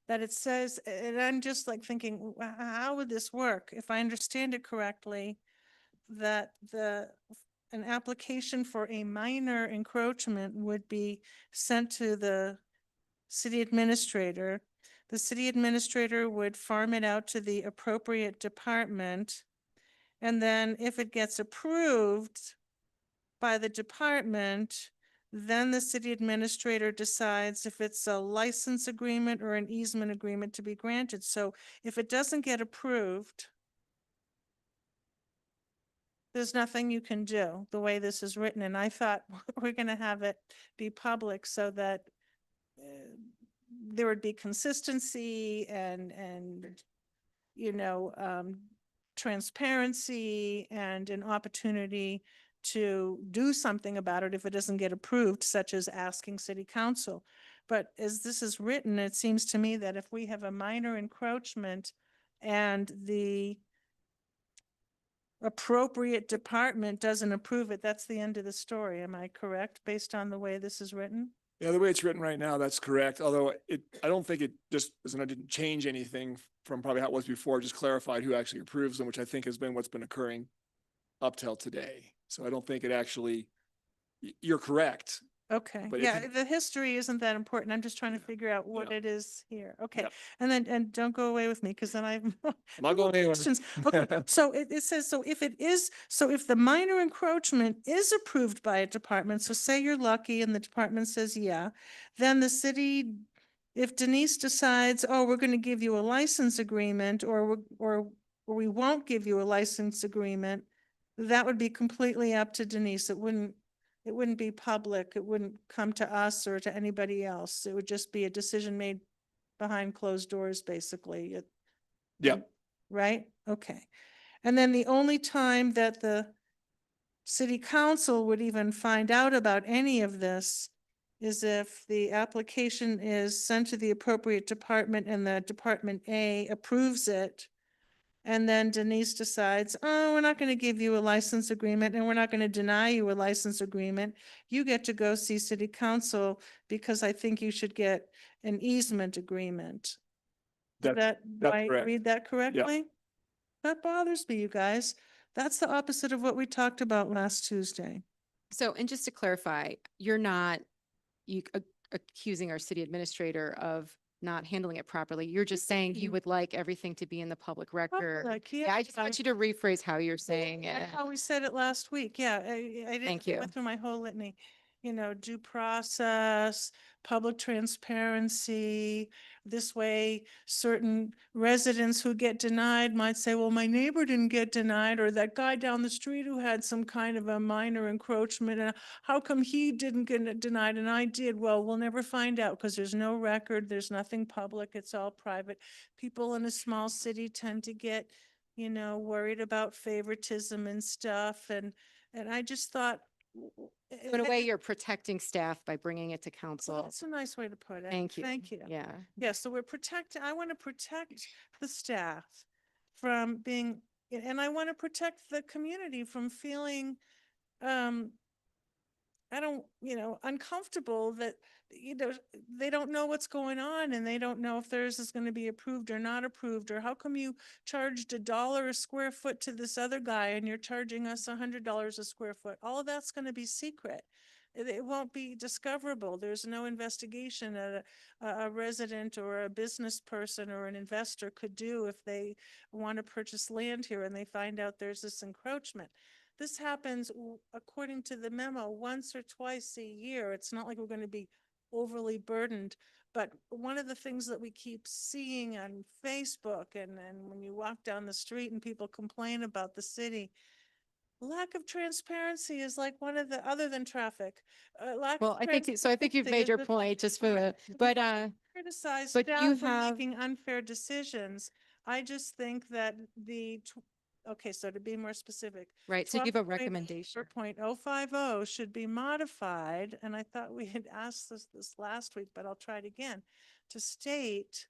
That it says, and I'm just like thinking, how would this work? If I understand it correctly, that an application for a minor encroachment would be sent to the city administrator. The city administrator would farm it out to the appropriate department. And then if it gets approved by the department, then the city administrator decides if it's a license agreement or an easement agreement to be granted. So if it doesn't get approved, there's nothing you can do the way this is written. And I thought we're going to have it be public so that there would be consistency and transparency and an opportunity to do something about it if it doesn't get approved, such as asking city council. But as this is written, it seems to me that if we have a minor encroachment and the appropriate department doesn't approve it, that's the end of the story. Am I correct based on the way this is written? yeah, the way it's written right now, that's correct. Although I don't think it just, it didn't change anything from probably how it was before, just clarified who actually approves them, which I think has been what's been occurring up till today. So I don't think it actually, you're correct. Okay, But if yeah, it- the history isn't that important. I'm just trying to figure out what Yeah. it is here. Okay, Yep. and don't go away with me because then I've I'm not going anywhere. questions. Okay, so it says, so if the minor encroachment is approved by a department, so say you're lucky and the department says, yeah, then the city, if Denise decides, oh, we're going to give you a license agreement or we won't give you a license agreement, that would be completely up to Denise. It wouldn't be public. It wouldn't come to us or to anybody else. It would just be a decision made behind closed doors, basically. Yeah. Right? Okay. And then the only time that the city council would even find out about any of this is if the application is sent to the appropriate department and the department A approves it. And then Denise decides, oh, we're not going to give you a license agreement and we're not going to deny you a license agreement. You get to go see city council because I think you should get an easement agreement. Did That's I correct. read that correctly? That bothers me, you guys. That's the opposite of what we talked about last Tuesday. So, and just to clarify, you're not accusing our city administrator of not handling it properly. You're just saying you would like everything to be in the public record. Public, Yeah, I just want you to rephrase how you're saying it. That's how we said it last week. Yeah, I didn't. Thank I you. went through my whole litany, due process, public transparency. This way, certain residents who get denied might say, well, my neighbor didn't get denied, or that guy down the street who had some kind of a minor encroachment, and how come he didn't get denied and I did? Well, we'll never find out because there's no record, there's nothing public, it's all private. People in a small city tend to get worried about favoritism and stuff. And I just thought In a way, you're protecting staff by bringing it to Well, council. that's a nice way to put it. Thank you. Thank you. Yeah. Yeah, so we're protecting, I want to protect the staff from being, and I want to protect the community from feeling, I don't, uncomfortable that, they don't know what's going on and they don't know if theirs is going to be approved or not approved, or how come you charged $1 a square foot to this other guy and you're charging us $100 a square foot? All of that's going to be secret. It won't be discoverable. There's no investigation that a resident or a business person or an investor could do if they want to purchase land here and they find out there's this encroachment. This happens, according to the memo, once or twice a year. It's not like we're going to be overly burdened. But one of the things that we keep seeing on Facebook and when you walk down the street and people complain about the city, lack of transparency is like one of the, other than traffic. Lack Well, of I think, so I think you've transparency made is your the- point just for the, but, Criticize but you staff for have- making unfair decisions. I just think that okay, so to be more specific. right, so you have a recommendation. 12.050 should be modified, and I thought we had asked this last week, but I'll try it again, to state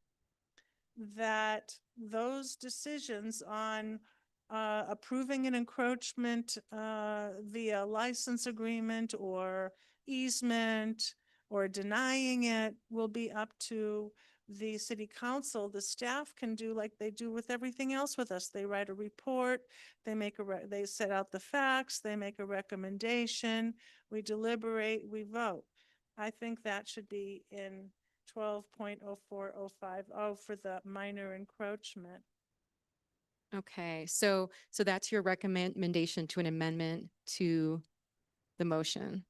that those decisions on approving an encroachment via license agreement or easement or denying it will be up to the city council. The staff can do like they do with everything else with us. They write a report, they make they set out the facts, they make a recommendation, we deliberate, we vote. I think that should be in 12.04050 for the minor encroachment. Okay, so that's your recommendation to an amendment to the motion.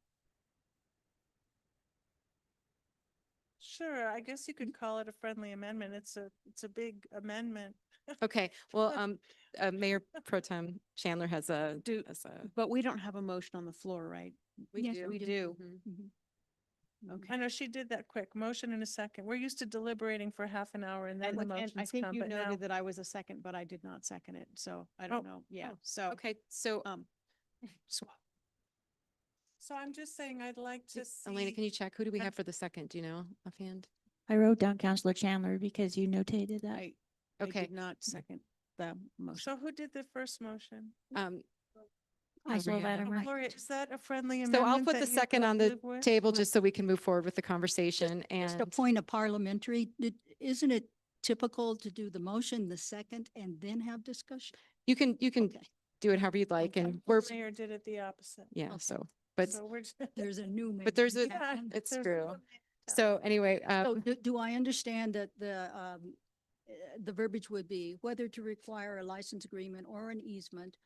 Sure, I guess you could call it a friendly amendment. It's a big amendment. Okay, well, Mayor Pro Tem Chandler has a, But we don't have a motion on the floor, right? Yes, We do. Okay. I know she did that quick. Motion in a second. We're used to deliberating for half an hour and then And the and I motions think come, you but now. noted that I was a second, but I did not second it, so I don't know. Yeah, so. okay, so, So I'm just saying I'd like to Elena, see. can you check? Who do we have for the second? Do you know offhand? I wrote down Counselor Chandler because you notated that. I Okay. did not second the motion. So who did the first motion? I saw that. Oh, Gloria, is that a friendly So amendment? I'll put the that you second could on the live with? table just so we can move forward with the conversation Just a and, point of parliamentary, isn't it typical to do the motion, the second, and then have discussion? you can Okay. do it however you'd like and we're, Mayor did it the opposite. yeah, so, but, So we're. There's a new. but there's a, mayor. it's There's true. one- So anyway, So do I understand that the verbiage would be whether to require a license agreement or an easement,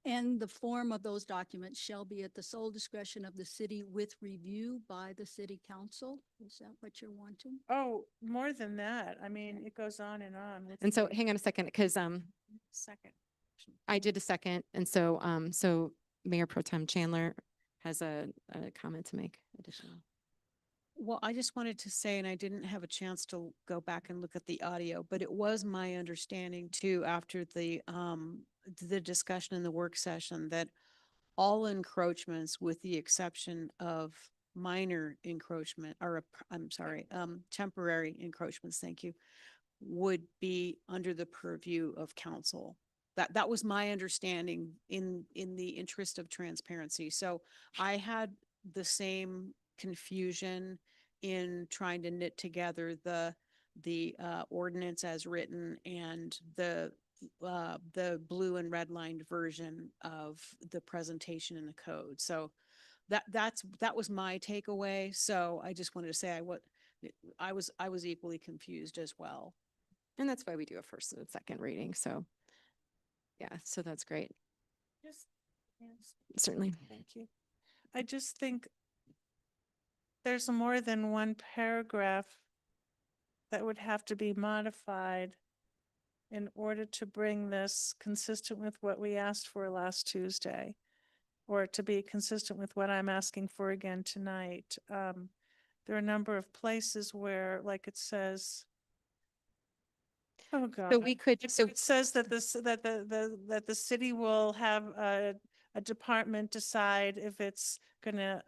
and the form of those documents shall be at the sole discretion of the city with review by the city council? Is that what you're wanting? Oh, more than that. I mean, it goes on and on. with and so the- hang on a second, because, Second. I did a second, and so, so Mayor Pro Tem Chandler has a comment to make additional. Well, I just wanted to say, and I didn't have a chance to go back and look at the audio, but it was my understanding too, after the discussion in the work session, that all encroachments, with the exception of minor encroachment, or, I'm sorry, temporary encroachments, thank you, would be under the purview of council. That was my understanding in the interest of transparency. So I had the same confusion in trying to knit together the ordinance as written and the blue and red lined version of the presentation in the code. So that was my takeaway. So I just wanted to say I was equally confused as well. And that's why we do a first and second reading, so. Yeah, so that's great, Just, yes. certainly. Thank you. I just think there's more than one paragraph that would have to be modified in order to bring this consistent with what we asked for last Tuesday, or to be consistent with what I'm asking for again tonight. There are a number of places where, like it says, oh God. So we could, so It says that that the city will have a department decide if it's gonna,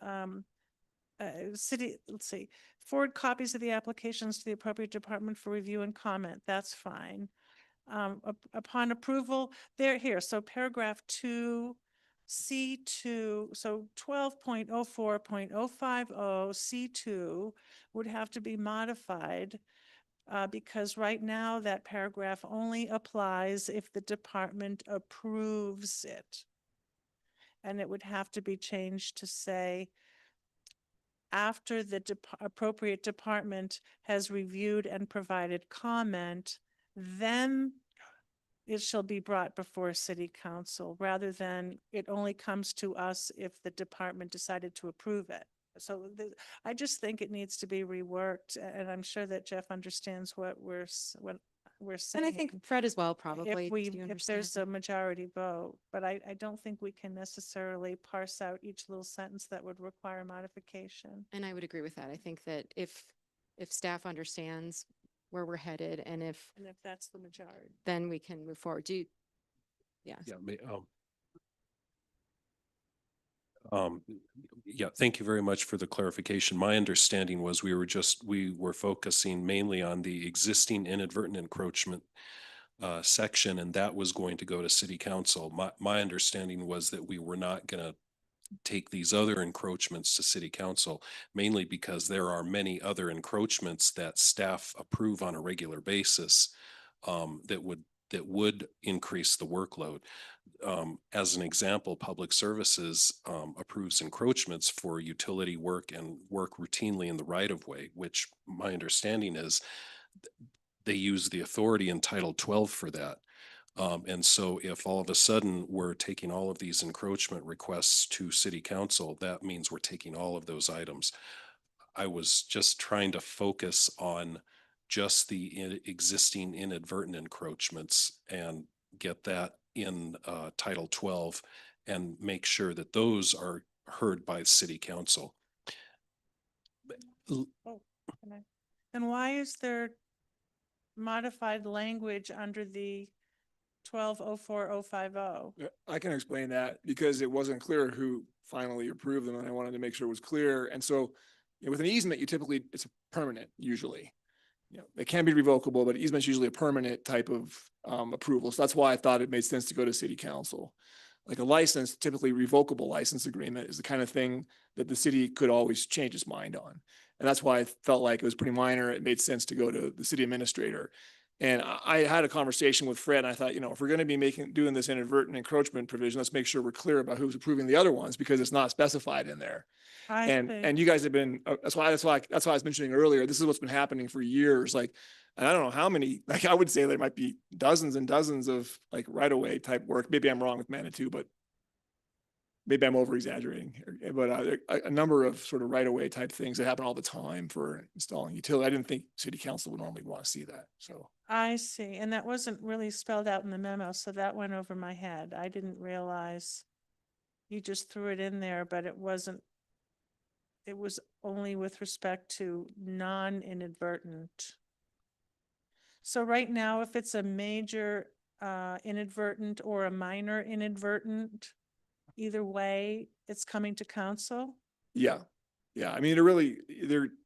let's see, forward copies of the applications to the appropriate department for review and comment, that's fine. Upon approval, they're here, so paragraph 2C2, so 12.04.050 C2 would have to be modified because right now that paragraph only applies if the department approves it. And it would have to be changed to say, after the appropriate department has reviewed and provided comment, then it shall be brought before city council, rather than it only comes to us if the department decided to approve it. So I just think it needs to be reworked, and I'm sure that Jeff understands what we're saying. And I think Fred as well, probably. If there's a majority vote, but I don't think we can necessarily parse out each little sentence that would require modification. And I would agree with that. I think that if staff understands where we're headed and if that's the majority. then we can move forward. Yeah. Yeah, thank you very much for the clarification. My understanding was we were focusing mainly on the existing inadvertent encroachment section, and that was going to go to city council. My understanding was that we were not going to take these other encroachments to city council, mainly because there are many other encroachments that staff approve on a regular basis that would increase the workload. As an example, Public Services approves encroachments for utility work and work routinely in the right of way, which my understanding is they use the authority in Title 12 for that. And so if all of a sudden we're taking all of these encroachment requests to city council, that means we're taking all of those items. I was just trying to focus on just the existing inadvertent encroachments and get that in Title 12 and make sure that those are heard by city council. And why is there modified language under the 1204.050? Yeah, I can explain that because it wasn't clear who finally approved them, and I wanted to make sure it was clear. And so, with an easement, it's permanent usually. It can be revocable, but easement's usually a permanent type of approval. So that's why I thought it made sense to go to city council. Like a license, typically revocable license agreement is the kind of thing that the city could always change its mind on. And that's why I felt like it was pretty minor. It made sense to go to the city administrator. And I had a conversation with Fred, and I thought, if we're going to be doing this inadvertent encroachment provision, let's make sure we're clear about who's approving the other ones, because it's not specified in there. And you guys have been, that's why I was mentioning earlier, this is what's been happening for years. And I don't know how many, I would say there might be dozens and dozens of right-of-way type work. Maybe I'm wrong with Manitou, but maybe I'm over exaggerating, but a number of sort of right-of-way type things that happen all the time for installing utility. I didn't think city council would normally want to see that. So I see. And that wasn't really spelled out in the memo. So that went over my head. I didn't realize you just threw it in there, but it wasn't. It was only with respect to non-inadvertent. So right now, if it's a major inadvertent or a minor inadvertent, either way, it's coming to council? Yeah. I mean,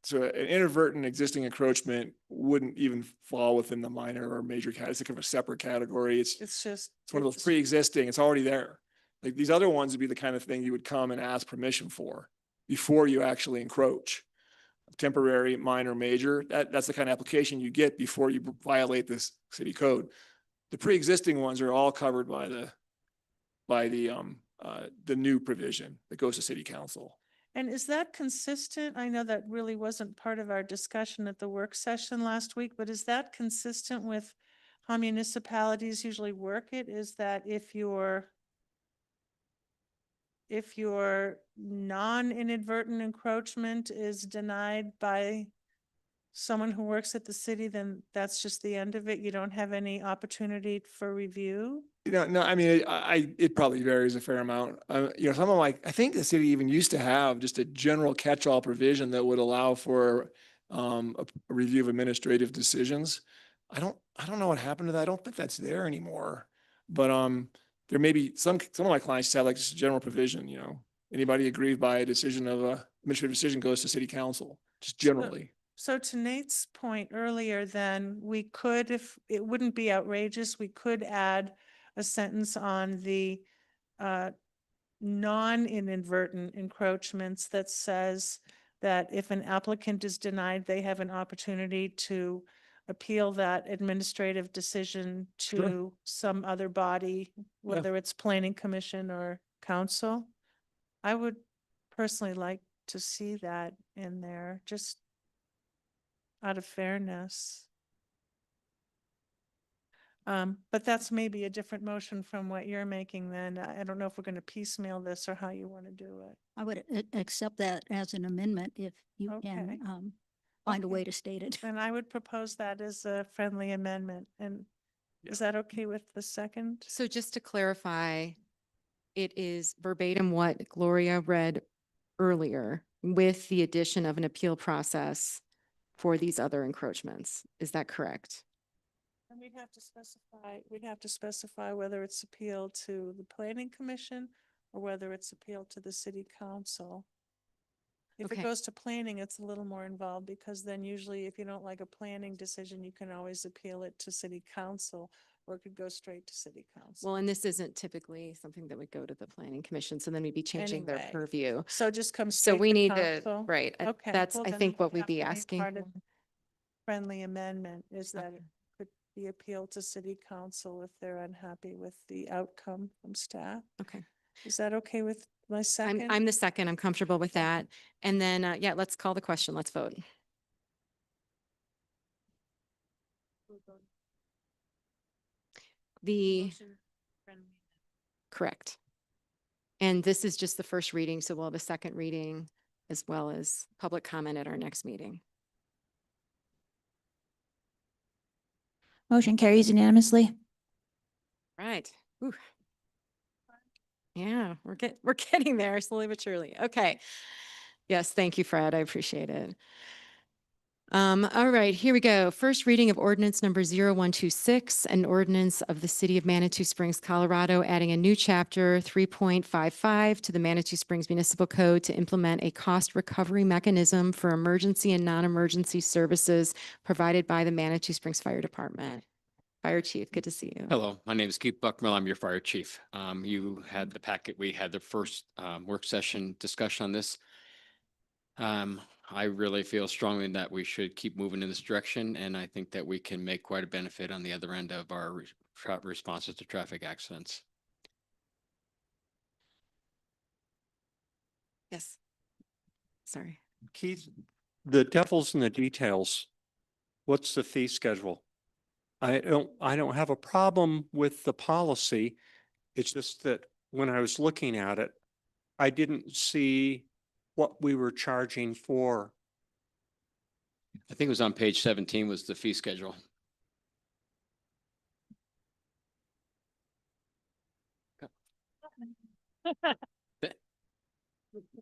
so an inadvertent existing encroachment wouldn't even fall within the minor or major category. It's kind of a separate category. It's one of those pre-existing. It's already there. Like these other ones would be the kind of thing you would come and ask permission for before you actually encroach. Temporary, minor, major, that's the kind of application you get before you violate this city code. The pre-existing ones are all covered by the new provision that goes to city council. And is that consistent? I know that really wasn't part of our discussion at the work session last week, but is that consistent with how municipalities usually work it? Is that if your non-inadvertent encroachment is denied by someone who works at the city, then that's just the end of it? You don't have any opportunity for review? No, I mean, it probably varies a fair amount. I think the city even used to have just a general catch-all provision that would allow for a review of administrative decisions. I don't know what happened to that. I don't think that's there anymore. But there may be some of my clients just have like just a general provision, anybody aggrieved by a decision of a administrative decision goes to city council, just generally. So to Nate's point earlier, then we could, if it wouldn't be outrageous, we could add a sentence on the non-inadvertent encroachments that says that if an applicant is denied, they have an opportunity to appeal that administrative decision to some other body, whether it's planning commission or council. I would personally like to see that in there, just out of fairness. But that's maybe a different motion from what you're making then. I don't know if we're going to piecemeal this or how you want to do it. I would accept that as an amendment if you can find a way to state it. Then I would propose that as a friendly amendment. And is that okay with the second? So just to clarify, it is verbatim what Gloria read earlier with the addition of an appeal process for these other encroachments. Is that correct? And we'd have to specify whether it's appealed to the planning commission or whether it's appealed to the city council. If Okay. it goes to planning, it's a little more involved because then usually if you don't like a planning decision, you can always appeal it to city council or it could go straight to city council. Well, and this isn't typically something that would go to the planning commission, so then we'd be changing their Anyway, purview. So it just comes So straight we to need to, council? right, Okay. that's, well, I then think, we what we'd have be to make asking. part of friendly amendment is that it could be appealed to city council if they're unhappy with the outcome from staff. Okay. Is that okay with my second? I'm the second. I'm comfortable with that. And then, yeah, let's call the question. Let's vote. The, correct. And this is just the first reading, so we'll have a second reading as well as public comment at our next meeting. Motion carries unanimously. Right. Ooh. Yeah, we're getting there slowly but surely. Okay. Yes, thank you, Fred. I appreciate it. All right, here we go. First reading of ordinance number 0126, an ordinance of the city of Manitou Springs, Colorado, adding a new chapter 3.55 to the Manitou Springs Municipal Code to implement a cost recovery mechanism for emergency and non-emergency services provided by the Manitou Springs Fire Department. Fire Chief, good to see you. Hello, my name is Keith Buckmill. I'm your fire chief. You had the packet. We had the first work session discussion on this. I really feel strongly that we should keep moving in this direction, and I think that we can make quite a benefit on the other end of our responses to traffic accidents. Yes. Sorry. Keith, the devil's in the details. What's the fee schedule? I don't have a problem with the policy. It's just that when I was looking at it, I didn't see what we were charging for. I think it was on page 17 was the fee schedule.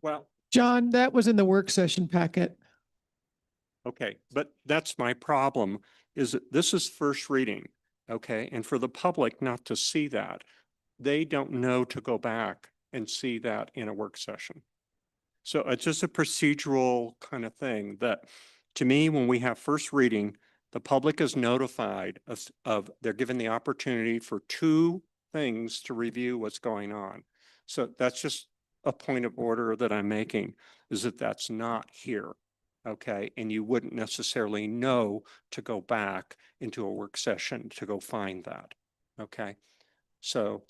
Well, John, that was in the work session packet. okay, but that's my problem, is that this is first reading, okay? And for the public not to see that, they don't know to go back and see that in a work session. So it's just a procedural kind of thing that, to me, when we have first reading, the public is notified of they're given the opportunity for two things to review what's going on. So that's just a point of order that I'm making, is that that's not here. Okay, and you wouldn't necessarily know to go back into a work session to go find that. Okay, so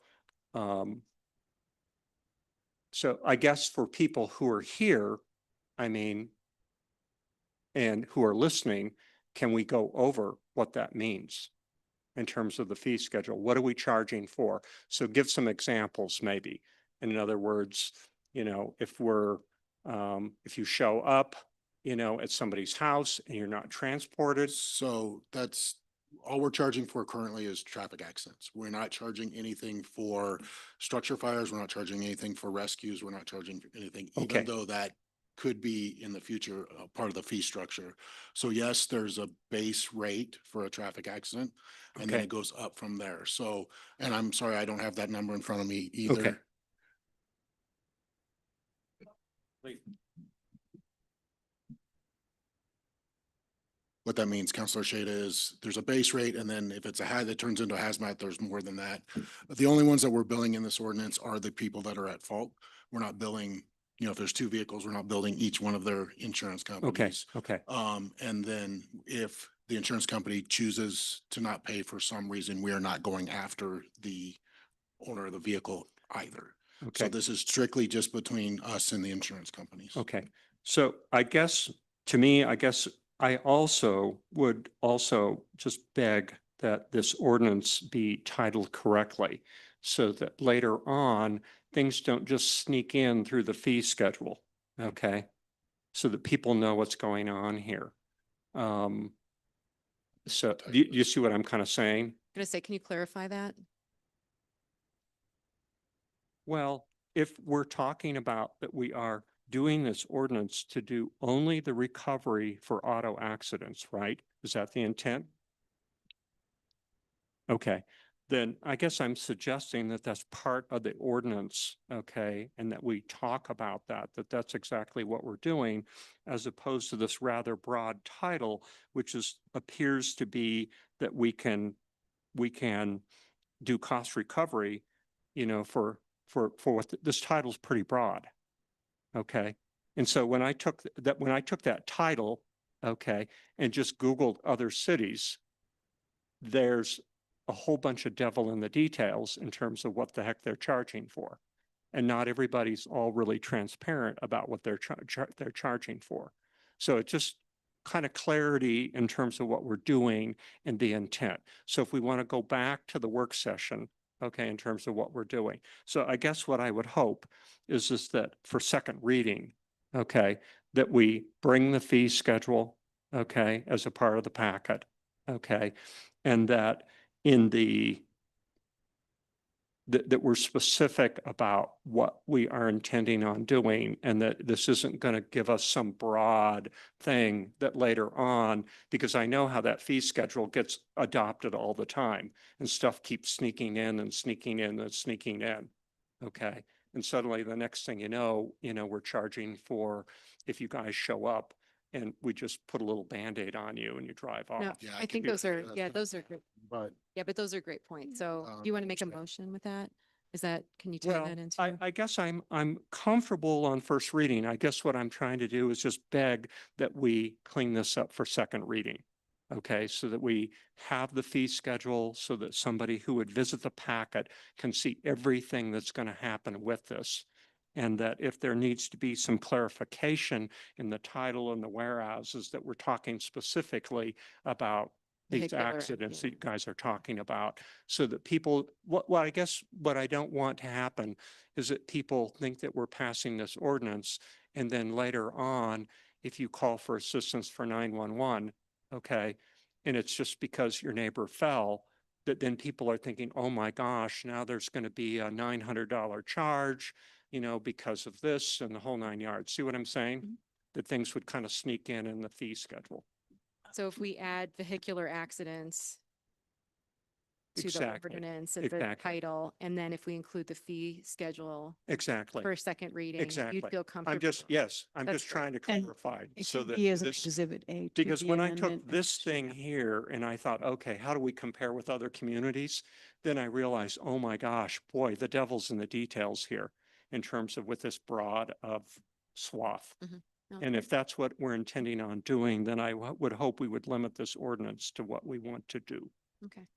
I guess for people who are here, I mean, and who are listening, can we go over what that means in terms of the fee schedule? What are we charging for? So give some examples maybe. In other words, you know, if you show up, you know, at somebody's house and you're not transported. So that's all we're charging for currently is traffic accidents. We're not charging anything for structure fires. We're not charging anything for rescues. We're not charging anything, Okay. even though that could be in the future part of the fee structure. So yes, there's a base rate for a traffic accident, and then Okay. it goes up from there. So, and I'm sorry, I don't have that number in front of me either. Okay. What that means, Counselor Shada, is there's a base rate, and then if it's that turns into a hazmat, there's more than that. The only ones that we're billing in this ordinance are the people that are at fault. We're not billing, if there's two vehicles, we're not billing each one of their insurance companies. Okay. And then if the insurance company chooses to not pay for some reason, we are not going after the owner of the vehicle either. So Okay. this is strictly just between us and the insurance companies. Okay. So I guess, to me, I also would also just beg that this ordinance be titled correctly so that later on, things don't just sneak in through the fee schedule, okay? So that people know what's going on here. So do you see what I'm kind of saying? I'm gonna say, can you clarify that? Well, if we're talking about that we are doing this ordinance to do only the recovery for auto accidents, right? Is that the intent? Okay, then I guess I'm suggesting that that's part of the ordinance, okay? And that we talk about that that's exactly what we're doing, as opposed to this rather broad title, which appears to be that we can do cost recovery, for what this title's pretty broad. Okay. And so when I took that title, okay, and just Googled other cities, there's a whole bunch of devil in the details in terms of what the heck they're charging for. And not everybody's all really transparent about what they're charging for. So it just kind of clarity in terms of what we're doing and the intent. So if we want to go back to the work session, okay, in terms of what we're doing. So I guess what I would hope is that for second reading, okay, that we bring the fee schedule, okay, as a part of the packet, okay, and that that we're specific about what we are intending on doing, and that this isn't going to give us some broad thing that later on, because I know how that fee schedule gets adopted all the time and stuff keeps sneaking in and sneaking in and sneaking in. Okay. And suddenly the next thing you know, we're charging for if you guys show up and we just put a little Band-Aid on you and you drive off. No, Yeah, I think those are, those are great. But Yeah, but those are great points. So do you want to make a motion with that? Can you tie Well, that into? I guess I'm comfortable on first reading. I guess what I'm trying to do is just beg that we clean this up for second reading. Okay, so that we have the fee schedule so that somebody who would visit the packet can see everything that's going to happen with this. And that if there needs to be some clarification in the title and the whereases, that we're talking specifically about these Vehicular, accidents yeah. that you guys are talking about, so that people, I guess what I don't want to happen is that people think that we're passing this ordinance, and then later on, if you call for assistance for 911, okay, and it's just because your neighbor fell, that then people are thinking, oh my gosh, now there's going to be a $900 charge, because of this and the whole 9 yards. See what I'm saying? Mhm. That things would kind of sneak in the fee schedule. So if we add vehicular accidents to the Exactly. ordinance and the Exactly. title, and then if we include the fee schedule Exactly. for a second reading, Exactly. you'd feel comfortable. I'm just That's trying to And clarify It so can that be as this, Exhibit A. to because the when I took amendment. this thing here and I thought, okay, how do we compare with other communities? Then I realized, oh my gosh, boy, the devil's in the details here in terms of with this broad of swath. No, And if that's what we're intending on doing, then I would hope we would limit this ordinance to what we want to do. Okay.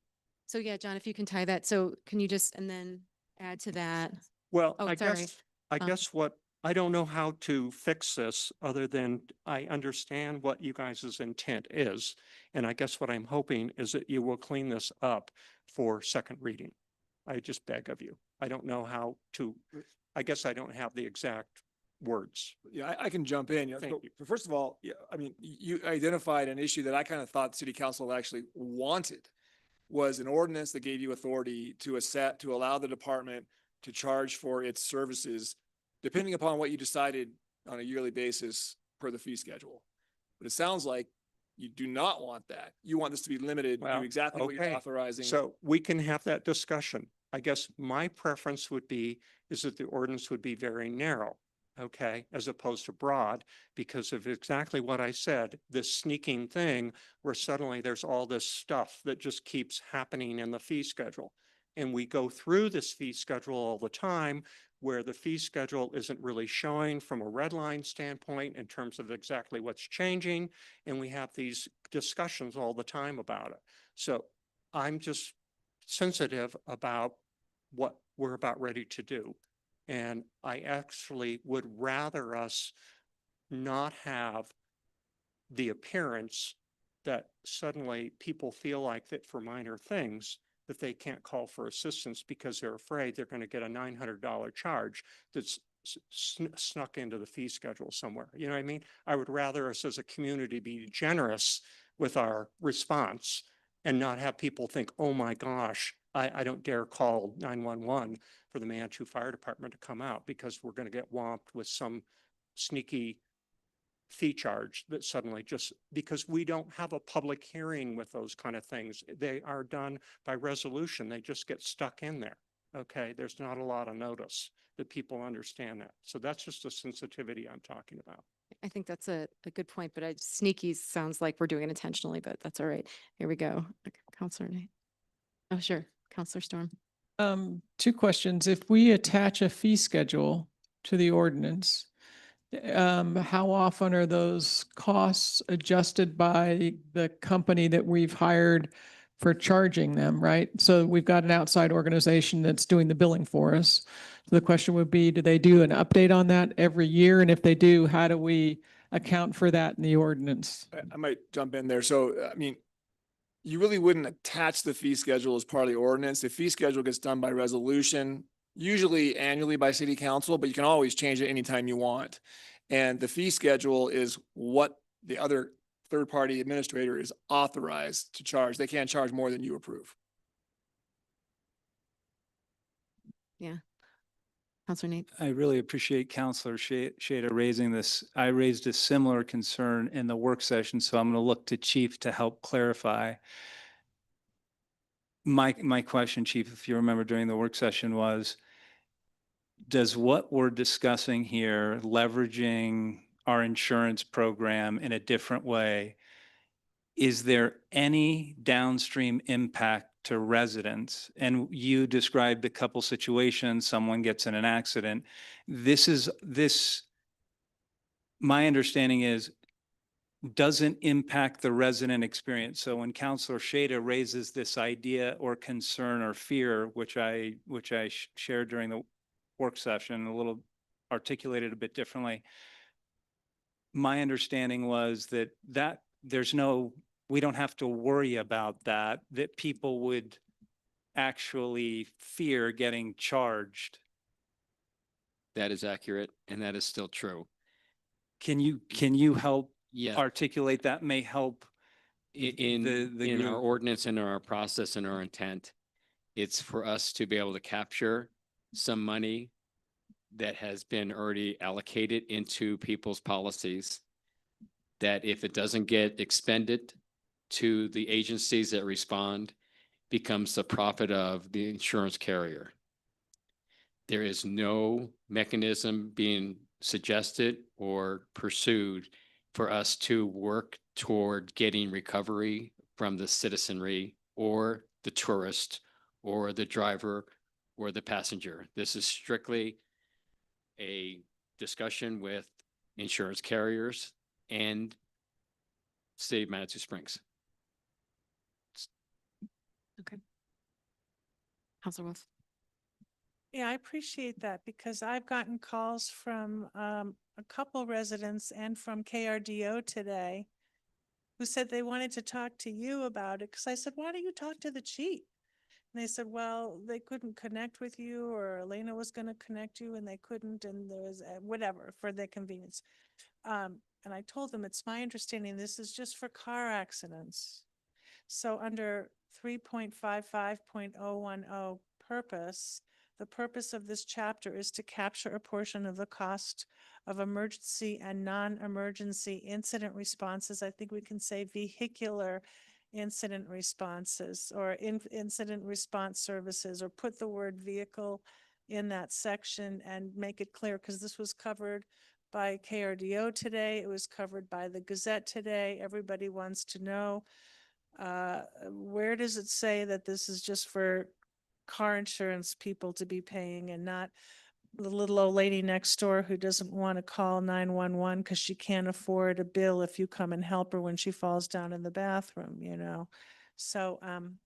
So yeah, John, if you can tie that, so can you just, and then add to that? Well, Oh, I sorry. guess I don't know how to fix this other than I understand what you guys' intent is. And I guess what I'm hoping is that you will clean this up for second reading. I just beg of you. I don't know how to, I guess I don't have the exact words. Yeah, I can jump in. Thank So you. First of all, yeah, I mean, you identified an issue that I kind of thought city council actually wanted, was an ordinance that gave you authority to allow the department to charge for its services, depending upon what you decided on a yearly basis per the fee schedule. But it sounds like you do not want that. You want this to be limited to Well, exactly what you're okay. authorizing. So we can have that discussion. I guess my preference would be, is that the ordinance would be very narrow, okay, as opposed to broad, because of exactly what I said, this sneaking thing where suddenly there's all this stuff that just keeps happening in the fee schedule. And we go through this fee schedule all the time where the fee schedule isn't really showing from a red line standpoint in terms of exactly what's changing. And we have these discussions all the time about it. So I'm just sensitive about what we're about ready to do. And I actually would rather us not have the appearance that suddenly people feel like that for minor things, that they can't call for assistance because they're afraid they're going to get a $900 charge that's snuck into the fee schedule somewhere. You know what I mean? I would rather us as a community be generous with our response and not have people think, oh my gosh, I don't dare call 911 for the Manitou Fire Department to come out because we're going to get whomped with some sneaky fee charge that suddenly just, because we don't have a public hearing with those kind of things. They are done by resolution. They just get stuck in there. Okay, there's not a lot of notice that people understand that. So that's just a sensitivity I'm talking about. I think that's a good point, but sneaky sounds like we're doing it intentionally, but that's all right. Here we go. Counselor Nate. Oh, sure. Counselor Storm. Two questions. If we attach a fee schedule to the ordinance, how often are those costs adjusted by the company that we've hired for charging them, right? So we've got an outside organization that's doing the billing for us. So the question would be, do they do an update on that every year? And if they do, how do we account for that in the ordinance? I might jump in there. So, I mean, you really wouldn't attach the fee schedule as part of the ordinance. The fee schedule gets done by resolution, usually annually by city council, but you can always change it anytime you want. And the fee schedule is what the other third-party administrator is authorized to charge. They can't charge more than you approve. Yeah. Counselor Nate. I really appreciate Counselor Shada raising this. I raised a similar concern in the work session, so I'm going to look to Chief to help clarify. My question, Chief, if you remember during the work session was, does what we're discussing here, leveraging our insurance program in a different way, is there any downstream impact to residents? And you described a couple situations, someone gets in an accident. My understanding is, doesn't impact the resident experience. So when Counselor Shada raises this idea or concern or fear, which I shared during the work session, a little articulated a bit differently, my understanding was that we don't have to worry about that people would actually fear getting charged. That is accurate, and that is still true. Can you help Yeah. articulate that? May help In our group. ordinance and in our process and our intent, it's for us to be able to capture some money that has been already allocated into people's policies, that if it doesn't get expended to the agencies that respond, becomes the profit of the insurance carrier. There is no mechanism being suggested or pursued for us to work toward getting recovery from the citizenry or the tourist or the driver or the passenger. This is strictly a discussion with insurance carriers and City of Manitou Springs. Okay. Counselor Wolf. Yeah, I appreciate that because I've gotten calls from a couple residents and from KRDO today who said they wanted to talk to you about it. Because I said, why don't you talk to the chief? And they said, well, they couldn't connect with you, or Elena was going to connect you and they couldn't, and there was whatever for their convenience. And I told them, it's my understanding this is just for car accidents. So under 3.55.010 purpose, The purpose of this chapter is to capture a portion of the cost of emergency and non-emergency incident responses. I think we can say vehicular incident responses or incident response services, or put the word vehicle in that section and make it clear, because this was covered by KRDO today. It was covered by the Gazette today. Everybody wants to know, where does it say that this is just for car insurance people to be paying and not the little old lady next door who doesn't want to call 911 because she can't afford a bill if you come and help her when she falls down in the bathroom, you know? So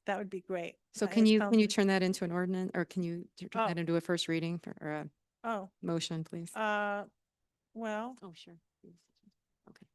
that would be great. So As can you council- turn that into an ordinance, or can you turn Oh. that into a first reading or a Oh, motion, please? well, Oh, sure. Okay.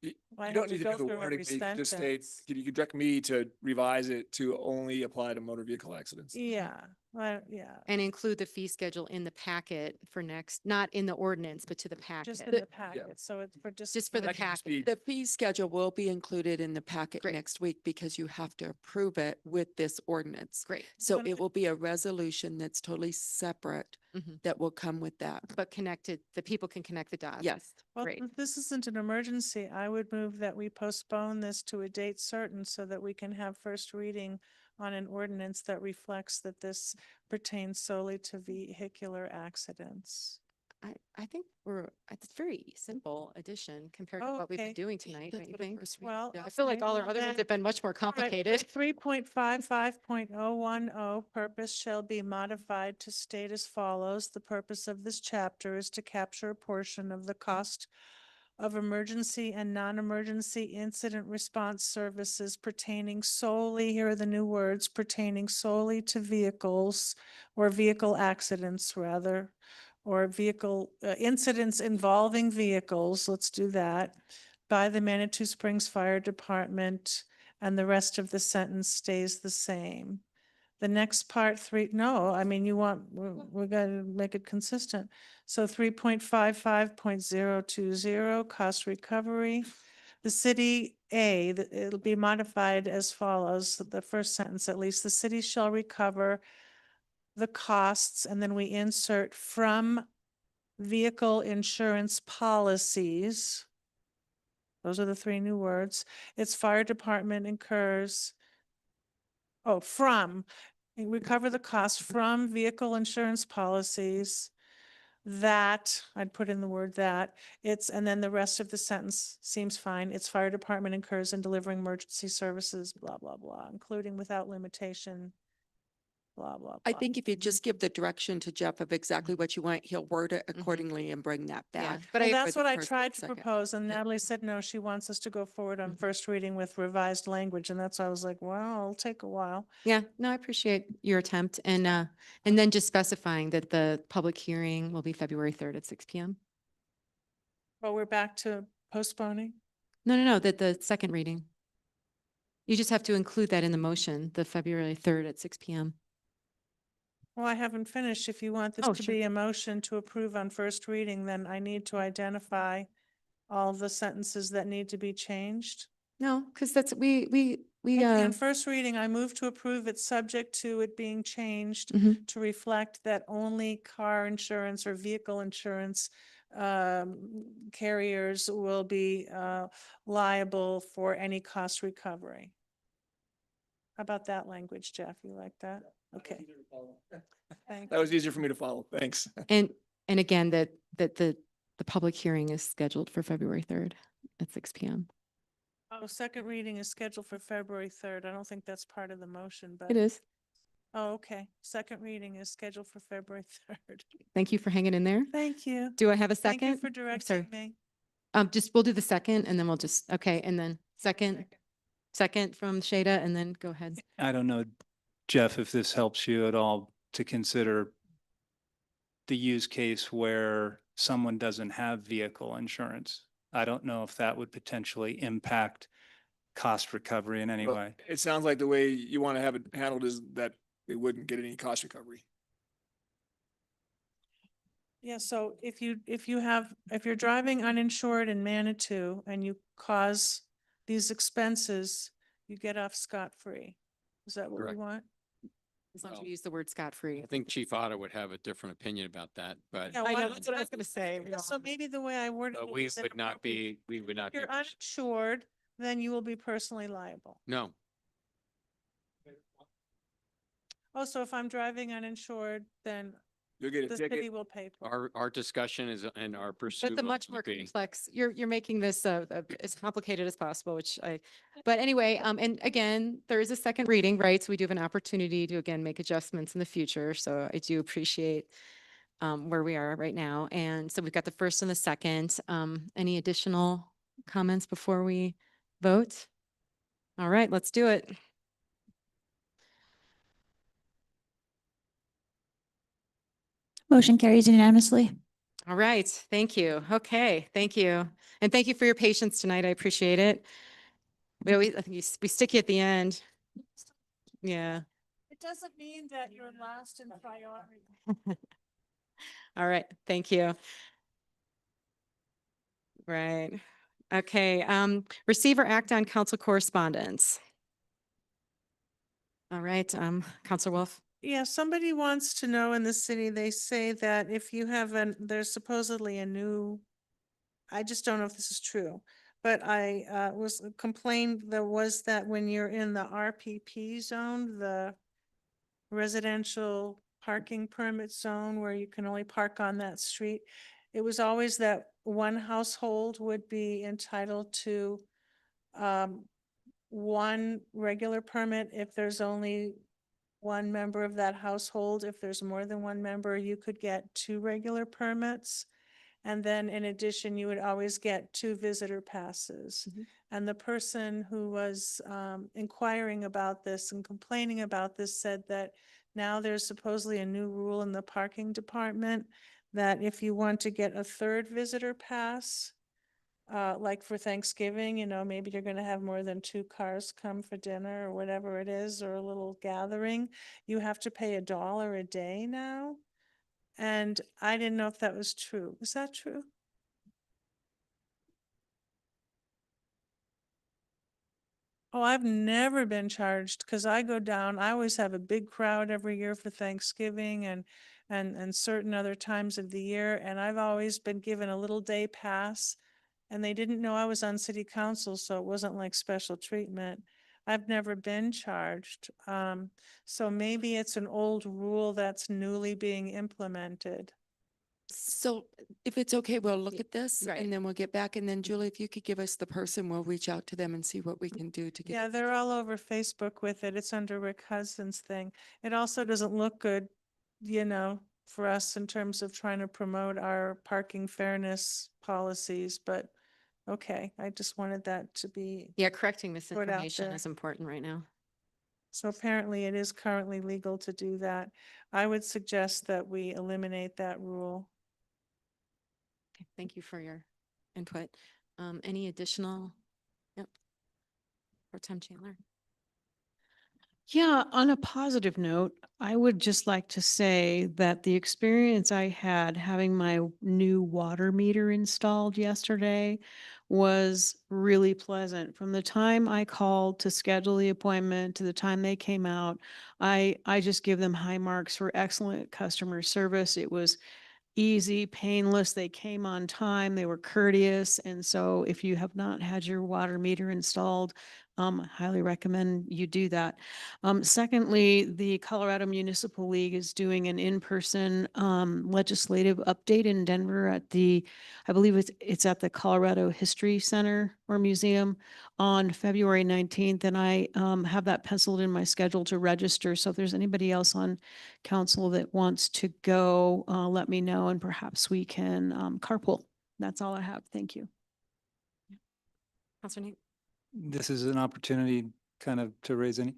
You I you have don't to need to go do the through wording, every but you could just state, sentence. you could direct me to revise it to only apply to motor vehicle accidents. yeah, well, yeah, And include the fee schedule in the packet for next, not in the ordinance, but to the packet. just in the packet. So it's for Just for the That could just packet. be- The fee schedule will be included in the packet Great. next week because you have to approve it with this ordinance. Great. So But it will be a resolution that's totally separate Mhm. that will come with that. But connected, the people can connect the dots. Yes. Well, Great. if this isn't an emergency, I would move that we postpone this to a date certain so that we can have first reading on an ordinance that reflects that this pertains solely to vehicular accidents. I think it's very simple addition compared to what we've been Okay. doing tonight, don't you think? Well, I feel like okay, all our well other ones then- have been much more complicated. 3.55.010 purpose shall be modified to state as follows. The purpose of this chapter is to capture a portion of the cost of emergency and non-emergency incident response services pertaining solely, here are the new words, pertaining solely to vehicles or vehicle accidents rather, or vehicle incidents involving vehicles, let's do that, by the Manitou Springs Fire Department, and the rest of the sentence stays the same. The next part, no, I mean, we're gonna make it consistent. So 3.55.020, cost recovery. The city, it'll be modified as follows, the first sentence at least, the city shall recover the costs, and then we insert from vehicle insurance policies. Those are the three new words. Its fire department incurs, recover the cost from vehicle insurance policies that, I'd put in the word that, and then the rest of the sentence seems fine. Its fire department incurs in delivering emergency services, blah, blah, blah, including without limitation, blah, blah, I blah. think if you just give the direction to Jeff of exactly what you want, he'll word it accordingly and bring that Yeah, back. but Well, I, that's for what the I first tried and to second. propose, and Natalie said, no, she wants us to go forward on first reading with revised language, and that's why I was like, well, it'll take a while. yeah, no, I appreciate your attempt and then just specifying that the public hearing will be February 3rd at 6 PM. But we're back to postponing. No, that the second reading. You just have to include that in the motion, the February 3rd at 6 PM. Well, I haven't finished. If you want this Oh, to sure. be a motion to approve on first reading, then I need to identify all the sentences that need to be changed. No, because that's, we, Okay, on first reading, I move to approve it subject to it being changed Mhm. to reflect that only car insurance or vehicle insurance carriers will be liable for any cost recovery. How about that language, Jeff? You like that? Okay. Thank That was easier for me to follow. Thanks. And again, that the public hearing is scheduled for February 3rd at 6 PM. Oh, second reading is scheduled for February 3rd. I don't think that's part of the motion, but. It is. Oh, okay. Second reading is scheduled for February 3rd. Thank you for hanging in there. Thank you. Do I have a Thank you second? for I'm directing sorry. me. We'll do the second and then we'll just, okay, and then second from Shada and then go ahead. I don't know, Jeff, if this helps you at all to consider the use case where someone doesn't have vehicle insurance. I don't know if that would potentially impact cost recovery in any Well, way. It sounds like the way you want to have it handled is that they wouldn't get any cost recovery. Yeah, so if you're driving uninsured in Manitou and you cause these expenses, you get off scot-free. Is that what we Correct. want? As long as Well, you use the word scot-free. I think Chief Otto would have a different opinion about that, but Yeah, I why know, not? that's what I was gonna say. So maybe the way I worded it we is would not inappropriate. be, we would not If be. you're uninsured, then you will be personally liable. No, Oh, so if I'm driving uninsured, then You'll get a the ticket. city will pay for it. our discussion is and our pursuit. But the will much more be- complex, you're making this as complicated as possible, but anyway, and again, there is a second reading, right? So we do have an opportunity to again make adjustments in the future. So I do appreciate where we are right now. And so we've got the first and the second. Any additional comments before we vote? All right, let's do it. Motion carries unanimously. All right, thank you. Okay, thank you. And thank you for your patience tonight. I appreciate it. I think we stick you at the end. Yeah. It doesn't mean that you're last in priority. All right, thank you. Right. Okay, receive or act on council correspondence. All right, Counselor Wolf. Yeah, somebody wants to know in the city, they say that if you have there's supposedly a new, I just don't know if this is true, but I was complained there was that when you're in the RPP zone, the residential parking permit zone where you can only park on that street, it was always that one household would be entitled to one regular permit if there's only one member of that household. If there's more than one member, you could get two regular permits. And then in addition, you would always get two visitor passes. And the person who was inquiring about this and complaining about this said that now there's supposedly a new rule in the parking department that if you want to get a third visitor pass, like for Thanksgiving, you know, maybe you're gonna have more than two cars come for dinner or whatever it is, or a little gathering, you have to pay $1 a day now. And I didn't know if that was true. Is that true? Oh, I've never been charged because I go down, I always have a big crowd every year for Thanksgiving and certain other times of the year. And I've always been given a little day pass. And they didn't know I was on city council, so it wasn't like special treatment. I've never been charged. So maybe it's an old rule that's newly being implemented. So if it's okay, we'll look at this right. and then we'll get back. And then Julie, if you could give us the person, we'll reach out to them and see what we can do to get. Yeah, they're all over Facebook with it. It's under Rick Hudson's thing. It also doesn't look good, you know, for us in terms of trying to promote our parking fairness policies, but okay, I just wanted that to be. Yeah, correcting Put out misinformation there. is important right now. So apparently it is currently legal to do that. I would suggest that we eliminate that rule. Okay, thank you for your input. Any additional? Yep. Pro-Tem Chandler. Yeah, on a positive note, I would just like to say that the experience I had having my new water meter installed yesterday was really pleasant. From the time I called to schedule the appointment to the time they came out, I just give them high marks for excellent customer service. It was easy, painless. They came on time, they were courteous. And so if you have not had your water meter installed, I highly recommend you do that. Secondly, the Colorado Municipal League is doing an in-person legislative update in Denver at I believe it's at the Colorado History Center or Museum on February 19th. And I have that penciled in my schedule to register. So if there's anybody else on council that wants to go, let me know and perhaps we can carpool. That's all I have. Thank you. Counselor Nate. This is an opportunity kind of to raise any.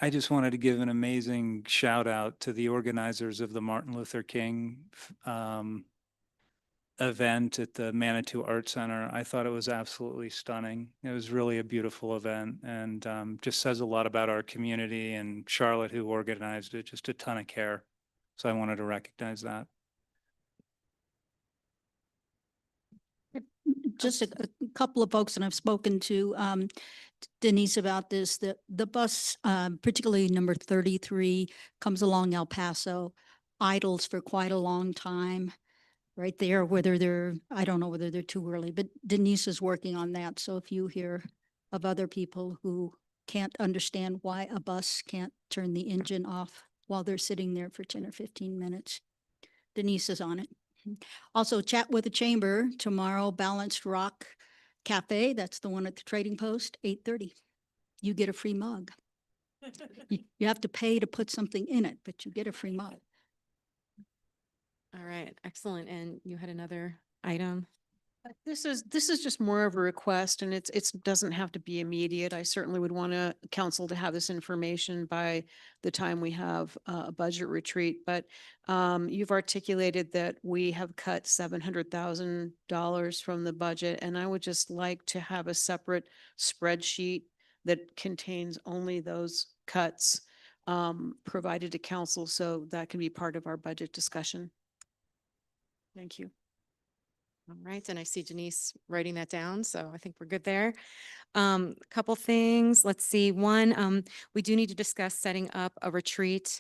I just wanted to give an amazing shout out to the organizers of the Martin Luther King event at the Manitou Art Center. I thought it was absolutely stunning. It was really a beautiful event and just says a lot about our community and Charlotte, who organized it, just a ton of care. So I wanted to recognize that. Just a couple of folks that I've spoken to, Denise about this. The bus, particularly number 33, comes along El Paso, idles for quite a long time right there, whether I don't know whether they're too early, but Denise is working on that. So if you hear of other people who can't understand why a bus can't turn the engine off while they're sitting there for 10 or 15 minutes, Denise is on it. Also, chat with the chamber tomorrow, Balanced Rock Cafe. That's the one at the Trading Post, 8:30. You get a free mug. You have to pay to put something in it, but you get a free mug. All right, excellent. And you had another item? This is just more of a request and it doesn't have to be immediate. I certainly would want council to have this information by the time we have a budget retreat, but you've articulated that we have cut $700,000 from the budget, and I would just like to have a separate spreadsheet that contains only those cuts provided to council, so that can be part of our budget discussion. Thank you. All right, and I see Denise writing that down, so I think we're good there. Couple things, let's see. One, we do need to discuss setting up a retreat.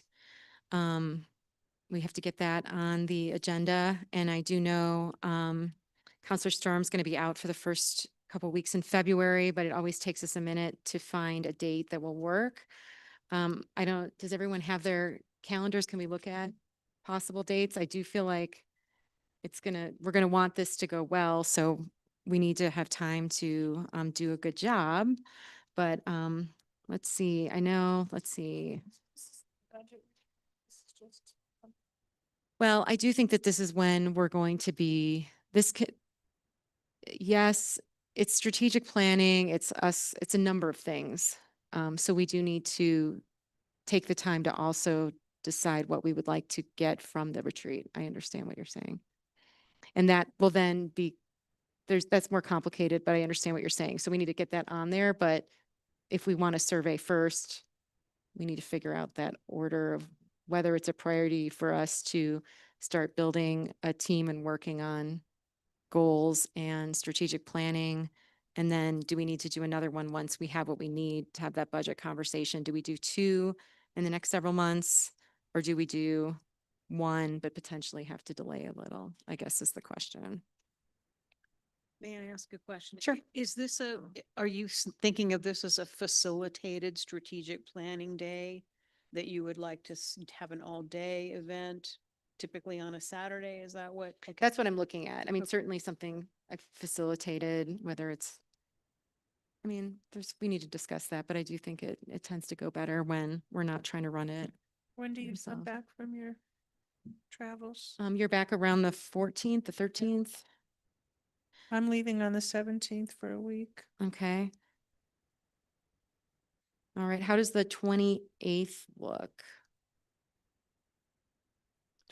We have to get that on the agenda, and I do know Counselor Storm's going to be out for the first couple weeks in February, but it always takes us a minute to find a date that will work. Does everyone have their calendars? Can we look at possible dates? I do feel like we're gonna want this to go well, so we need to have time to do a good job. But let's see, let's see. Well, I do think that this is when we're going to be, yes, it's strategic planning, it's a number of things. So we do need to take the time to also decide what we would like to get from the retreat. I understand what you're saying. And that will then be, that's more complicated, but I understand what you're saying. So we need to get that on there, but if we want to survey first, we need to figure out that order of whether it's a priority for us to start building a team and working on goals and strategic planning. And then do we need to do another one once we have what we need to have that budget conversation? Do we do 2 in the next several months, or do we do 1, but potentially have to delay a little, I guess is the question. May I ask a question? Sure. Are you thinking of this as a facilitated strategic planning day that you would like to have an all-day event, typically on a Saturday? Is that what? Okay. That's what I'm looking at. I mean, certainly something facilitated, whether it's, we need to discuss that, but I do think it tends to go better when we're not trying to run it. When do you come yourself. back from your travels? You're back around the 14th, the 13th. I'm leaving on the 17th for a week. Okay. All right. How does the 28th look?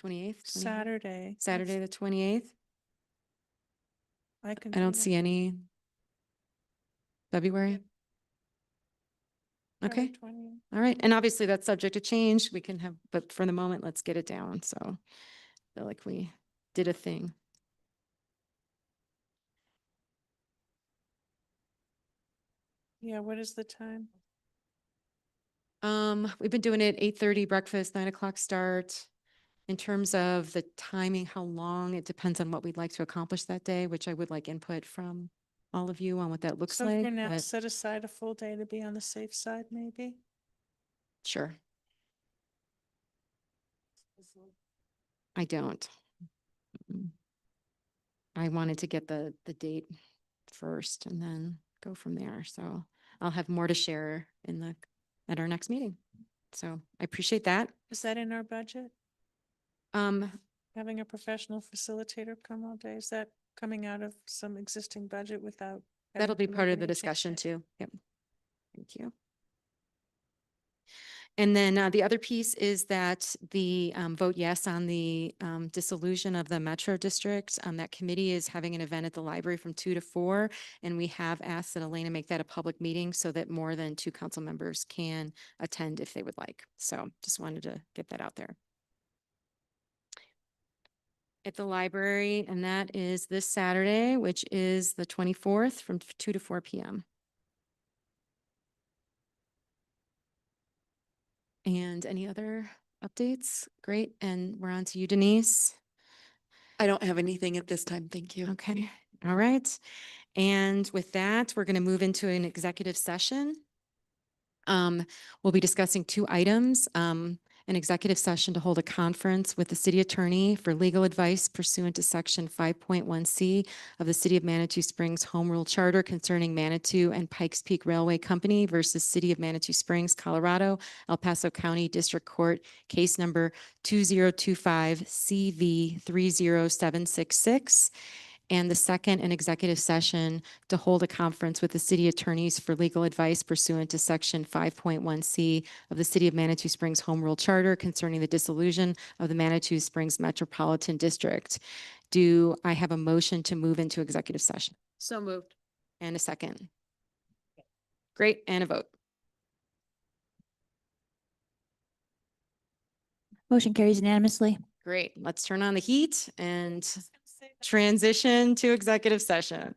28th? Saturday. Saturday, the 28th? I can. I don't see any. February? Okay. All right. And obviously that's subject to change. We can have, but for the moment, let's get it down. So I feel like we did a thing. Yeah, what is the time? We've been doing it 8:30 breakfast, 9 o'clock start. In terms of the timing, how long, it depends on what we'd like to accomplish that day, which I would like input from all of you on what that looks So like. for now, but set aside a full day to be on the safe side, maybe? Sure. I don't. I wanted to get the date first and then go from there. So I'll have more to share at our next meeting. So I appreciate that. Is that in our budget? Having a professional facilitator come all day, is that coming out of some existing budget without? That'll be having to part make of the any discussion changes? too. Yep. Thank you. And then the other piece is that the vote yes on the dissolution of the Metro District. That committee is having an event at the library from 2 to 4. And we have asked that Elena make that a public meeting so that more than 2 council members can attend if they would like. So just wanted to get that out there. At the library, and that is this Saturday, which is the 24th from 2 to 4 p.m. And any other updates? Great. And we're on to you, Denise. I don't have anything at this time. Thank you. Okay. All right. And with that, we're going to move into an executive session. We'll be discussing two items, an executive session to hold a conference with the city attorney for legal advice pursuant to section 5.1C of the City of Manitou Springs Home Rule Charter concerning Manitou and Pikes Peak Railway Company versus City of Manitou Springs, Colorado, El Paso County District Court, case number 2025 CV 30766. And the second, an executive session to hold a conference with the city attorneys for legal advice pursuant to section 5.1C of the City of Manitou Springs Home Rule Charter concerning the dissolution of the Manitou Springs Metropolitan District. Do I have a motion to move into executive session? So moved. And a second? Great, and a vote. Motion carries unanimously. Great, let's turn on the heat and transition to executive session.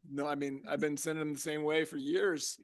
No, I mean, I've been sending them the same way for years.